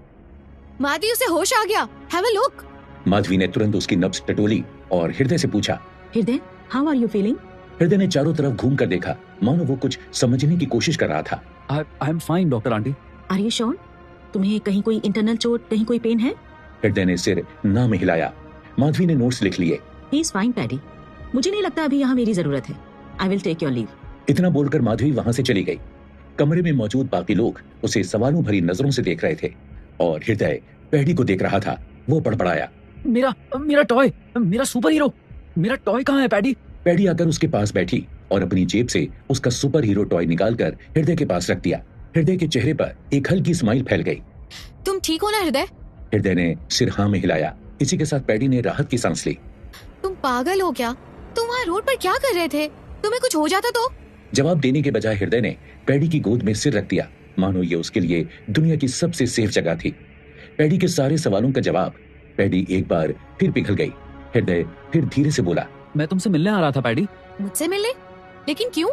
माधवी, उसे होश आ गया। Have a look. माधवी ने तुरंत उसकी नब्ज टटोली और हृदय से पूछा, हृदय, हाउ आर यू फीलिंग? हृदय ने चारों तरफ घूम कर देखा, मानो वो कुछ समझने की कोशिश कर रहा था। I am fine doctor aunty. Are you sure? तुम्हें कहीं कोई इंटरनल चोट, कहीं कोई पेन है? हृदय ने सिर ना में हिलाया। माधवी ने नोट्स लिख लिए। He is fine Paddy. मुझे नहीं लगता अभी यहाँ मेरी जरूरत है। I will take your leave. इतना बोलकर माधवी वहां से चली गई। कमरे में मौजूद बाकी लोग उसे सवालों भरी नजरों से देख रहे थे और हृदय पैडी को देख रहा था। वो बड़बड़ाया, मेरा टॉय, मेरा सुपर हीरो, मेरा टॉय कहाँ है पैडी? पैडी आकर उसके पास बैठी और अपनी जेब से उसका सुपर हीरो टॉय निकालकर हृदय के पास रख दिया। हृदय के चेहरे पर एक हल्की स्माइल फैल गई। तुम ठीक हो ना हृदय? हृदय ने सिर हाँ में हिलाया। इसी के साथ पैडी ने राहत की सांस ली। तुम पागल हो क्या? तुम वहाँ रोड पर क्या कर रहे थे? तुम्हें कुछ हो जाता तो? जवाब देने के बजाय हृदय ने पैडी की गोद में सिर रख दिया, मानो ये उसके लिए दुनिया की सबसे सेफ जगह थी। पैडी के सारे सवालों का जवाब पैडी एक बार फिर पिघल गई। हृदय फिर धीरे से बोला, मैं तुमसे मिलने आ रहा था पैडी। मुझसे मिलने? लेकिन क्यों?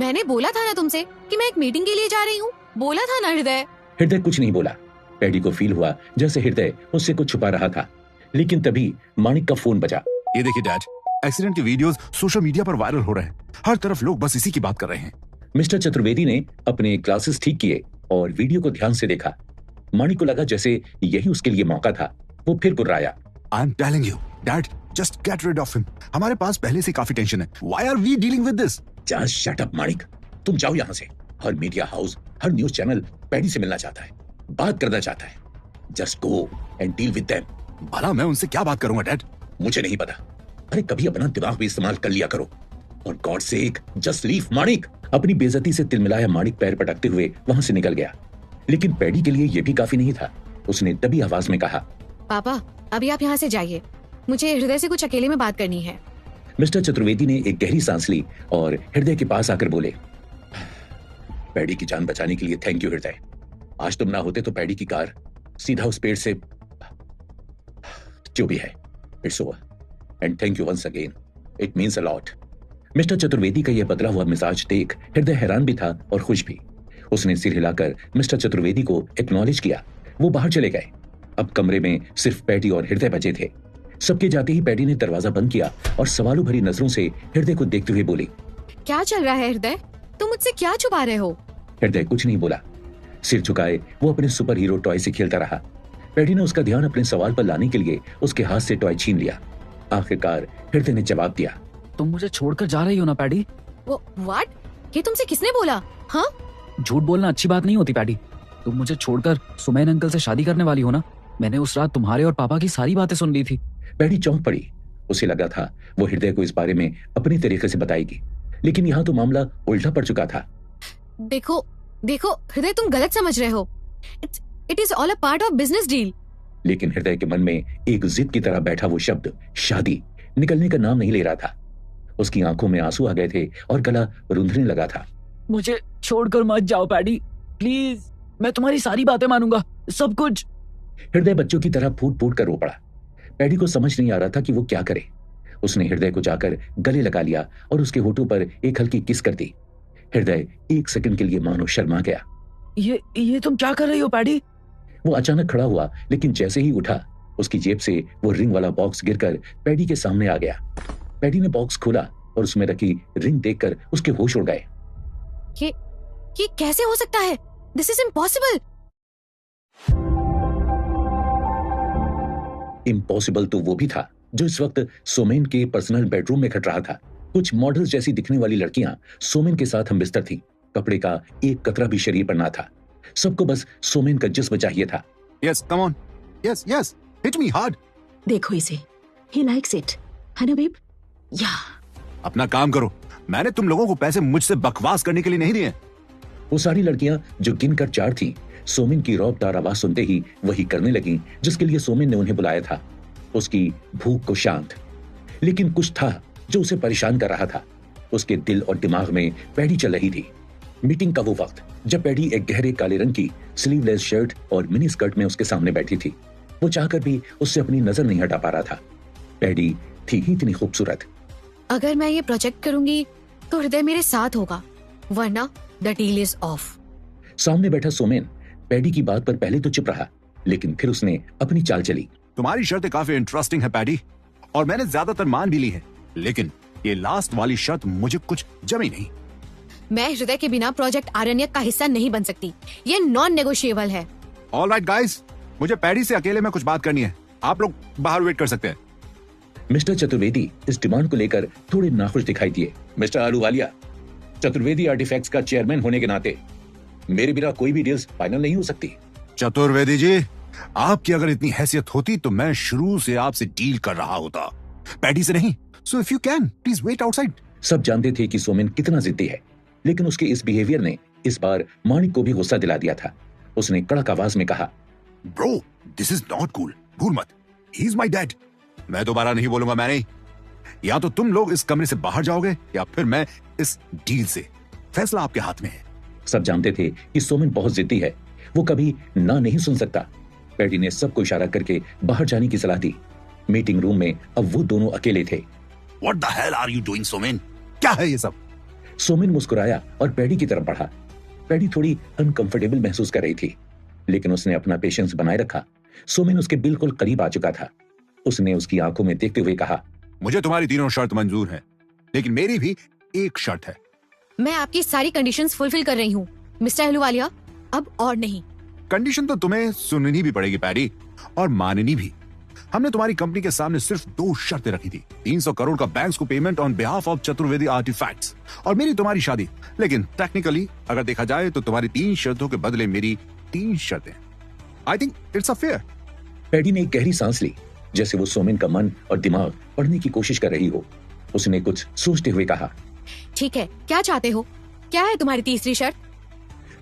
मैंने बोला था ना तुमसे कि मैं एक मीटिंग के लिए जा रही हूँ। बोला था ना हृदय। हृदय कुछ नहीं बोला। पैडी को फील हुआ जैसे हृदय उससे कुछ छुपा रहा था। लेकिन तभी माणिक का फोन बजा। ये देखिए डैड, एक्सीडेंट के वीडियोस सोशल मीडिया पर वायरल हो रहे हैं। हर तरफ लोग बस इसी की बात कर रहे हैं। मिस्टर चतुर्वेदी ने अपने ग्लासेस ठीक किए और वीडियो को ध्यान से देखा। माणिक को लगा जैसे यही उसके लिए मौका था। वो फिर कुर्राया, I am telling you dad, just get rid of him. हमारे पास पहले से काफी टेंशन है। Why are we dealing with this? Just shut up Manik, तुम जाओ यहाँ से। हर मीडिया हाउस, हर न्यूज चैनल पैडी से मिलना चाहता है, बात करना चाहता है। Just go and deal with them. भला मैं उनसे क्या बात करूंगा डैड? मुझे नहीं पता। अरे कभी अपना दिमाग भी इस्तेमाल कर लिया करो। और गॉड सेक जस्ट लीव माणिक। अपनी बेइज्जती से तिलमिलाया माणिक पैर पटकते हुए वहां से निकल गया। लेकिन पैडी के लिए यह भी काफी नहीं था। उसने दबी आवाज में कहा, पापा, अभी आप यहाँ से जाइए। मुझे हृदय से कुछ अकेले में बात करनी है। मिस्टर चतुर्वेदी ने एक गहरी सांस ली और हृदय के पास आकर बोले, पैडी की जान बचाने के लिए थैंक यू हृदय। आज तुम ना होते तो पैडी की कार सीधा उस पेड़ से, जो भी है, it's over and thank you once again, it means a lot. Mister Chaturvedi का यह बदला हुआ मिजाज देख हृदय हैरान भी था और खुश भी। उसने सिर हिलाकर मिस्टर चतुर्वेदी को एक्नॉलेज किया। वो बाहर चले गए। अब कमरे में सिर्फ पैडी और हृदय बचे थे। सबके जाते ही पैडी ने दरवाजा बंद किया और सवालों भरी नजरों से हृदय को देखते हुए बोली, क्या चल रहा है हृदय? तुम मुझसे क्या छुपा रहे हो? हृदय कुछ नहीं बोला। सिर झुकाए वो अपने सुपर हीरो टॉय से खेलता रहा। पैडी ने उसका ध्यान अपने सवाल पर लाने के लिए उसके हाथ से टॉय छीन लिया। आखिरकार हृदय ने जवाब दिया, तुम मुझे छोड़कर जा रही हो ना पैडी? वो व्हाट? ये तुमसे किसने बोला? हाँ, झूठ बोलना अच्छी बात नहीं होती पैडी। तुम मुझे छोड़कर सुमैन अंकल से शादी करने वाली हो ना? मैंने उस रात तुम्हारे और पापा की सारी बातें सुन ली थी। पैडी चौंक पड़ी। उसे लगा था वो हृदय को इस बारे में अपनी तरीके से बताएगी, लेकिन यहाँ तो मामला उल्टा पड़ चुका था। देखो देखो हृदय, तुम गलत समझ रहे हो। It is all a part of business deal. लेकिन हृदय के मन में एक जिद की तरह बैठा वो शब्द शादी निकलने का नाम नहीं ले रहा था। उसकी आंखों में आंसू आ गए थे और गला रूंधने लगा था। मुझे छोड़कर मत जाओ पैडी, प्लीज। मैं तुम्हारी सारी बातें मानूंगा, सब कुछ। हृदय बच्चों की तरह फूट फूट कर रो पड़ा। पैडी को समझ नहीं आ रहा था कि वो क्या करे। उसने हृदय को जाकर गले लगा लिया और उसके होठों पर एक हल्की किस कर दी। हृदय एक सेकंड के लिए मानो शर्मा गया। ये तुम क्या कर रही हो पैडी? वो अचानक खड़ा हुआ, लेकिन जैसे ही उठा उसकी जेब से वो रिंग वाला बॉक्स गिरकर पैडी के सामने आ गया। पैडी ने बॉक्स खोला और उसमें रखी रिंग देखकर उसके होश उड़ गए। ये कैसे हो सकता है? This is impossible. इम्पॉसिबल तो वो भी था जो इस वक्त सोमेन के पर्सनल बेडरूम में खट रहा था। कुछ मॉडल्स जैसी दिखने वाली लड़कियां सोमेन के साथ हम बिस्तर थी। कपड़े का एक कतरा भी शरीर पर ना था। सबको बस सोमेन का जिस्म चाहिए था। Yes, come on. Yes, yes. Hit me hard. देखो इसे, he likes it, है ना बेब? या अपना काम करो। मैंने तुम लोगों को पैसे मुझसे बकवास करने के लिए नहीं दिए। वो सारी लड़कियां जो गिनकर 4 थीं, सोमेन की रौबदार आवाज सुनते ही वही करने लगी जिसके लिए सोमेन ने उन्हें बुलाया था। उसकी भूख को शांत, लेकिन कुछ था जो उसे परेशान कर रहा था। उसके दिल और दिमाग में पैडी चल रही थी। मीटिंग का वो वक्त जब पैडी एक गहरे काले रंग की स्लीवलेस शर्ट और मिनी स्कर्ट में उसके सामने बैठी थी। वो चाहकर भी उससे अपनी नजर नहीं हटा पा रहा था। पैडी थी ही इतनी खूबसूरत। अगर मैं ये प्रोजेक्ट करूंगी तो हृदय मेरे साथ होगा, वरना द डील इज ऑफ। सामने बैठा सोमेन पैडी की बात पर पहले तो चुप रहा, लेकिन फिर उसने अपनी चाल चली। तुम्हारी शर्तें काफी इंटरेस्टिंग है पैडी, और मैंने ज्यादातर मान भी ली है, लेकिन ये लास्ट वाली शर्त मुझे कुछ जमी नहीं। मैं हृदय के बिना प्रोजेक्ट आरण्यक का हिस्सा नहीं बन सकती। ये नॉन नेगोशिएबल है। ऑल राइट गाइस, मुझे पैडी से अकेले में कुछ बात करनी है। आप लोग बाहर वेट कर सकते हैं। मिस्टर चतुर्वेदी इस डिमांड को लेकर थोड़े नाखुश दिखाई दिए। मिस्टर आलूवालिया, चतुर्वेदी आर्टिफैक्ट्स का चेयरमैन होने के नाते मेरे बिना कोई भी डील्स फाइनल नहीं हो सकती। चतुर्वेदी जी, आपकी अगर इतनी हैसियत होती तो मैं शुरू से आपसे डील कर रहा होता, पैडी से नहीं। So if you can please wait outside. सब जानते थे कि सोमेन कितना जिद्दी है, लेकिन उसके इस बिहेवियर ने इस बार माणिक को भी गुस्सा दिला दिया था। उसने कड़क आवाज में कहा, bro this is not cool, भूल मत, ही इज माय डैड। मैं दोबारा नहीं बोलूंगा। मैं नहीं, या तो तुम लोग इस कमरे से बाहर जाओगे या फिर मैं इस डील से। फैसला आपके हाथ में है। सब जानते थे कि सोमेन बहुत जिद्दी है, वो कभी ना नहीं सुन सकता। पैडी ने सबको इशारा करके बाहर जाने की सलाह दी। मीटिंग रूम में अब वो दोनों अकेले थे। What the hell are you doing, Somen? क्या है ये सब? सोमेन मुस्कुराया और पैडी की तरफ बढ़ा। पैडी थोड़ी अनकंफर्टेबल महसूस कर रही थी, लेकिन उसने अपना पेशेंस बनाए रखा। सोमेन उसके बिल्कुल करीब आ चुका था। उसने उसकी आंखों में देखते हुए कहा, मुझे तुम्हारी तीनों शर्त मंजूर है, लेकिन मेरी भी एक शर्त है। मैं आपकी सारी कंडीशंस फुलफिल कर रही हूँ मिस्टर अहलूवालिया, अब और नहीं। कंडीशन तो तुम्हें सुननी भी पड़ेगी पैडी, और माननी भी। हमने तुम्हारी कंपनी के सामने सिर्फ 2 शर्तें रखी थी। 300 करोड़ का बैंक्स को payment on behalf of Chaturvedi artefacts, और मेरी तुम्हारी शादी। लेकिन टेक्निकली अगर देखा जाए तो तुम्हारी 3 शर्तों के बदले मेरी 3 शर्तें। I think it's a fair. Paddy ने एक गहरी सांस ली, जैसे वो सोमेन का मन और दिमाग पढ़ने की कोशिश कर रही हो। उसने कुछ सोचते हुए कहा, ठीक है, क्या चाहते हो? क्या है तुम्हारी तीसरी शर्त?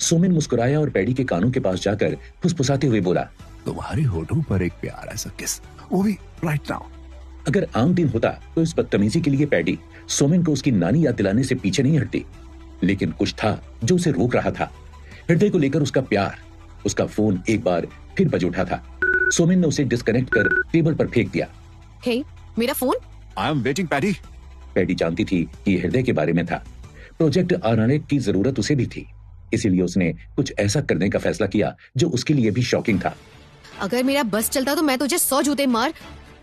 सोमेन मुस्कुराया और पैडी के कानों के पास जाकर फुसफुसाते हुए बोला, तुम्हारे होठों पर एक प्यारा सा किस, वो भी राइट नाउ। अगर आम दिन होता तो इस बदतमीजी के लिए पैडी सोमेन को उसकी नानी याद दिलाने से पीछे नहीं हटती, लेकिन कुछ था जो उसे रोक रहा था। हृदय को लेकर उसका प्यार। उसका फोन एक बार फिर बज उठा था। सोमेन ने उसे डिस्कनेक्ट कर टेबल पर फेंक दिया। हे, मेरा phone? I am waiting paddy. Paddy जानती थी कि हृदय के बारे में था। प्रोजेक्ट आरण्यक की जरूरत उसे भी थी, इसीलिए उसने कुछ ऐसा करने का फैसला किया जो उसके लिए भी शॉकिंग था। अगर मेरा बस चलता तो मैं तुझे 100 जूते मार,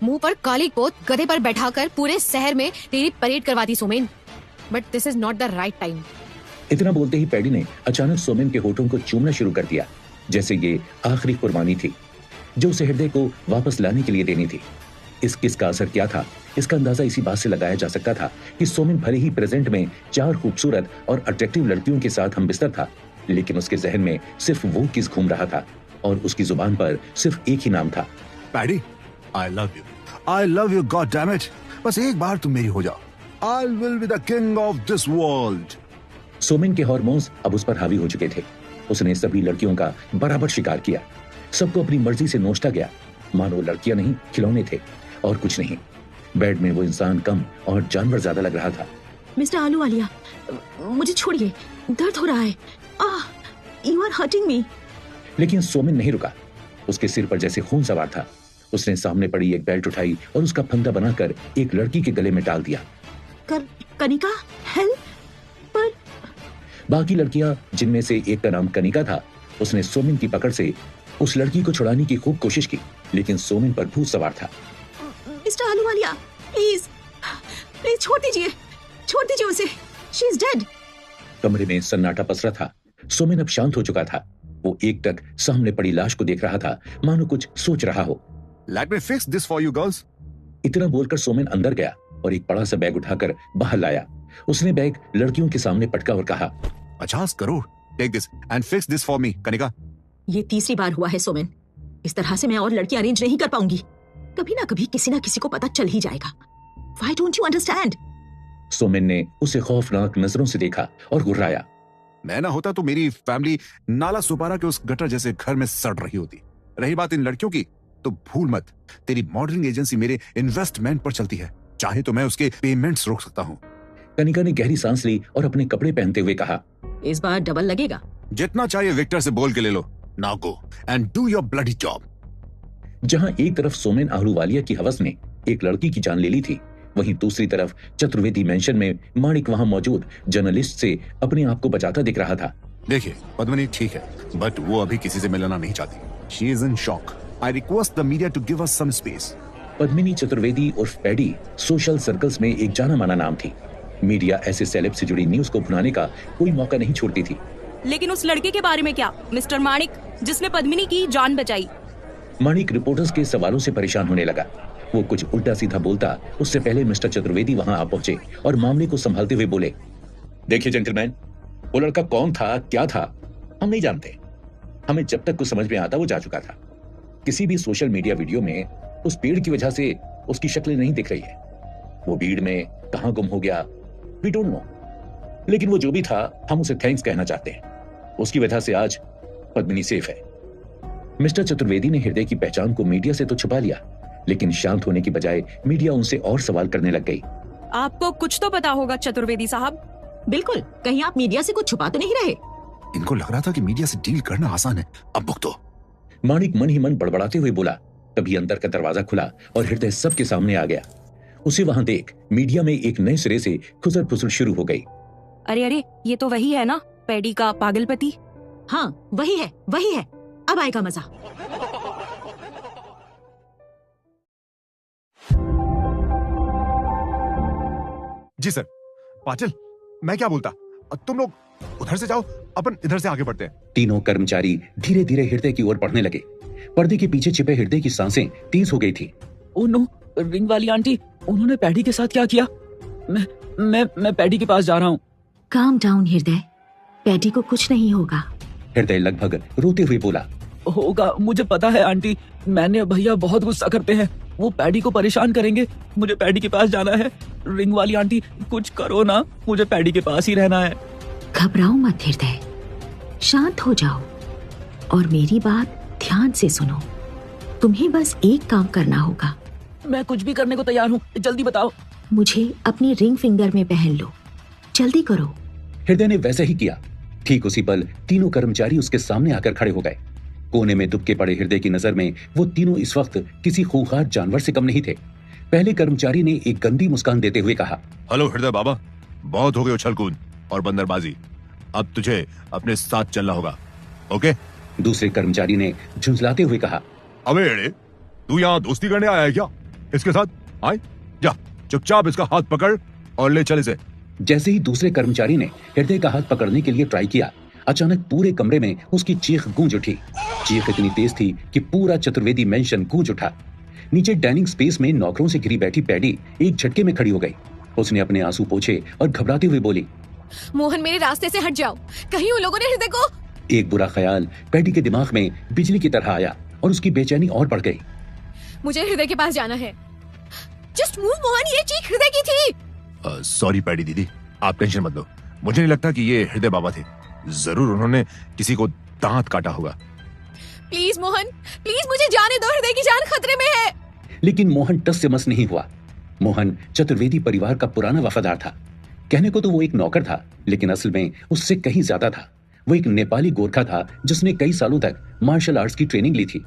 मुंह पर काली पोत गधे पर बैठाकर पूरे शहर में तेरी परेड करवाती Somen. But this is not the right time. इतना बोलते ही पैडी ने अचानक सोमेन के होठों को चूमना शुरू कर दिया, जैसे ये आखिरी कुर्बानी थी जो उसे हृदय को वापस लाने के लिए देनी थी। इस किस का असर क्या था इसका अंदाजा इसी बात से लगाया जा सकता था कि सोमेन भले ही प्रेजेंट में 4 खूबसूरत और अट्रैक्टिव लड़कियों के साथ हमबिस्तर था, लेकिन उसके जहन में सिर्फ वो किस घूम रहा था और उसकी जुबान पर सिर्फ एक ही नाम था, paddy, I love you god damn it. बस एक बार तुम मेरी हो जाओ, I will be the king of this world. Somen के हार्मोन्स अब उस पर हावी हो चुके थे। उसने सभी लड़कियों का बराबर शिकार किया, सबको अपनी मर्जी से नोचता गया, मानो लड़कियां नहीं खिलौने थे और कुछ नहीं। बेड में वो इंसान कम और जानवर ज्यादा लग रहा था। मिस्टर आलूवालिया, मुझे छोड़िए, दर्द हो रहा है। You are hurting me. लेकिन सोमेन नहीं रुका। उसके सिर पर जैसे खून सवार था। उसने सामने पड़ी एक बेल्ट उठाई और उसका फंदा बनाकर एक लड़की के गले में डाल दिया। कनिका, हेल्प। पर बाकी लड़कियां, जिनमें से एक का नाम कनिका था, उसने सोमेन की पकड़ से उस लड़की को छुड़ाने की खूब कोशिश की, लेकिन सोमेन पर भूत सवार था। मिस्टर आलूवालिया, प्लीज छोड़ दीजिए उसे, शी इज डेड। कमरे में सन्नाटा पसरा था। सोमेन अब शांत हो चुका था। वो एकटक सामने पड़ी लाश को देख रहा था, मानो कुछ सोच रहा हो। Let me fix this for you girls. इतना बोलकर सोमेन अंदर गया और एक बड़ा सा बैग उठाकर बाहर लाया। उसने बैग लड़कियों के सामने पटका और कहा, 50 crore, take this and fix this for me. Kanika, ये तीसरी बार हुआ है सोमेन। इस तरह से मैं और लड़की अरेंज नहीं कर पाऊंगी। कभी ना कभी किसी ना किसी को पता चल ही जाएगा। Why don't you understand? Somen ने उसे खौफनाक नजरों से देखा और गुर्राया। मैं ना होता तो मेरी फैमिली नाला सुपारा के उस गटर जैसे घर में सड़ रही होती। रही बात इन लड़कियों की, तो भूल मत, तेरी मॉडलिंग एजेंसी मेरे इन्वेस्टमेंट पर चलती है। चाहे तो मैं उसके पेमेंट्स रोक सकता हूँ। कनिका ने गहरी सांस ली और अपने कपड़े पहनते हुए कहा, इस बार डबल लगेगा। जितना चाहिए विक्टर से बोल के ले लो। Now go and do your bloody job. जहां एक तरफ सोमेन आहलूवालिया की हवस ने एक लड़की की जान ले ली थी, वहीं दूसरी तरफ चतुर्वेदी मेंशन में माणिक वहां मौजूद जर्नलिस्ट से अपने आप को बचाता दिख रहा था। देखिए पद्मिनी ठीक है, बट वो अभी किसी से मिलना नहीं चाहती। She is in shock. I request the media to give us some space. Padmini Chaturvedi उर्फ पैडी सोशल सर्कल्स में एक जाना माना नाम थी। मीडिया ऐसे सेलेब से जुड़ी न्यूज को भुनाने का कोई मौका नहीं छोड़ती थी। लेकिन उस लड़के के बारे में क्या, मिस्टर माणिक, जिसने पद्मिनी की जान बचाई? माणिक रिपोर्टर्स के सवालों से परेशान होने लगा। वो कुछ उल्टा सीधा बोलता, उससे पहले मिस्टर चतुर्वेदी वहां आ पहुंचे और मामले को संभालते हुए बोले, देखिए जेंटलमैन, वो लड़का कौन था, क्या था, हम नहीं जानते। हमें जब तक कुछ समझ में आता वो जा चुका था। किसी भी सोशल मीडिया वीडियो में उस भीड़ की वजह से उसकी शक्ल नहीं दिख रही है। वो भीड़ में कहां गुम हो गया, वी डोंट नो। लेकिन वो जो भी था, हम उसे थैंक्स कहना चाहते हैं। उसकी वजह से आज पद्मिनी सेफ है। मिस्टर चतुर्वेदी ने हृदय की पहचान को मीडिया से तो छुपा लिया, लेकिन शांत होने की बजाय मीडिया उनसे और सवाल करने लग गई। आपको कुछ तो पता होगा चतुर्वेदी साहब। बिल्कुल, कहीं आप मीडिया से कुछ छुपा तो नहीं रहे? इनको लग रहा था कि मीडिया से डील करना आसान है। अब भुगतो। माणिक मन ही मन बड़बड़ाते हुए बोला। तभी अंदर का दरवाजा खुला और हृदय सबके सामने आ गया। उसे वहां देख मीडिया में एक नए सिरे से खुसर फुसर शुरू हो गई। अरे, ये तो वही है ना, पैडी का पागल पति? हाँ, वही है। अब आएगा मजा। जी सर। पाटिल, मैं क्या बोलता, तुम लोग उधर से जाओ, अपन इधर से आगे बढ़ते हैं। तीनों कर्मचारी धीरे धीरे हृदय की ओर बढ़ने लगे। पर्दे के पीछे छिपे हृदय की सांसें तेज हो गई थी। ओह नो, रिंग वाली आंटी, उन्होंने पैडी के साथ क्या किया? मैं पैडी के पास जा रहा हूँ। काम डाउन हृदय, पैडी को कुछ नहीं होगा। हृदय लगभग रोते हुए बोला, होगा, मुझे पता है आंटी। मैंने भैया बहुत गुस्सा करते हैं, वो पैडी को परेशान करेंगे। मुझे पैडी के पास जाना है। रिंग वाली आंटी, कुछ करो ना, मुझे पैडी के पास ही रहना है। घबराओ मत हृदय, शांत हो जाओ और मेरी बात ध्यान से सुनो। तुम्हें बस एक काम करना होगा। मैं कुछ भी करने को तैयार हूँ, जल्दी बताओ। मुझे अपनी रिंग फिंगर में पहन लो, जल्दी करो। हृदय ने वैसा ही किया। ठीक उसी पल तीनों कर्मचारी उसके सामने आकर खड़े हो गए। कोने में दुबके पड़े हृदय की नजर में वो तीनों इस वक्त किसी खूंखार जानवर से कम नहीं थे। पहले कर्मचारी ने एक गंदी मुस्कान देते हुए कहा, हेलो हृदय बाबा, बहुत हो गई उछलकूद और बंदरबाजी। अब तुझे अपने साथ चलना होगा, ओके? दूसरे कर्मचारी ने झुंझलाते हुए कहा, अबे एड़े, तू यहाँ दोस्ती करने आया है क्या इसके साथ? आए, जा चुपचाप इसका हाथ पकड़ और ले चल इसे। जैसे ही दूसरे कर्मचारी ने हृदय का हाथ पकड़ने के लिए ट्राई किया, अचानक पूरे कमरे में उसकी चीख गूंज उठी। चीख इतनी तेज थी कि पूरा चतुर्वेदी मेंशन गूंज उठा। नीचे डाइनिंग स्पेस में नौकरों से घिरी बैठी पैडी एक झटके में खड़ी हो गई। उसने अपने आंसू पोंछे और घबराते हुए बोली, मोहन मेरे रास्ते से हट जाओ, कहीं उन लोगों ने हृदय को। एक बुरा ख्याल पैडी के दिमाग में बिजली की तरह आया और उसकी बेचैनी और बढ़ गई। मुझे हृदय के पास जाना है। जस्ट मूव मोहन, ये चीख हृदय की थी। सॉरी पैडी दीदी, आप टेंशन मत लो। मुझे नहीं लगता कि ये हृदय बाबा थे। जरूर उन्होंने किसी को दांत काटा होगा। प्लीज मोहन, प्लीज मुझे जाने दो, हृदय की जान खतरे में है। लेकिन मोहन टस से मस नहीं हुआ। मोहन चतुर्वेदी परिवार का पुराना वफादार था। कहने को तो वो एक नौकर था, लेकिन असल में उससे कहीं ज्यादा था। वो एक नेपाली गोरखा था जिसने कई सालों तक मार्शल आर्ट्स की ट्रेनिंग ली थी।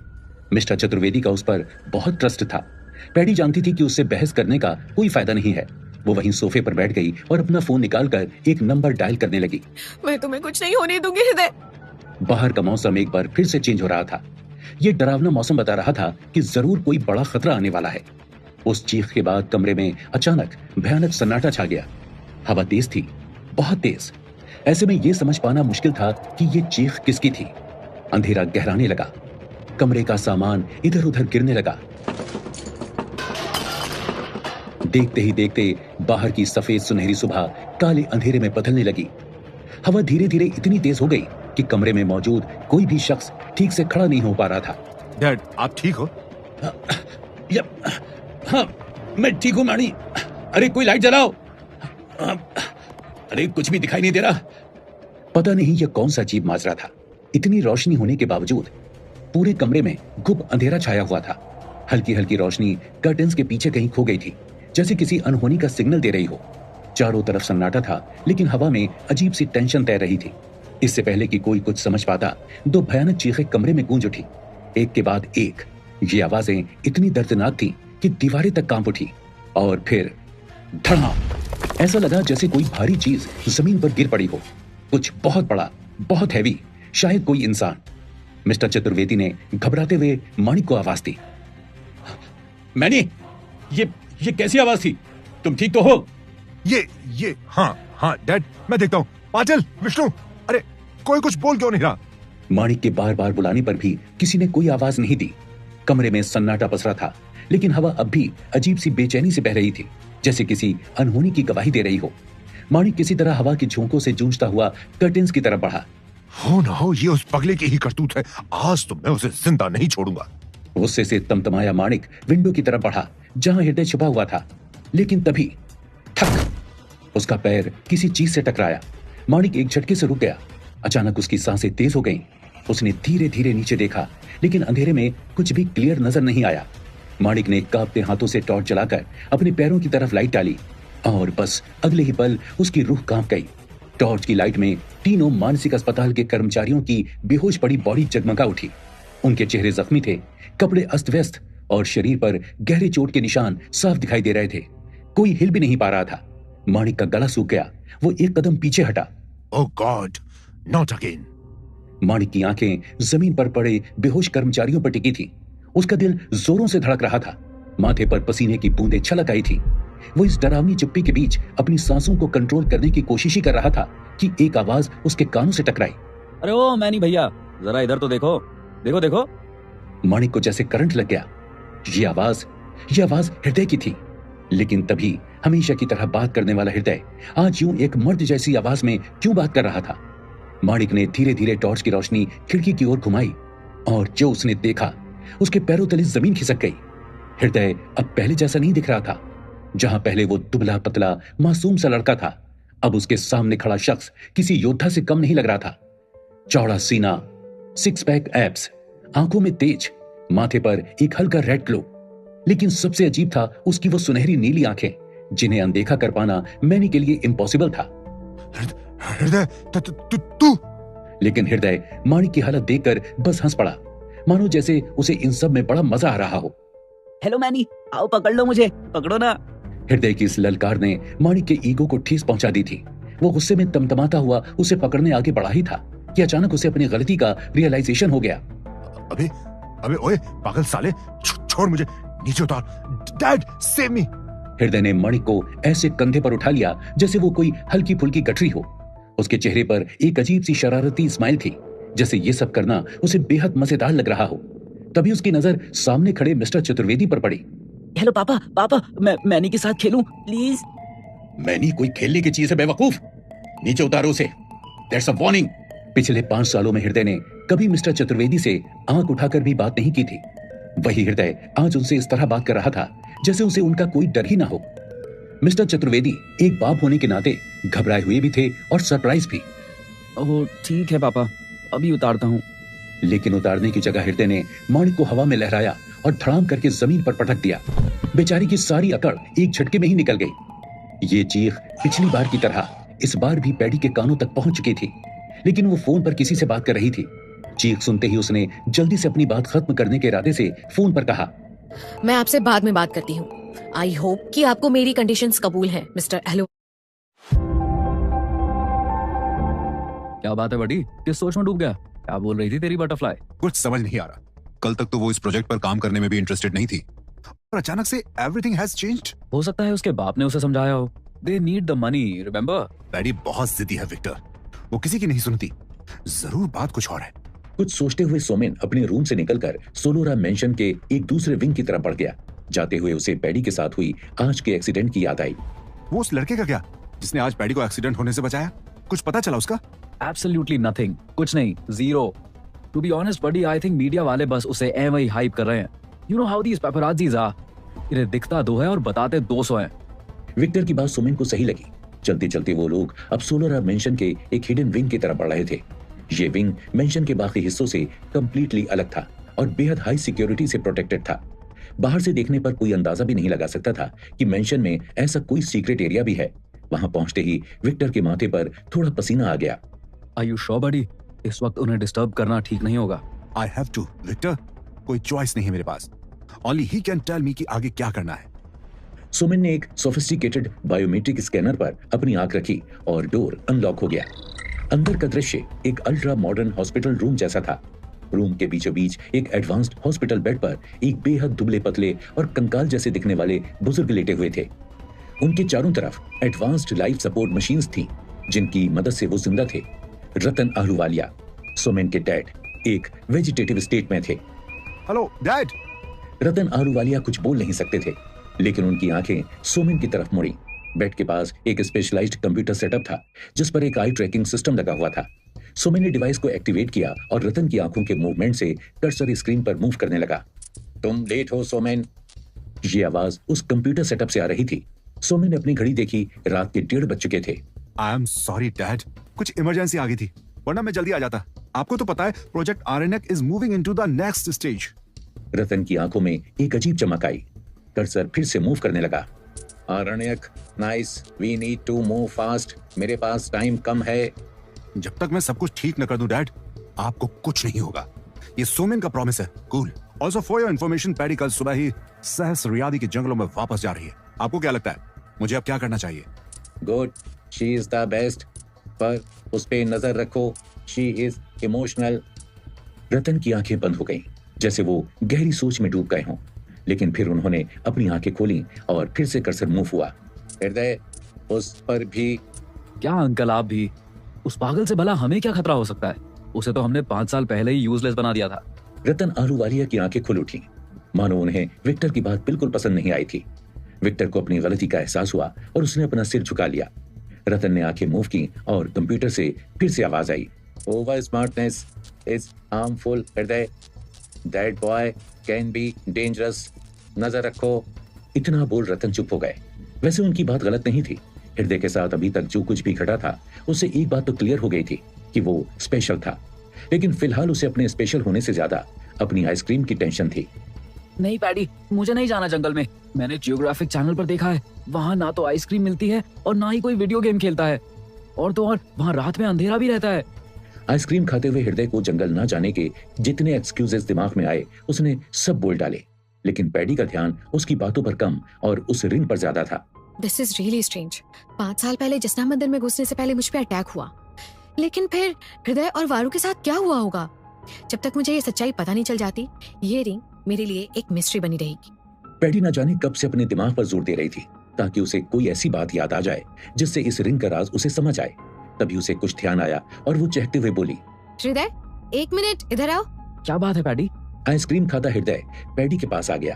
मिस्टर चतुर्वेदी का उस पर बहुत ट्रस्ट था। पैडी जानती थी कि उससे बहस करने का कोई फायदा नहीं है। वो वहीं सोफे पर बैठ गई और अपना फोन निकालकर एक नंबर डायल करने लगी। मैं तुम्हें कुछ नहीं होने दूंगी हृदय। बाहर का मौसम एक बार फिर से चेंज हो रहा था। ये डरावना मौसम बता रहा था कि जरूर कोई बड़ा खतरा आने वाला है। उस चीख के बाद कमरे में अचानक भयानक सन्नाटा छा गया। हवा तेज थी, बहुत तेज। ऐसे में यह समझ पाना मुश्किल था कि ये चीख किसकी थी। अंधेरा गहराने लगा। कमरे का सामान इधर उधर गिरने लगा। देखते ही देखते बाहर की सफेद सुनहरी सुबह काले अंधेरे में बदलने लगी। हवा धीरे धीरे इतनी तेज हो गई कि कमरे में मौजूद कोई भी शख्स ठीक से खड़ा नहीं हो पा रहा था। डैड, आप ठीक हो? हाँ, मैं ठीक हूं मानी। अरे कोई लाइट जलाओ। अरे कुछ भी दिखाई नहीं दे रहा। पता नहीं यह कौन सा अजीब माजरा था। इतनी रोशनी होने के बावजूद पूरे कमरे में गुप अंधेरा छाया हुआ था। हल्की हल्की रोशनी कर्टन्स के पीछे कहीं खो गई थी, जैसे किसी अनहोनी का सिग्नल दे रही हो। चारों तरफ सन्नाटा था, लेकिन हवा में अजीब सी टेंशन तैर रही थी। इससे पहले कि कोई कुछ समझ पाता, दो भयानक चीखें कमरे में गूंज उठी, एक के बाद एक। ये आवाजें इतनी दर्दनाक थी कि दीवारें तक कांप उठी। और फिर धड़ाम, ऐसा लगा जैसे कोई भारी चीज जमीन पर गिर पड़ी हो। कुछ बहुत बड़ा, बहुत हैवी, शायद कोई इंसान। मिस्टर चतुर्वेदी ने घबराते हुए माणिक को आवाज दी। मैंने ये कैसी आवाज थी? तुम ठीक तो हो? ये हाँ डैड, मैं देखता हूँ। पांचल, विष्णु, अरे कोई कुछ बोल क्यों नहीं रहा? माणिक के बार बार बुलाने पर भी किसी ने कोई आवाज नहीं दी। कमरे में सन्नाटा पसरा था, लेकिन हवा अब भी अजीब सी बेचैनी से बह रही थी, जैसे किसी अनहोनी की गवाही दे रही हो। माणिक किसी तरह हवा की झोंकों से जूझता हुआ कर्टेन्स की तरफ बढ़ा। हो ना हो, ये उस पगले की ही करतूत है। आज तो मैं उसे जिंदा नहीं छोड़ूंगा। गुस्से से तमतमाया माणिक विंडो की तरफ बढ़ा, जहां हृदय छुपा हुआ था। लेकिन तभी ठक, उसका पैर किसी चीज से टकराया। माणिक एक झटके से रुक गया। अचानक उसकी सांसें तेज हो गईं। उसने धीरे धीरे नीचे देखा, लेकिन अंधेरे में कुछ भी क्लियर नजर नहीं आया। माणिक ने कांपते हाथों से टॉर्च जलाकर अपने पैरों की तरफ लाइट डाली, और बस अगले ही पल उसकी रूह कांप गई। टॉर्च की लाइट में तीनों मानसिक अस्पताल के कर्मचारियों की बेहोश पड़ी बॉडी जगमगा उठी। उनके चेहरे जख्मी थे, कपड़े अस्त व्यस्त, और शरीर पर गहरे चोट के निशान साफ दिखाई दे रहे थे। कोई हिल भी नहीं पा रहा था। माणिक का गला सूख गया। वो एक कदम पीछे हटा। ओह गॉड, नॉट अगेन। माणिक की आंखें जमीन पर पड़े बेहोश कर्मचारियों पर टिकी थी। उसका दिल जोरों से धड़क रहा था। माथे पर पसीने की बूंदें छलक आई थी। वो इस डरावनी चुप्पी के बीच अपनी सांसों को कंट्रोल करने की कोशिश ही कर रहा था कि एक आवाज उसके कानों से टकराई। अरे ओ मैनी भैया, जरा इधर तो देखो, देखो देखो। माणिक को जैसे करंट लग गया। ये आवाज हृदय की थी। लेकिन तभी हमेशा की तरह बात करने वाला हृदय आज यूं एक मर्द जैसी आवाज में क्यों बात कर रहा था? माणिक ने धीरे धीरे टॉर्च की रोशनी खिड़की की ओर घुमाई, और जो उसने देखा, उसके पैरों तले जमीन खिसक गई। हृदय अब पहले जैसा नहीं दिख रहा था। जहां पहले वो दुबला पतला मासूम सा लड़का था, अब उसके सामने खड़ा शख्स किसी योद्धा से कम नहीं लग रहा था। चौड़ा सीना, सिक्स पैक एब्स, आंखों में तेज, माथे पर एक हल्का रेड ग्लो। लेकिन सबसे अजीब था उसकी वो सुनहरी नीली आंखें, जिन्हें अनदेखा कर पाना मैनी के लिए इम्पॉसिबल था। हृदय, तू? लेकिन हृदय माणिक की हालत देखकर बस हंस पड़ा, मानो जैसे उसे इन सब में बड़ा मजा आ रहा हो। हेलो मैनी, आओ पकड़ लो मुझे, पकड़ो ना। हृदय की इस ललकार ने माणिक के ईगो को ठेस पहुंचा दी थी। वो गुस्से में तमतमाता हुआ उसे पकड़ने आगे बढ़ा ही था कि अचानक उसे अपनी गलती का रियलाइजेशन हो गया। अबे ओए पागल साले, छोड़ मुझे, नीचे उतार। Dad, save me. हृदय ने माणिक को ऐसे कंधे पर उठा लिया जैसे वो कोई हल्की फुल्की गठरी हो। उसके चेहरे पर एक अजीब सी शरारती स्माइल थी, जैसे ये सब करना उसे बेहद मजेदार लग रहा हो। तभी उसकी नजर सामने खड़े मिस्टर चतुर्वेदी पर पड़ी। हेलो पापा, पापा मैं मैनी के साथ खेलूं प्लीज? मैनी कोई खेलने की चीज है बेवकूफ, नीचे उतारो उसे, दैट्स अ वार्निंग। पिछले 5 सालों में हृदय ने कभी मिस्टर चतुर्वेदी से आंख उठाकर भी बात नहीं की थी। वही हृदय आज उनसे इस तरह बात कर रहा था जैसे उसे उनका कोई डर ही ना हो। मिस्टर चतुर्वेदी एक बाप होने के नाते घबराए हुए भी थे और सरप्राइज भी। ओह ठीक है पापा, अभी उतारता हूँ। लेकिन उतारने की जगह हृदय ने माणिक को हवा में लहराया और धड़ाम करके जमीन पर पटक दिया। बेचारी की सारी अकड़ एक झटके में ही निकल गई। ये चीख पिछली बार की तरह इस बार भी पैडी के कानों तक पहुंच चुकी थी, लेकिन वो फोन पर किसी से बात कर रही थी। चीख सुनते ही उसने जल्दी से अपनी बात खत्म करने के इरादे से फोन पर कहा, मैं आपसे बाद में बात करती हूँ। आई होप कि आपको मेरी कंडीशंस कबूल हैं, मिस्टर एलो। क्या बात है बड़ी, किस सोच में डूब गया? क्या बोल रही थी तेरी बटरफ्लाई? कुछ समझ नहीं आ रहा। कल तक तो वो इस प्रोजेक्ट पर काम करने में भी इंटरेस्टेड नहीं थी और अचानक से एवरीथिंग हैज चेंज्ड। हो सकता है उसके बाप ने उसे समझाया हो। They need the money, remember? Paddy बहुत जिद्दी है विक्टर, वो किसी की नहीं सुनती। जरूर बात कुछ और है। कुछ सोचते हुए सोमेन अपने रूम से निकलकर सोलोरा मेंशन के एक दूसरे विंग की तरफ बढ़ गया। जाते हुए उसे पैडी के साथ हुई आज के एक्सीडेंट की याद आई। वो उस लड़के का क्या जिसने आज पैडी को एक्सीडेंट होने से बचाया? कुछ पता चला उसका? एब्सोल्युटली नथिंग, कुछ नहीं, zero. To be honest buddy, I think media वाले बस उसे एम ही हाइप कर रहे हैं। You know how these paparazzis are, इन्हें दिखता 2 है और बताते 200 हैं। विक्टर की बात सोमेन को सही लगी। चलते चलते वो लोग अब सोलोरा मेंशन के एक हिडन विंग की तरफ बढ़ रहे थे। ये विंग मेंशन के बाकी हिस्सों से कंप्लीटली अलग था और बेहद हाई सिक्योरिटी से प्रोटेक्टेड था। बाहर से देखने पर कोई अंदाजा भी नहीं लगा सकता था कि मेंशन में ऐसा कोई सीक्रेट एरिया भी है। वहां पहुंचते ही विक्टर के माथे पर थोड़ा पसीना आ गया। Are you sure buddy? इस वक्त उन्हें डिस्टर्ब करना ठीक नहीं होगा। आई हैव टू विक्टर, कोई चॉइस नहीं है मेरे पास। Only he can tell me कि आगे क्या करना है। सोमेन ने एक सोफिस्टिकेटेड बायोमेट्रिक स्कैनर पर अपनी आंख रखी और डोर अनलॉक हो गया। अंदर का दृश्य एक अल्ट्रा मॉडर्न हॉस्पिटल रूम जैसा था। रूम के बीचों बीच एक एडवांस्ड हॉस्पिटल बेड पर एक बेहद दुबले पतले और कंकाल जैसे दिखने वाले बुजुर्ग लेटे हुए थे। उनके चारों तरफ एडवांस्ड लाइफ सपोर्ट मशीन्स थीं, जिनकी मदद से वो जिंदा थे। रतन आहलूवालिया, सोमेन के डैड, एक वेजिटेटिव स्टेट में थे। Hello dad. रतन आहलूवालिया कुछ बोल नहीं सकते थे, लेकिन उनकी आंखें सोमेन की तरफ मुड़ी। बेड के पास एक स्पेशलाइज्ड कंप्यूटर सेटअप था जिस पर एक आई ट्रैकिंग सिस्टम लगा हुआ था। सोमेन ने डिवाइस को एक्टिवेट किया और रतन की आंखों के मूवमेंट से कर्सर स्क्रीन पर मूव करने लगा। तुम लेट हो सोमेन, ये आवाज उस कंप्यूटर सेटअप से आ रही थी। सोमेन ने अपनी घड़ी देखी, रात के 1:30 बज चुके थे। आई एम सॉरी डैड, कुछ इमरजेंसी आ गई थी, वरना मैं जल्दी आ जाता। आपको तो पता है प्रोजेक्ट आरएनएक is moving into the next stage. Ratan की आंखों में एक अजीब चमक आई। कर्सर फिर से मूव करने लगा। आरएनएक, nice, we need to move fast, मेरे पास टाइम कम है। जब तक मैं सब कुछ ठीक न कर दूं डैड, आपको कुछ नहीं होगा। ये सोमेन का प्रॉमिस है। Cool. Also for your information, paddy कल सुबह ही सहस्रयादी के जंगलों में वापस जा रही है। आपको क्या लगता है मुझे अब क्या करना चाहिए? Good, she is the best, पर उस पे नजर रखो, शी इज इमोशनल। रतन की आंखें बंद हो गईं, जैसे वो गहरी सोच में डूब गए हों, लेकिन फिर उन्होंने अपनी आंखें खोली और फिर से कर्सर मूव हुआ। हृदय, उस पर भी। क्या अंकल आप भी? उस पागल से भला हमें क्या खतरा हो सकता है? उसे तो हमने 5 साल पहले ही यूजलेस बना दिया था। रतन आहलूवालिया की आंखें खुल उठी, मानो उन्हें विक्टर की बात बिल्कुल पसंद नहीं आई थी। विक्टर को अपनी गलती का एहसास हुआ और उसने अपना सिर झुका लिया। रतन ने आंखें मूव की और कंप्यूटर से फिर से आवाज आई, ओवर स्मार्टनेस इज हार्मफुल हृदय, that boy can be dangerous, नजर रखो। इतना बोल रतन चुप हो गए। वैसे उनकी बात गलत नहीं थी। हृदय के साथ अभी तक जो कुछ भी घटा था उससे एक बात तो क्लियर हो गई थी कि वो स्पेशल था, लेकिन फिलहाल उसे अपने स्पेशल होने से ज्यादा अपनी आइसक्रीम की टेंशन थी। नहीं पैडी, मुझे नहीं जाना जंगल में। मैंने जियोग्राफिक चैनल पर देखा है, वहाँ ना तो आइसक्रीम मिलती है और ना ही कोई वीडियो गेम खेलता है, और तो और वहाँ रात में अंधेरा भी रहता है। आइसक्रीम खाते हुए हृदय को जंगल ना जाने के जितने एक्सक्यूजेस दिमाग में आए उसने सब बोल डाले, लेकिन पैडी का ध्यान उसकी बातों पर कम और उस रिंग पर ज्यादा था। This is really strange. 5 साल पहले जसना मंदिर में घुसने से पहले मुझ पे अटैक हुआ, लेकिन फिर हृदय और वारू के साथ क्या हुआ होगा? जब तक मुझे ये सच्चाई पता नहीं चल जाती, ये रिंग मेरे लिए एक मिस्ट्री बनी रहेगी। पैडी न जाने कब से अपने दिमाग पर जोर दे रही थी ताकि उसे कोई ऐसी बात याद आ जाए जिससे इस रिंग का राज उसे समझ आए। तभी उसे कुछ ध्यान आया और वो चहकते हुए बोली, हृदय, 1 मिनट इधर आओ। क्या बात है पैडी? आइसक्रीम खाता हृदय पैडी के पास आ गया।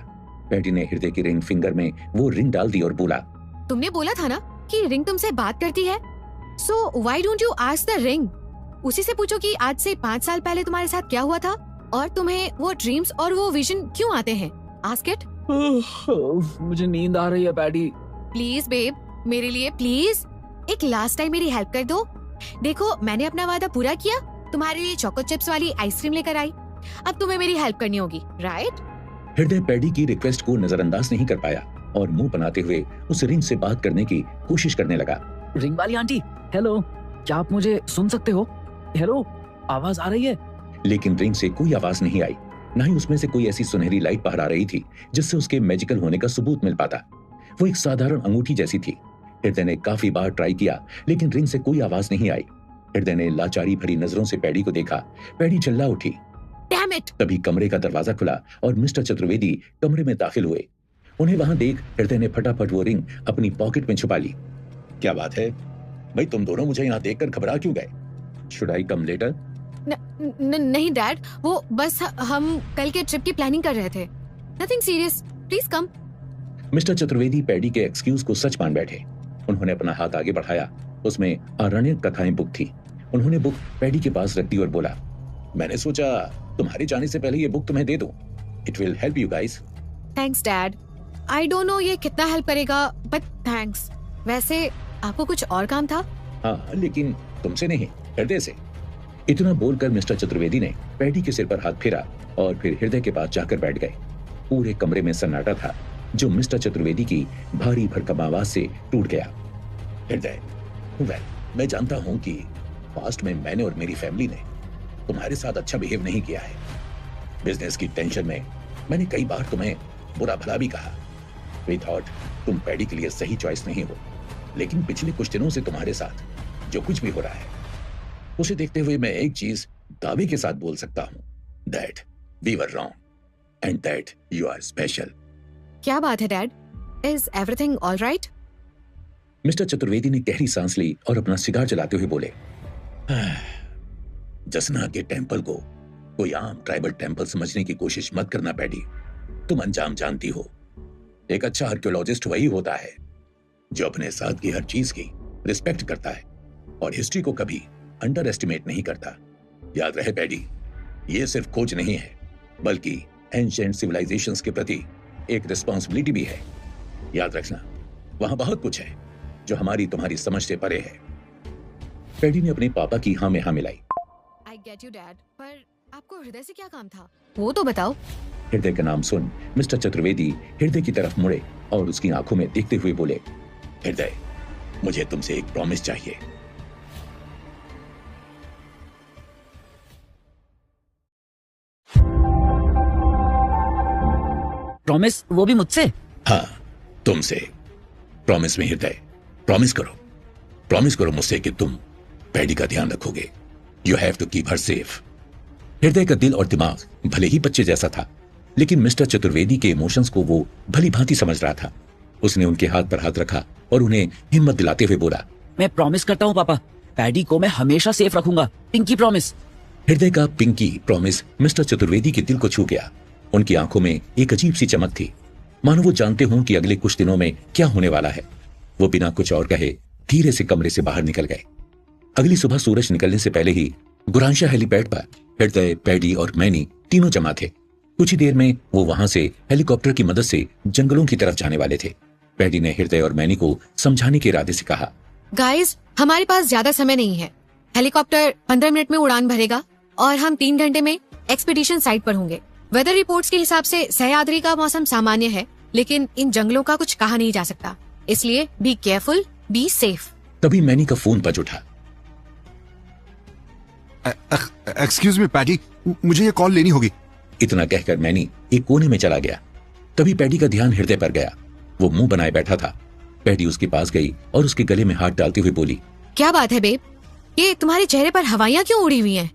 पैडी ने हृदय की रिंग फिंगर में वो रिंग डाल दी और बोला, तुमने बोला था ना कि रिंग तुमसे बात करती है, so why don't you ask the ring? उसी से पूछो कि आज से 5 साल पहले तुम्हारे साथ क्या हुआ था और तुम्हें वो ड्रीम्स और वो विजन क्यों आते हैं। Ask it. मुझे नींद आ रही है पैडी। प्लीज बेब, मेरे लिए प्लीज एक लास्ट टाइम मेरी हेल्प कर दो। देखो, मैंने अपना वादा पूरा किया, तुम्हारे लिए चोको चिप्स वाली आइसक्रीम लेकर आई, अब तुम्हें मेरी हेल्प करनी होगी, राइट? हृदय पैडी की रिक्वेस्ट को नजरअंदाज नहीं कर पाया और मुंह बनाते हुए उस रिंग से बात करने की कोशिश करने लगा। रिंग वाली आंटी, हेलो, क्या आप मुझे सुन सकते हो? हेलो, आवाज आ रही है? लेकिन रिंग से कोई आवाज नहीं आई, न ही उसमें से कोई ऐसी सुनहरी लाइट बाहर आ रही थी जिससे उसके मैजिकल होने का सबूत मिल पाता। वो एक साधारण अंगूठी जैसी थी। हृदय ने काफी बार ट्राई किया लेकिन रिंग से कोई आवाज नहीं आई। हृदय ने लाचारी भरी नजरों से पैडी को देखा। पैडी चिल्ला उठी। Damn it! तभी कमरे का दरवाजा खुला और मिस्टर चतुर्वेदी कमरे में दाखिल हुए। उन्हें वहां देख हृदय ने फटाफट वो रिंग अपनी पॉकेट में छुपा ली। क्या बात है भाई, तुम दोनों मुझे यहाँ देखकर घबरा क्यों गए? Should I come later? नहीं डैड, वो बस हम कल के ट्रिप की प्लानिंग कर रहे थे। Nothing serious, please come. Mister Chaturvedi paddy के एक्सक्यूज को सच मान बैठे। उन्होंने अपना हाथ आगे बढ़ाया, उसमें आरण्यक कथाएं बुक थी। उन्होंने बुक पैडी के पास रख दी और बोला, मैंने सोचा तुम्हारे जाने से पहले ये बुक तुम्हें दे दूं। It will help you guys. Thanks dad. I don't know ये कितना हेल्प करेगा, बट थैंक्स। वैसे आपको कुछ और काम था? हाँ, लेकिन तुमसे नहीं, हृदय से। इतना बोलकर मिस्टर चतुर्वेदी ने पैडी के सिर पर हाथ फेरा और फिर हृदय के पास जाकर बैठ गए। पूरे कमरे में सन्नाटा था जो मिस्टर चतुर्वेदी की भारी भरकम आवाज से टूट गया। हृदय, वेल, मैं जानता हूं कि पास्ट में मैंने और मेरी फैमिली ने तुम्हारे साथ अच्छा बिहेव नहीं किया है। बिजनेस की टेंशन में मैंने कई बार तुम्हें बुरा भला भी कहा। वी थॉट तुम पैडी के लिए सही चॉइस नहीं हो, लेकिन पिछले कुछ दिनों से तुम्हारे साथ जो कुछ भी हो रहा है उसे देखते हुए मैं एक चीज दावे के साथ बोल सकता हूं, that we were wrong and that you are special. क्या बात है dad? Is everything all right? Mister Chaturvedi ने गहरी सांस ली और अपना सिगार जलाते हुए बोले, जसना के टेंपल को कोई आम ट्राइबल टेंपल समझने की कोशिश मत करना पैडी। तुम अंजाम जानती हो। एक अच्छा आर्कियोलॉजिस्ट वही होता है जो अपने साथ की हर चीज की रिस्पेक्ट करता है और हिस्ट्री को कभी अंडर एस्टिमेट नहीं करता। याद रहे पैडी, ये सिर्फ खोज नहीं है बल्कि एंशिएंट सिविलाइजेशंस के प्रति एक रिस्पॉन्सिबिलिटी भी है। याद रखना, वहां बहुत कुछ है जो हमारी तुम्हारी समझ से परे है। पैडी ने अपने पापा की हाँ में हाँ मिलाई। आई गेट यू डैड, पर आपको हृदय से क्या काम था, वो तो बताओ। हृदय का नाम सुन मिस्टर चतुर्वेदी हृदय की तरफ मुड़े और उसकी आंखों में देखते हुए बोले, हृदय, मुझे तुमसे एक प्रॉमिस चाहिए। प्रॉमिस? वो भी मुझसे? हाँ, तुमसे। प्रॉमिस में हृदय, प्रॉमिस करो मुझसे कि तुम पैडी का ध्यान रखोगे। You have to keep her safe. Hriday का दिल और दिमाग भले ही बच्चे जैसा था, लेकिन मिस्टर चतुर्वेदी के इमोशंस को वो भली भांति समझ रहा था। उसने उनके हाथ पर हाथ रखा और उन्हें हिम्मत दिलाते हुए बोला, मैं प्रॉमिस करता हूँ पापा, पैडी को मैं हमेशा सेफ रखूंगा। Pinky promise. हृदय का पिंकी प्रॉमिस मिस्टर चतुर्वेदी के दिल को छू गया। उनकी आंखों में एक अजीब सी चमक थी, मानो वो जानते हों कि अगले कुछ दिनों में क्या होने वाला है। वो बिना कुछ और कहे धीरे से कमरे से बाहर निकल गए। अगली सुबह सूरज निकलने से पहले ही गुरांशा हेलीपैड पर हृदय, पैडी और मैनी तीनों जमा थे। कुछ ही देर में वो वहां से हेलीकॉप्टर की मदद से जंगलों की तरफ जाने वाले थे। पैडी ने हृदय और मैनी को समझाने के इरादे से कहा, गाइस, हमारे पास ज्यादा समय नहीं है। हेलीकॉप्टर 15 मिनट में उड़ान भरेगा और हम 3 घंटे में एक्सपीडिशन साइट पर होंगे। वेदर रिपोर्ट्स के हिसाब से सह्याद्री का मौसम सामान्य है, लेकिन इन जंगलों का कुछ कहा नहीं जा सकता, इसलिए बी केयरफुल, बी सेफ। तभी मैनी का फोन बज उठा। एक्सक्यूज मी पैडी, मुझे ये कॉल लेनी होगी। इतना कहकर मैनी एक कोने में चला गया। तभी पैडी का ध्यान हृदय पर गया। वो मुंह बनाए बैठा था। पैडी उसके पास गई और उसके गले में हाथ डालते हुए बोली, क्या बात है बेब, ये तुम्हारे चेहरे पर हवाइयां क्यों उड़ी हुई हैं?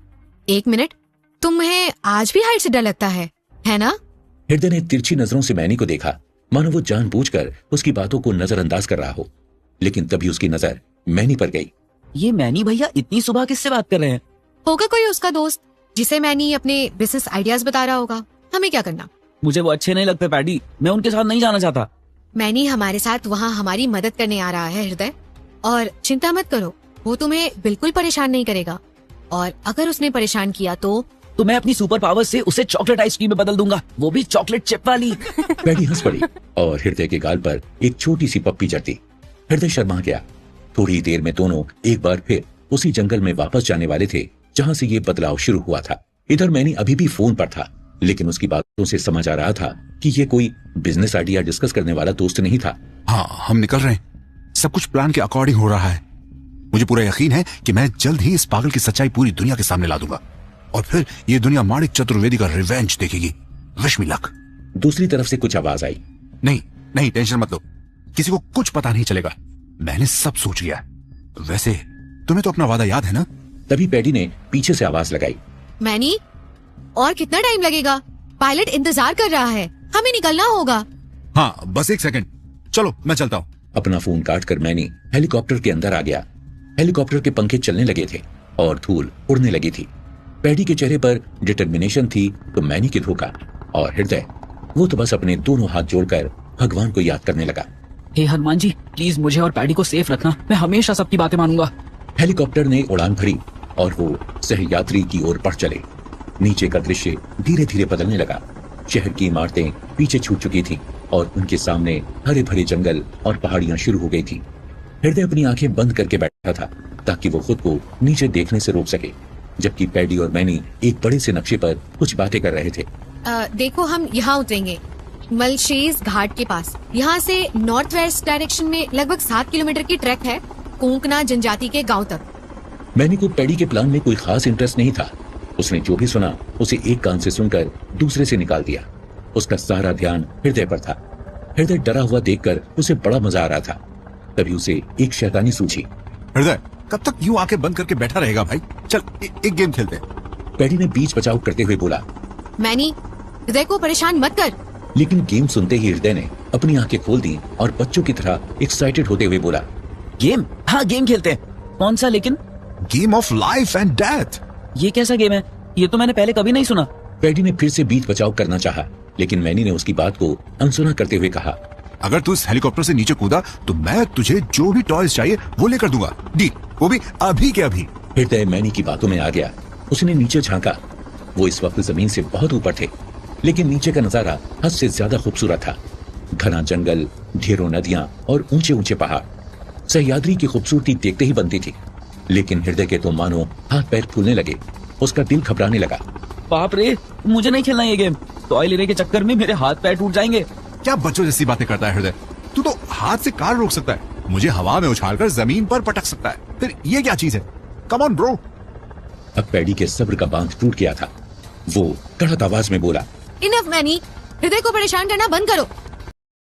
एक मिनट, तुम्हें आज भी हाइट से डर लगता है ना? हृदय ने तिरछी नजरों से मैनी को देखा, मानो वो जानबूझकर उसकी बातों को नजरअंदाज कर रहा हो। लेकिन तभी उसकी नजर मैनी पर गई। ये मैनी भैया इतनी सुबह किससे बात कर रहे हैं? होगा कोई उसका दोस्त जिसे मैनी अपने बिजनेस आइडियाज बता रहा होगा। हमें क्या करना? मुझे वो अच्छे नहीं लगते पैडी, मैं उनके साथ नहीं जाना चाहता। मैनी हमारे साथ वहाँ हमारी मदद करने आ रहा है हृदय, और चिंता मत करो, वो तुम्हें बिल्कुल परेशान नहीं करेगा, और अगर उसने परेशान किया तो मैं अपनी सुपर पावर से उसे चॉकलेट आइसक्रीम में बदल दूंगा, वो भी चॉकलेट चिप वाली। पैडी हंस पड़ी और हृदय के गाल पर एक छोटी सी पप्पी जड़ती। हृदय शर्मा गया। थोड़ी ही देर में दोनों एक बार फिर उसी जंगल में वापस जाने वाले थे जहाँ से ये बदलाव शुरू हुआ था। इधर मैनी अभी भी फोन पर था, लेकिन उसकी बातों से समझ आ रहा था कि ये कोई बिजनेस आइडिया डिस्कस करने वाला दोस्त नहीं था। हाँ, हम निकल रहे हैं। सब कुछ प्लान के अकॉर्डिंग हो रहा है। मुझे पूरा यकीन है कि मैं जल्द ही इस पागल की सच्चाई पूरी दुनिया के सामने ला दूंगा, और फिर ये दुनिया माणिक चतुर्वेदी का रिवेंज देखेगी। Wish me luck. दूसरी तरफ से कुछ आवाज आई। नहीं, टेंशन मत लो, किसी को कुछ पता नहीं चलेगा। मैंने सब सोच लिया। वैसे तुम्हें तो अपना वादा याद है ना? तभी पैडी ने पीछे से आवाज लगाई। मैनी, और कितना टाइम लगेगा? पायलट इंतजार कर रहा है, हमें निकलना होगा। हाँ, बस एक सेकंड, चलो मैं चलता हूँ। अपना फोन काटकर मैनी हेलीकॉप्टर के अंदर आ गया। हेलीकॉप्टर के पंखे चलने लगे थे और धूल उड़ने लगी थी। पैडी के चेहरे पर डिटर्मिनेशन थी तो मैनी के धोखा, और हृदय वो तो बस अपने दोनों हाथ जोड़कर भगवान को याद करने लगा। हे हनुमान जी, प्लीज मुझे और पैडी को सेफ रखना, मैं हमेशा सबकी बातें मानूंगा। हेलीकॉप्टर ने उड़ान भरी और वो सहयात्री की ओर बढ़ चले। नीचे का दृश्य धीरे धीरे बदलने लगा। शहर की इमारतें पीछे छूट चुकी थीं और उनके सामने हरे भरे जंगल और पहाड़ियां शुरू हो गई थी। हृदय अपनी आंखें बंद करके बैठा था ताकि वो खुद को नीचे देखने से रोक सके, जबकि पैडी और मैनी एक बड़े से नक्शे पर कुछ बातें कर रहे थे। देखो, हम यहाँ उतरेंगे मलशेज घाट के पास। यहाँ से नॉर्थ वेस्ट डायरेक्शन में लगभग 7 किलोमीटर की ट्रैक है कोंकणा जनजाति के गांव तक। मैनी को पैडी के प्लान में कोई खास इंटरेस्ट नहीं था। उसने जो भी सुना उसे एक कान से सुनकर दूसरे से निकाल दिया। उसका सारा ध्यान हृदय पर था। हृदय डरा हुआ देखकर उसे बड़ा मजा आ रहा था। तभी उसे एक शैतानी सूझी। हृदय, कब तक यूं आंखें बंद करके बैठा रहेगा भाई? चल एक गेम खेलते हैं। पैडी ने बीच बचाव करते हुए बोला। मैनी, हृदय को परेशान मत कर। लेकिन गेम सुनते ही हृदय ने अपनी आंखें खोल दी और बच्चों की तरह एक्साइटेड होते हुए बोला, गेम? हाँ, गेम खेलते हैं। कौन सा? लेकिन game of life and death. ये कैसा गेम है? ये तो मैंने पहले कभी नहीं सुना। पैडी ने फिर से बीच बचाव करना चाहा, लेकिन मैनी ने उसकी बात को अनसुना करते हुए कहा, अगर तू इस हेलीकॉप्टर से नीचे कूदा तो मैं तुझे जो भी टॉयज चाहिए वो लेकर दूंगा, डी, वो भी अभी के अभी। हृदय मैनी की बातों में आ गया। उसने नीचे झांका। वो इस वक्त जमीन से बहुत ऊपर थे, लेकिन नीचे का नजारा हद से ज्यादा खूबसूरत था। घना जंगल, ढेरों नदियां और ऊंचे ऊंचे पहाड़। सह्याद्री की खूबसूरती देखते ही बनती थी, लेकिन हृदय के तो मानो हाथ पैर फूलने लगे। उसका दिल घबराने लगा। बाप रे, मुझे नहीं खेलना ये गेम। टॉय लेने के चक्कर में मेरे हाथ पैर टूट जाएंगे। क्या बच्चों जैसी बातें करता है हृदय? तू तो हाथ से कार रोक सकता है, मुझे हवा में उछालकर जमीन पर पटक सकता है, फिर ये क्या चीज है? Come on bro. अब पैडी के सब्र का बांध टूट गया था। वो कड़क आवाज में बोला, इनफ मैनी, हृदय को परेशान करना बंद करो।